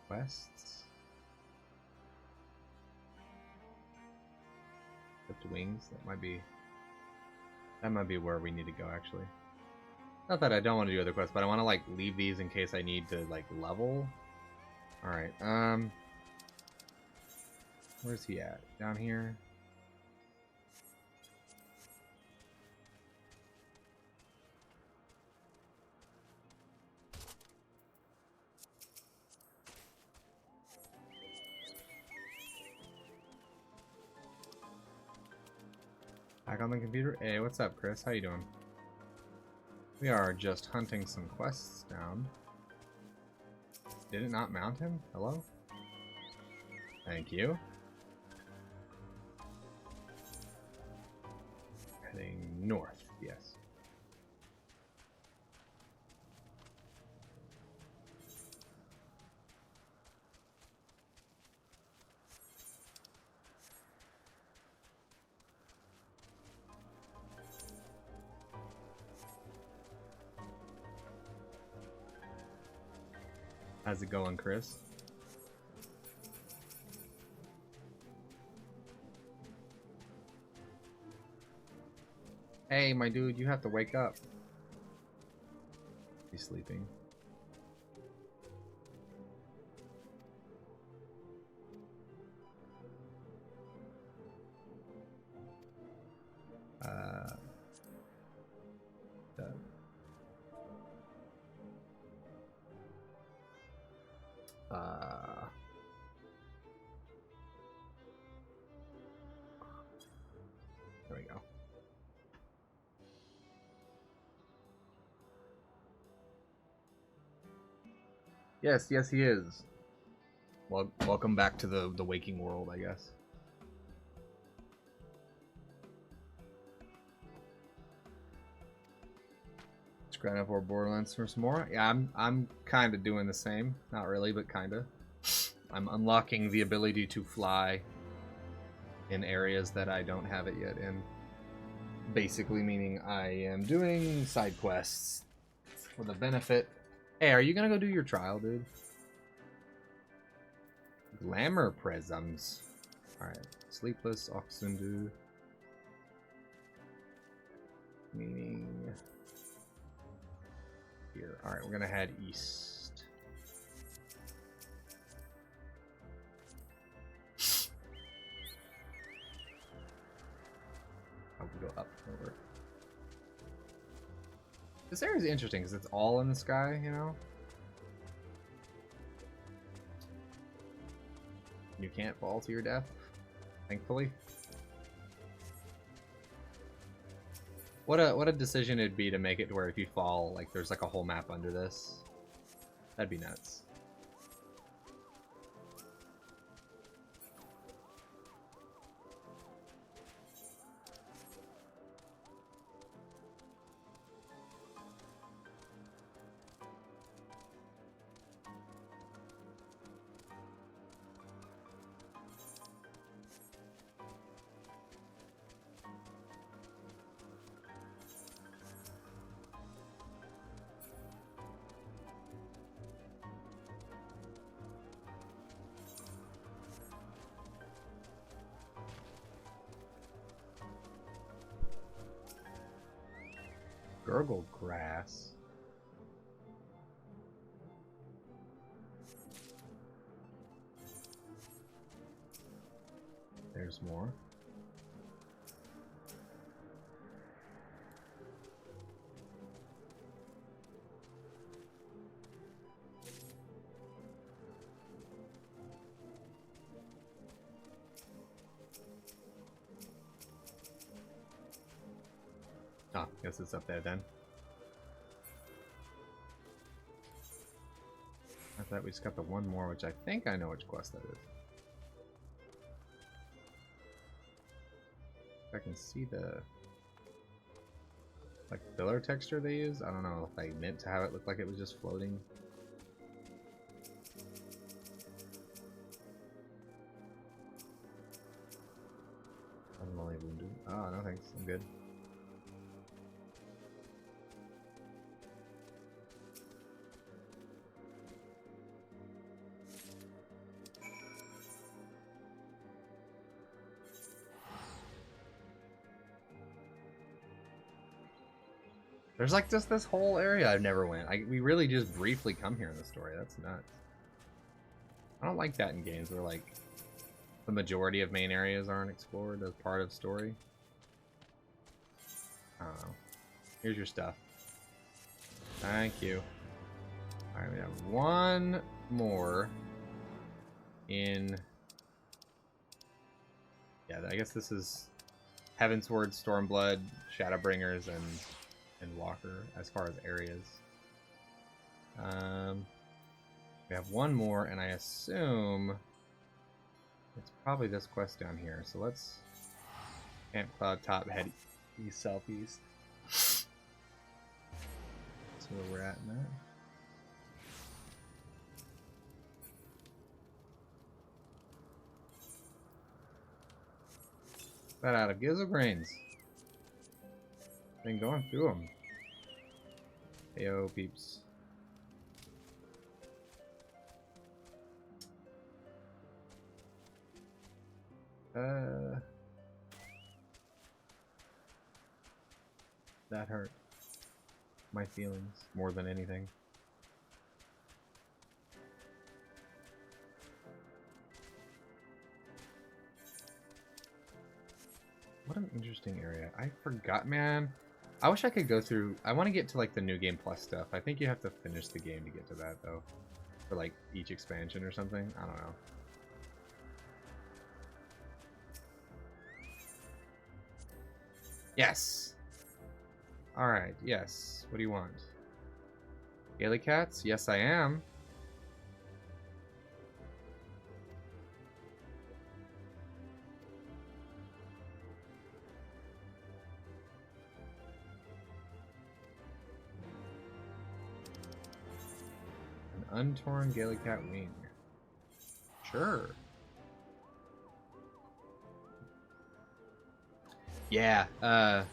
S1: quests? Clipped wings. That might be where we need to go, actually. Not that I don't want to do other quests, but I want to like leave these in case I need to like level. All right. Where's he at? Down here. Back on the computer. Hey, what's up, Chris? How you doing? We are just hunting some quests down. Did it not mount him? Hello? Thank you. Heading north, yes. How's it going, Chris? Hey, my dude, you have to wake up. He's sleeping. There we go. Yes, yes, he is. Well, welcome back to the waking world, I guess. Grind up our Borderlands for some more. Yeah, I'm kind of doing the same. Not really, but kind of. I'm unlocking the ability to fly in areas that I don't have it yet in. Basically meaning I am doing side quests for the benefit. Hey, are you gonna go do your trial, dude? Glamour prisms. Alright. Sleepless, Oxundu. Meaning... here. Alright, we're gonna head east. Oh, we go up over. This area is interesting because it's all in the sky, you know? You can't fall to your death. Thankfully. What a decision it'd be to make it to where if you fall, like there's like a whole map under this. That'd be nuts. Gurgle grass. There's more. Oh, guess it's up there then. I thought we just got the one more, which I think I know which quest that is. If I can see the like filler texture they use. I don't know if they meant to have it look like it was just floating. I'm only wounded. Oh, no thanks. I'm good. There's like just this whole area I've never went. We really just briefly come here in the story. That's nuts. I don't like that in games where like the majority of main areas aren't explored as part of story. I don't know. Here's your stuff. Thank you. Alright, we have one more in... Yeah, I guess this is Heavensward, Stormblood, Shadowbringers, and Endwalker as far as areas. We have one more, and I assume it's probably this quest down here. So let's Camp Cloud Top, head east, southeast. That's where we're at in that. That out of Gizzle Grains. Been going through them. Heyo, peeps. That hurt my feelings more than anything. What an interesting area. I forgot, man. I wish I could go through... I want to get to, like, the New Game Plus stuff. I think you have to finish the game to get to that, though. For, like, each expansion or something. I don't know. Yes! Alright, yes. What do you want? Gaily Cats? Yes, I am. Untorn Gaily Cat wing. Sure. Yeah. I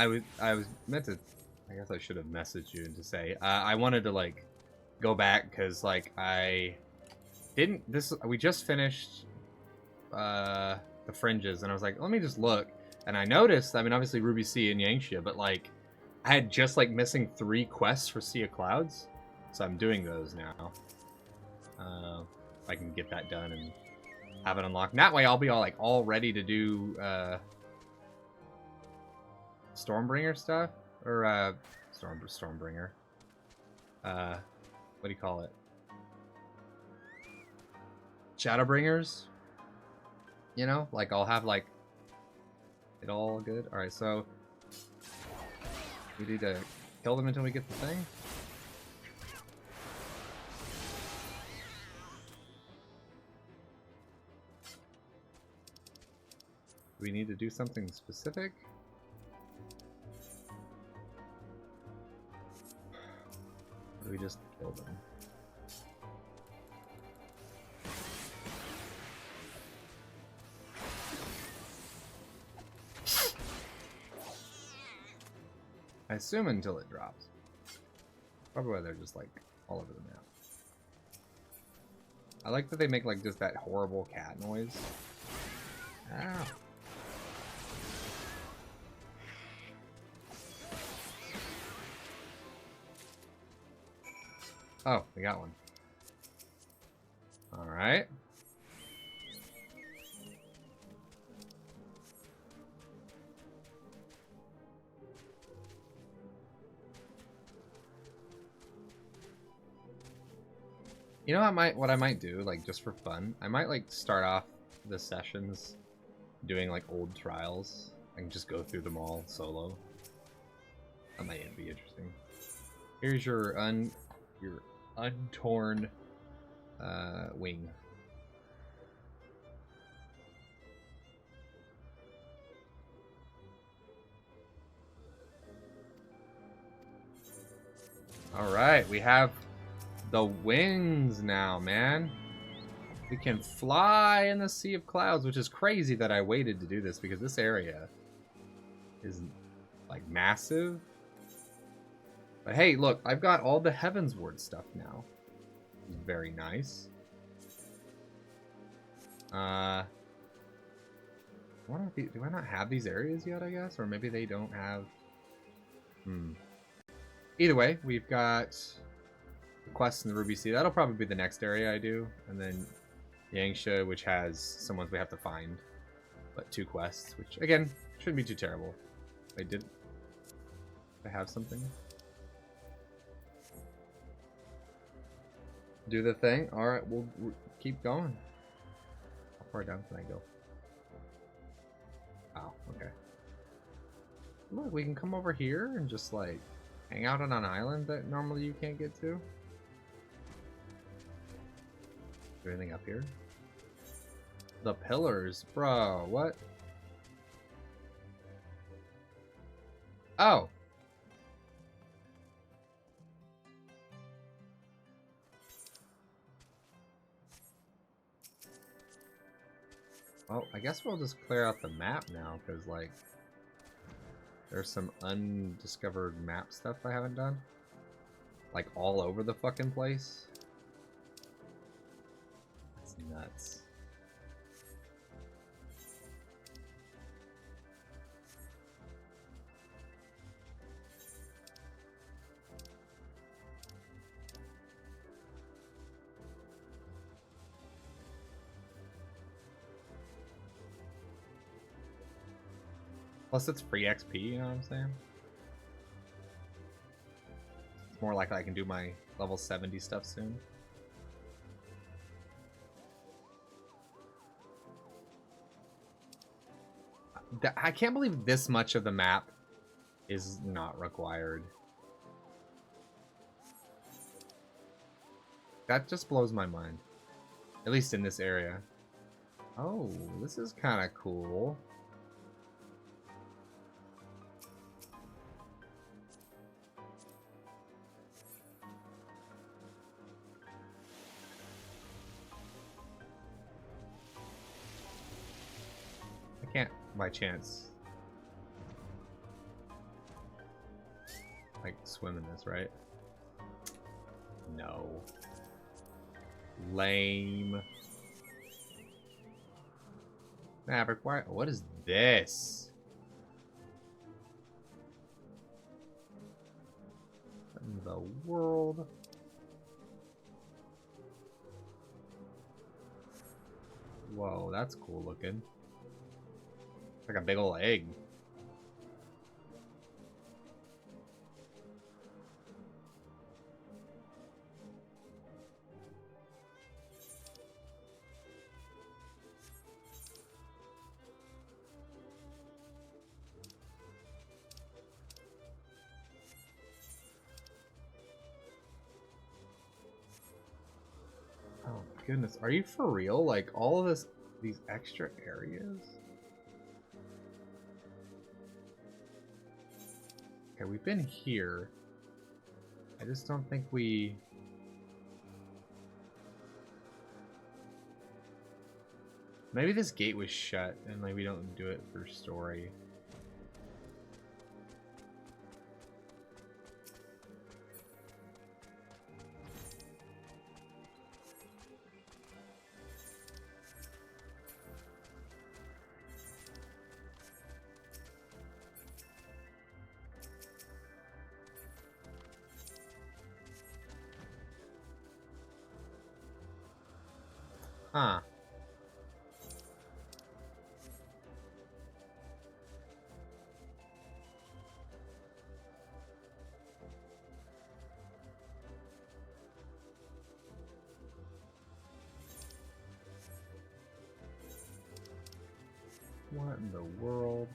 S1: was meant to. I guess I should have messaged you and to say I wanted to like go back because like I didn't. We just finished the Fringes and I was like, let me just look, and I noticed. I mean, obviously Ruby Sea and Yangtze, but like I had just like missing 3 quests for Sea of Clouds. So I'm doing those now. If I can get that done and have it unlocked. And that way I'll be all ready to do Stormbringer stuff. Or Stormbringer. What do you call it? Shadowbringers. You know, like I'll have like it all good. All right, so we need to kill them until we get the thing. Do we need to do something specific? Or do we just kill them? I assume until it drops. Probably why they're just like all over the map. I like that they make like just that horrible cat noise. Ow. Oh, we got one. All right. You know what I might do, like just for fun? I might like start off the sessions doing like old trials. I can just go through them all solo. That might be interesting. Here's your untorn wing. All right, we have the wings now, man. We can fly in the sea of clouds, which is crazy that I waited to do this because this area is like massive. But hey, look, I've got all the Heavensward stuff now. Very nice. Do I not have these areas yet, I guess? Or maybe they don't have... Either way, we've got the quests in the Ruby Sea. That'll probably be the next area I do. And then Yangsha, which has some ones we have to find. But 2 quests, which, again, shouldn't be too terrible. Wait, did I have something? Do the thing. Alright, we'll keep going. How far down can I go? Oh, okay. Look, we can come over here and just like hang out on an island that normally you can't get to. Is there anything up here? The pillars, bro, what? Oh. Well, I guess we'll just clear out the map now, because, like, there's some undiscovered map stuff I haven't done. Like, all over the fucking place. That's nuts. Plus, it's free XP, you know what I'm saying? It's more likely I can do my level 70 stuff soon. I can't believe this much of the map is not required. That just blows my mind. At least in this area. Oh, this is kind of cool. Can't by chance like swim in this, right? No. Lame. Maverick, why? What is this? What in the world? Whoa, that's cool looking. Like a big old egg. goodness, are you for real? Like all of this, these extra areas? Okay, we've been here. I just don't think we... Maybe this gate was shut and like we don't do it for story. Huh. What in the world?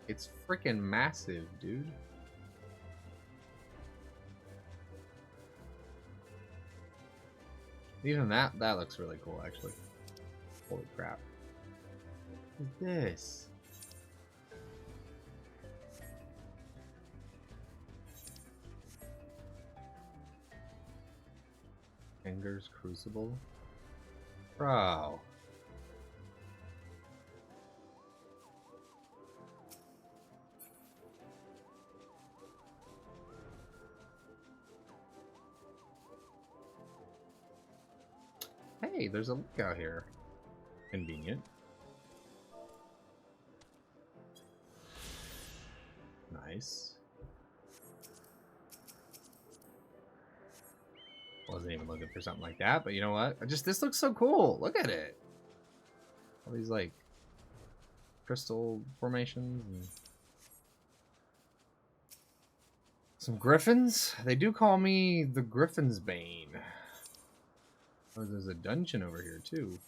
S1: It's freaking massive, dude. Even that looks really cool, actually. Holy crap. What is this? Anger's Crucible? Bro. Hey, there's a lake out here. Convenient. Nice. Wasn't even looking for something like that, but you know what? This looks so cool. Look at it. All these like crystal formations and some griffins. They do call me the Griffin's Bane. Oh, there's a dungeon over here too.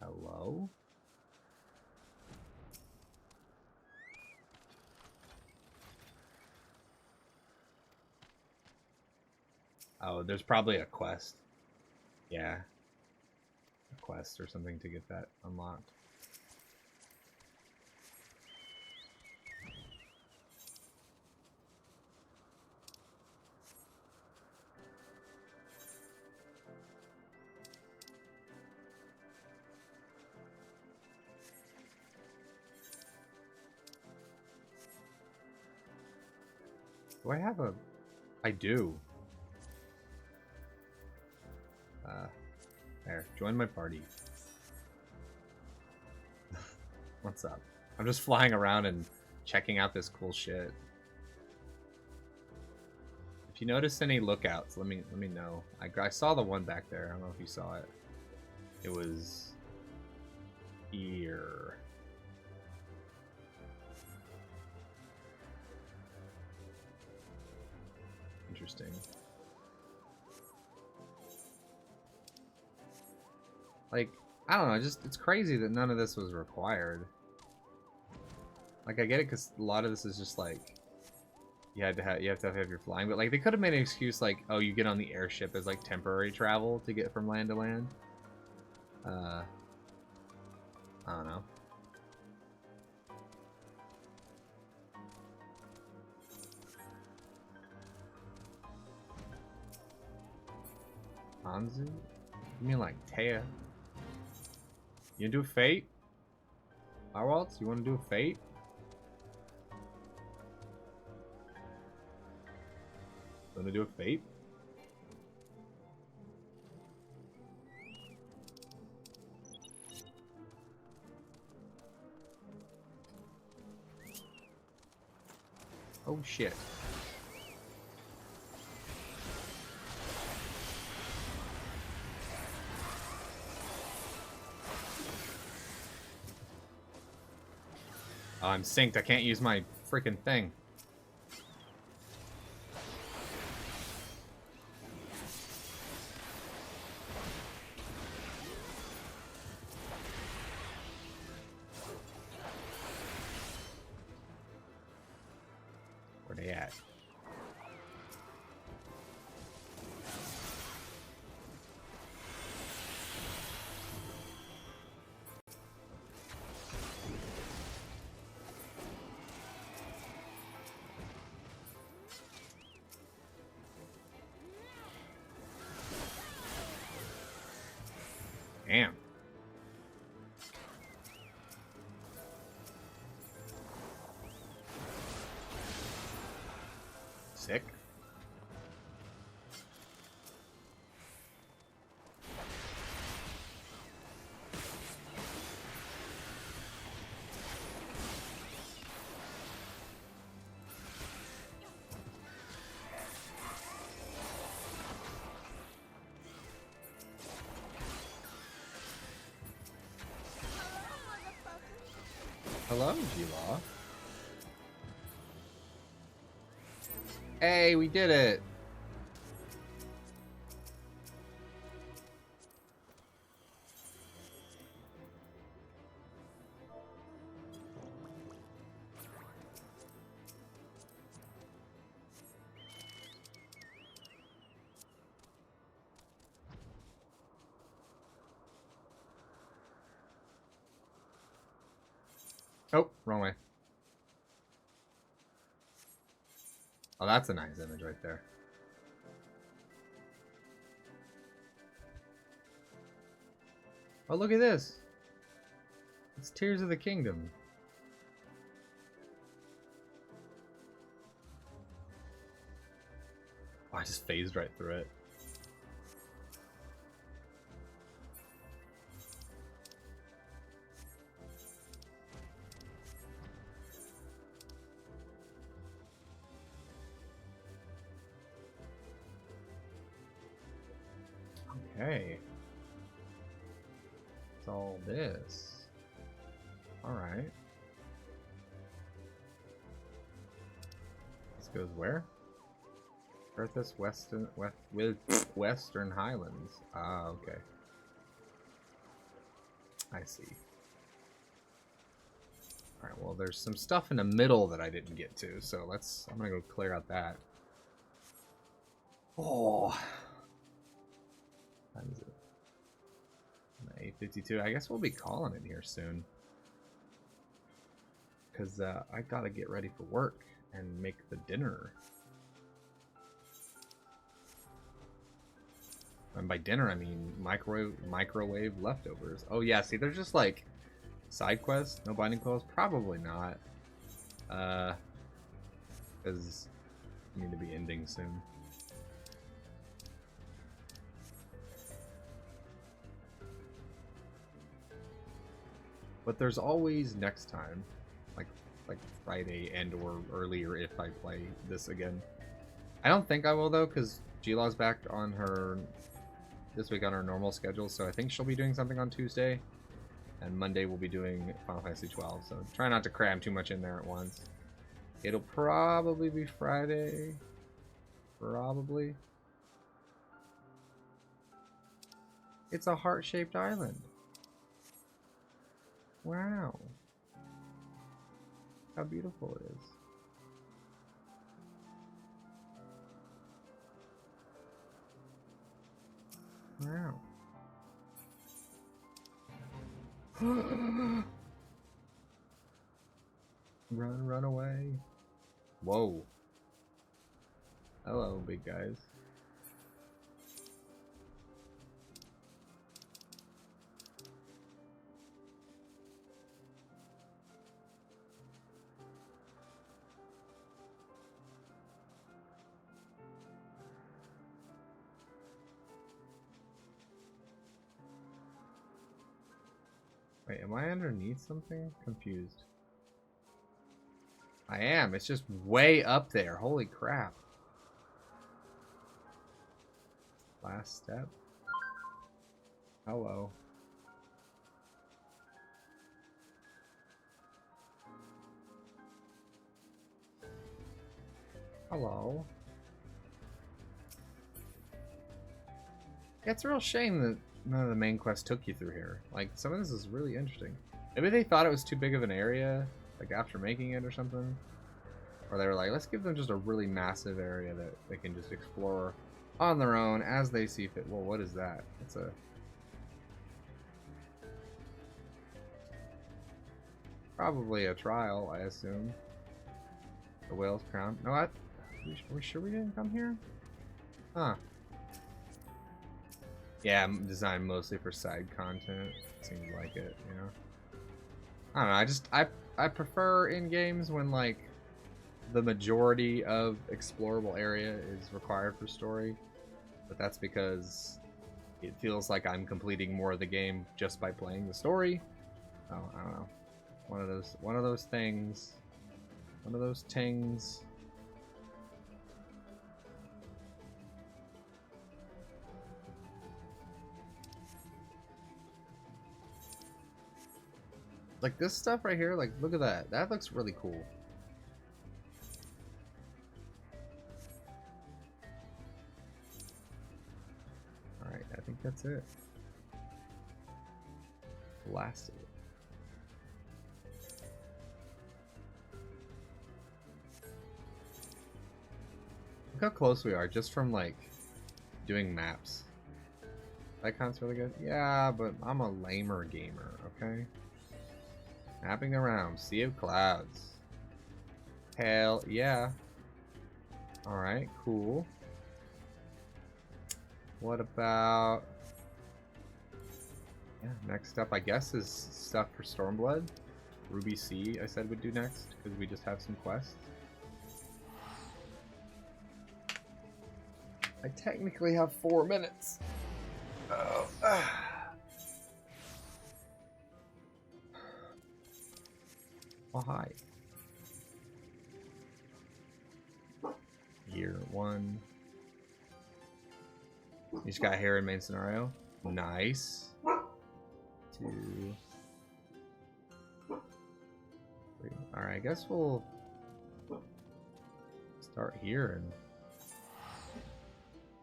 S1: Hello? Oh, there's probably a quest. Yeah. A quest or something to get that unlocked. Do I have a... I do. There. Join my party. What's up? I'm just flying around and checking out this cool shit. If you notice any lookouts, let me know. I saw the one back there. I don't know if you saw it. It was here. Interesting. Like, I don't know, it's crazy that none of this was required. Like, I get it because a lot of this is just like you have to have your flying, but like they could have made an excuse like, oh, you get on the airship as like temporary travel to get from land to land. I don't know. Anzu? You mean like Taya? You do a Fate? Arwaltz, you want to do a Fate? Want to do a Fate? Oh shit. Oh, I'm synced. I can't use my freaking thing. Where they at? Damn. Sick. Hello, G-Law. Hey, we did it! Oh, wrong way. Oh, that's a nice image right there. Oh, look at this. It's Tears of the Kingdom. Oh, I just phased right through it. Okay. It's all this. Alright. This goes where? Earth's Western Highlands. Ah, okay. I see. Alright, well there's some stuff in the middle that I didn't get to, so I'm gonna go clear out that. Oh. What time is it? 8:52. I guess we'll be calling it here soon. Because I gotta get ready for work and make the dinner. And by dinner, I mean microwave leftovers. Oh yeah, see, they're just like side quests, no binding quills. Probably not. Because need to be ending soon. But there's always next time, like Friday and or earlier if I play this again. I don't think I will though, because G-Law's back on her this week on her normal schedule, so I think she'll be doing something on Tuesday, and Monday we'll be doing Final Fantasy XII. So try not to cram too much in there at once. It'll probably be Friday, probably. It's a heart-shaped island. Wow. How beautiful it is. Wow. Run away. Whoa. Hello, big guys. Wait, am I underneath something? Confused. I am. It's just way up there. Holy crap. Last step. Hello. Hello. Yeah, it's a real shame that none of the main quests took you through here. Like, some of this is really interesting. Maybe they thought it was too big of an area, like after making it or something. Or they were like, let's give them just a really massive area that they can just explore on their own as they see fit. Well, what is that? It's a... probably a trial, I assume. The Whale's Crown. No, what? Are we sure we didn't come here? Huh. Yeah, designed mostly for side content. Seems like it, you know. I don't know. I prefer in games when like the majority of explorable area is required for story, but that's because it feels like I'm completing more of the game just by playing the story. Oh, I don't know. One of those things. One of those tings. Like this stuff right here, like look at that. That looks really cool. Alright, I think that's it. Last of it. Look how close we are just from like doing maps. That counts really good. Yeah, but I'm a lamer gamer, okay? Mapping around, sea of clouds. Hell yeah. Alright, cool. What about... Yeah, next up I guess is stuff for Stormblood. Ruby Sea I said would do next, because we just have some quests. I technically have 4 minutes. Oh. Oh, hi. Year 1. You just got hair in main scenario. Nice. 2. 3. Alright, I guess we'll start here and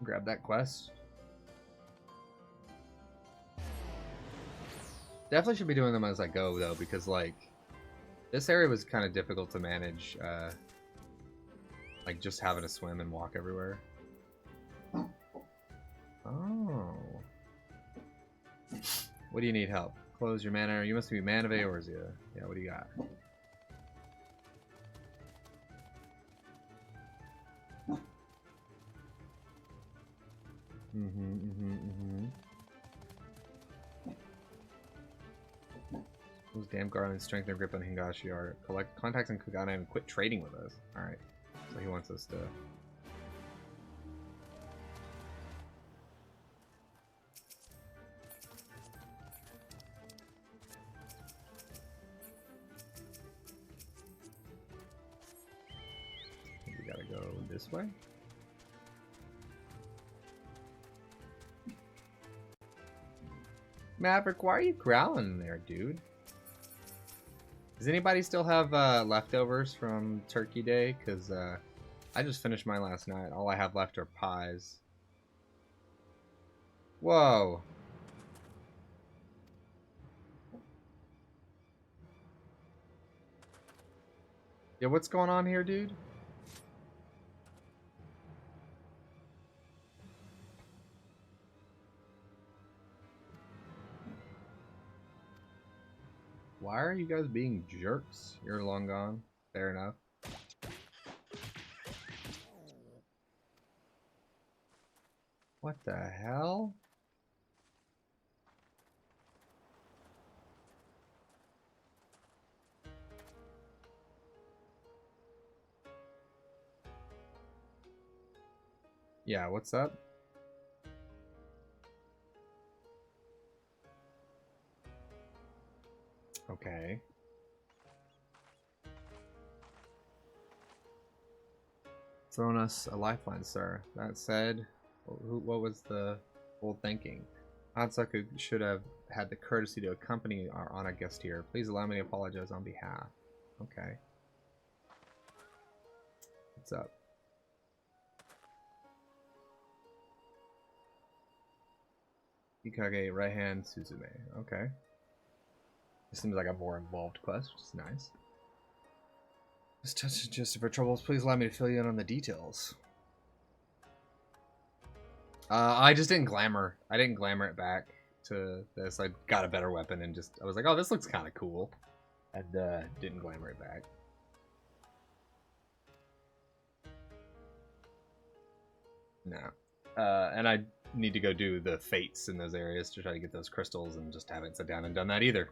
S1: grab that quest. Definitely should be doing them as I go though, because like this area was kind of difficult to manage, like just having to swim and walk everywhere. Oh. What do you need help? Close your mana. You must be Man of Eorzea. Yeah, what do you got? Those damn garlands strengthen their grip on Hingashi are collect contacts in Kugana and quit trading with us. Alright. So he wants us to... We gotta go this way? Maverick, why are you growling there, dude? Does anybody still have leftovers from Turkey Day? Because I just finished mine last night. All I have left are pies. Whoa. Yeah, what's going on here, dude? Why are you guys being jerks? You're long gone. Fair enough. What the hell? Yeah, what's up? Okay. Thrown us a lifeline, sir. That said, what was the old thinking? Hansaku should have had the courtesy to accompany our honored guest here. Please allow me to apologize on behalf. Okay. What's up? Ikage, right hand, Suzume. Okay. This seems like a more involved quest, which is nice. This touch is just for troubles. Please allow me to fill you in on the details. I just didn't glamour. I didn't glamour it back to this. I got a better weapon and just I was like, oh, this looks kind of cool, and didn't glamour it back. No. And I need to go do the fates in those areas to try to get those crystals, and just haven't sat down and done that either.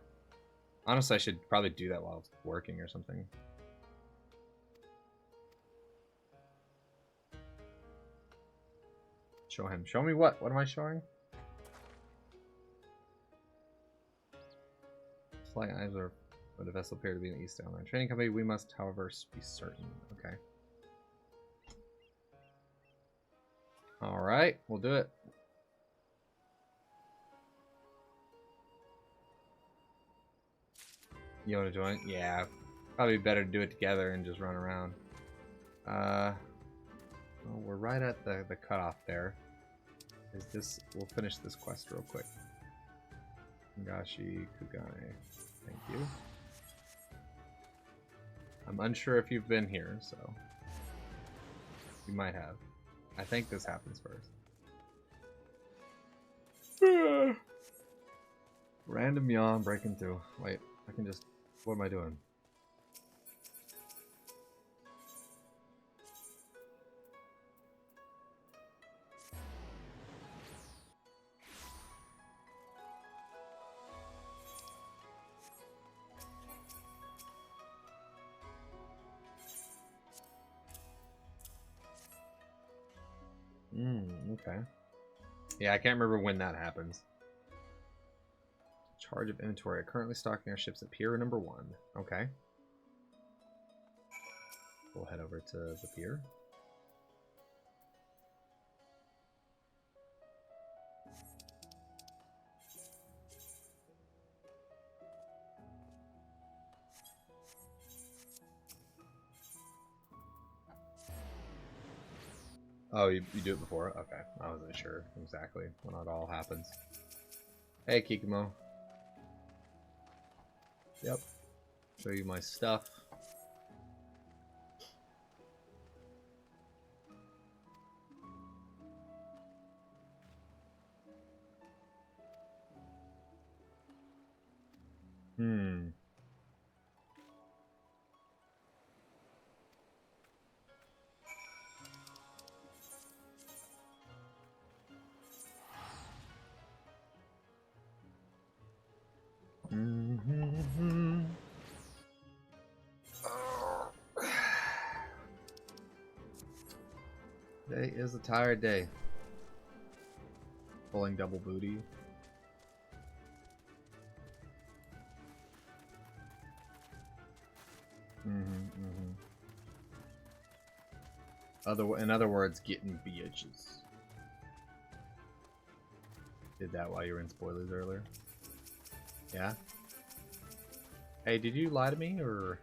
S1: Honestly, I should probably do that while I was working or something. Show him. Show me what? What am I showing? Flying eyes are when the vessel appear to be in the East Downline Trading Company. We must, however, be certain. Okay. Alright, we'll do it. You want to join? Yeah. Probably better to do it together and just run around. Well, we're right at the cutoff there. Is this? We'll finish this quest real quick. Ngashi Kugane. Thank you. I'm unsure if you've been here, so you might have. I think this happens first. Random yawn breaking through. Wait, I can just... What am I doing? Okay. Yeah, I can't remember when that happens. Charge of inventory. Currently stocking our ships at Pier number 1. Okay. We'll head over to the pier. Oh, you do it before? Okay. I wasn't sure exactly when it all happens. Hey, Kikumo. Yep. Show you my stuff. Today is a tired day. Pulling double booty. In other words, getting bitches. Did that while you were in spoilers earlier? Yeah? Hey, did you lie to me, or...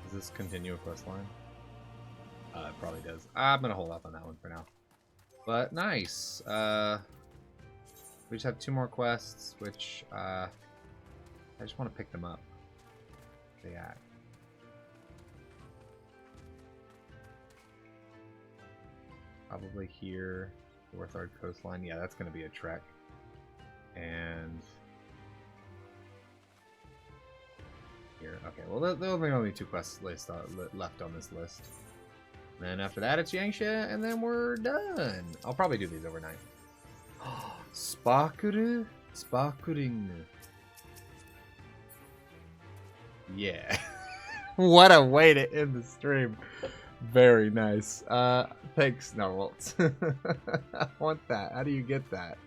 S1: Does this continue a quest line? It probably does. I'm gonna hold off on that one for now. But nice. We just have 2 more quests, which I just want to pick them up. Where they at? Probably here, Northard Coastline. Yeah, that's gonna be a trek. And here. Okay, well, there'll be only 2 quests left on this list. And then after that, it's Yangsha, and then we're done. I'll probably do these overnight. Sparkuru? Sparkering. Yeah. What a way to end the stream. Very nice. Thanks, Narwhals. I want that. How do you get that?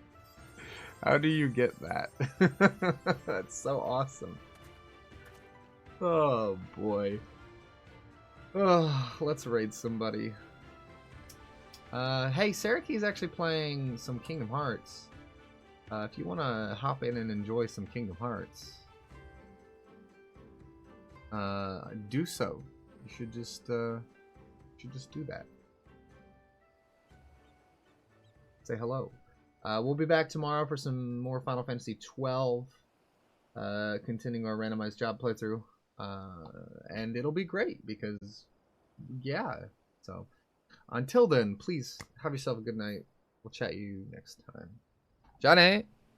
S1: How do you get that? That's so awesome. Oh boy. Oh, let's raid somebody. Hey, Saraki's actually playing some Kingdom Hearts. If you want to hop in and enjoy some Kingdom Hearts, do so. You should just do that. Say hello. We'll be back tomorrow for some more Final Fantasy XII. continuing our randomized job playthrough. And it'll be great because, yeah. So, until then, please have yourself a good night. We'll chat you next time. Johnny!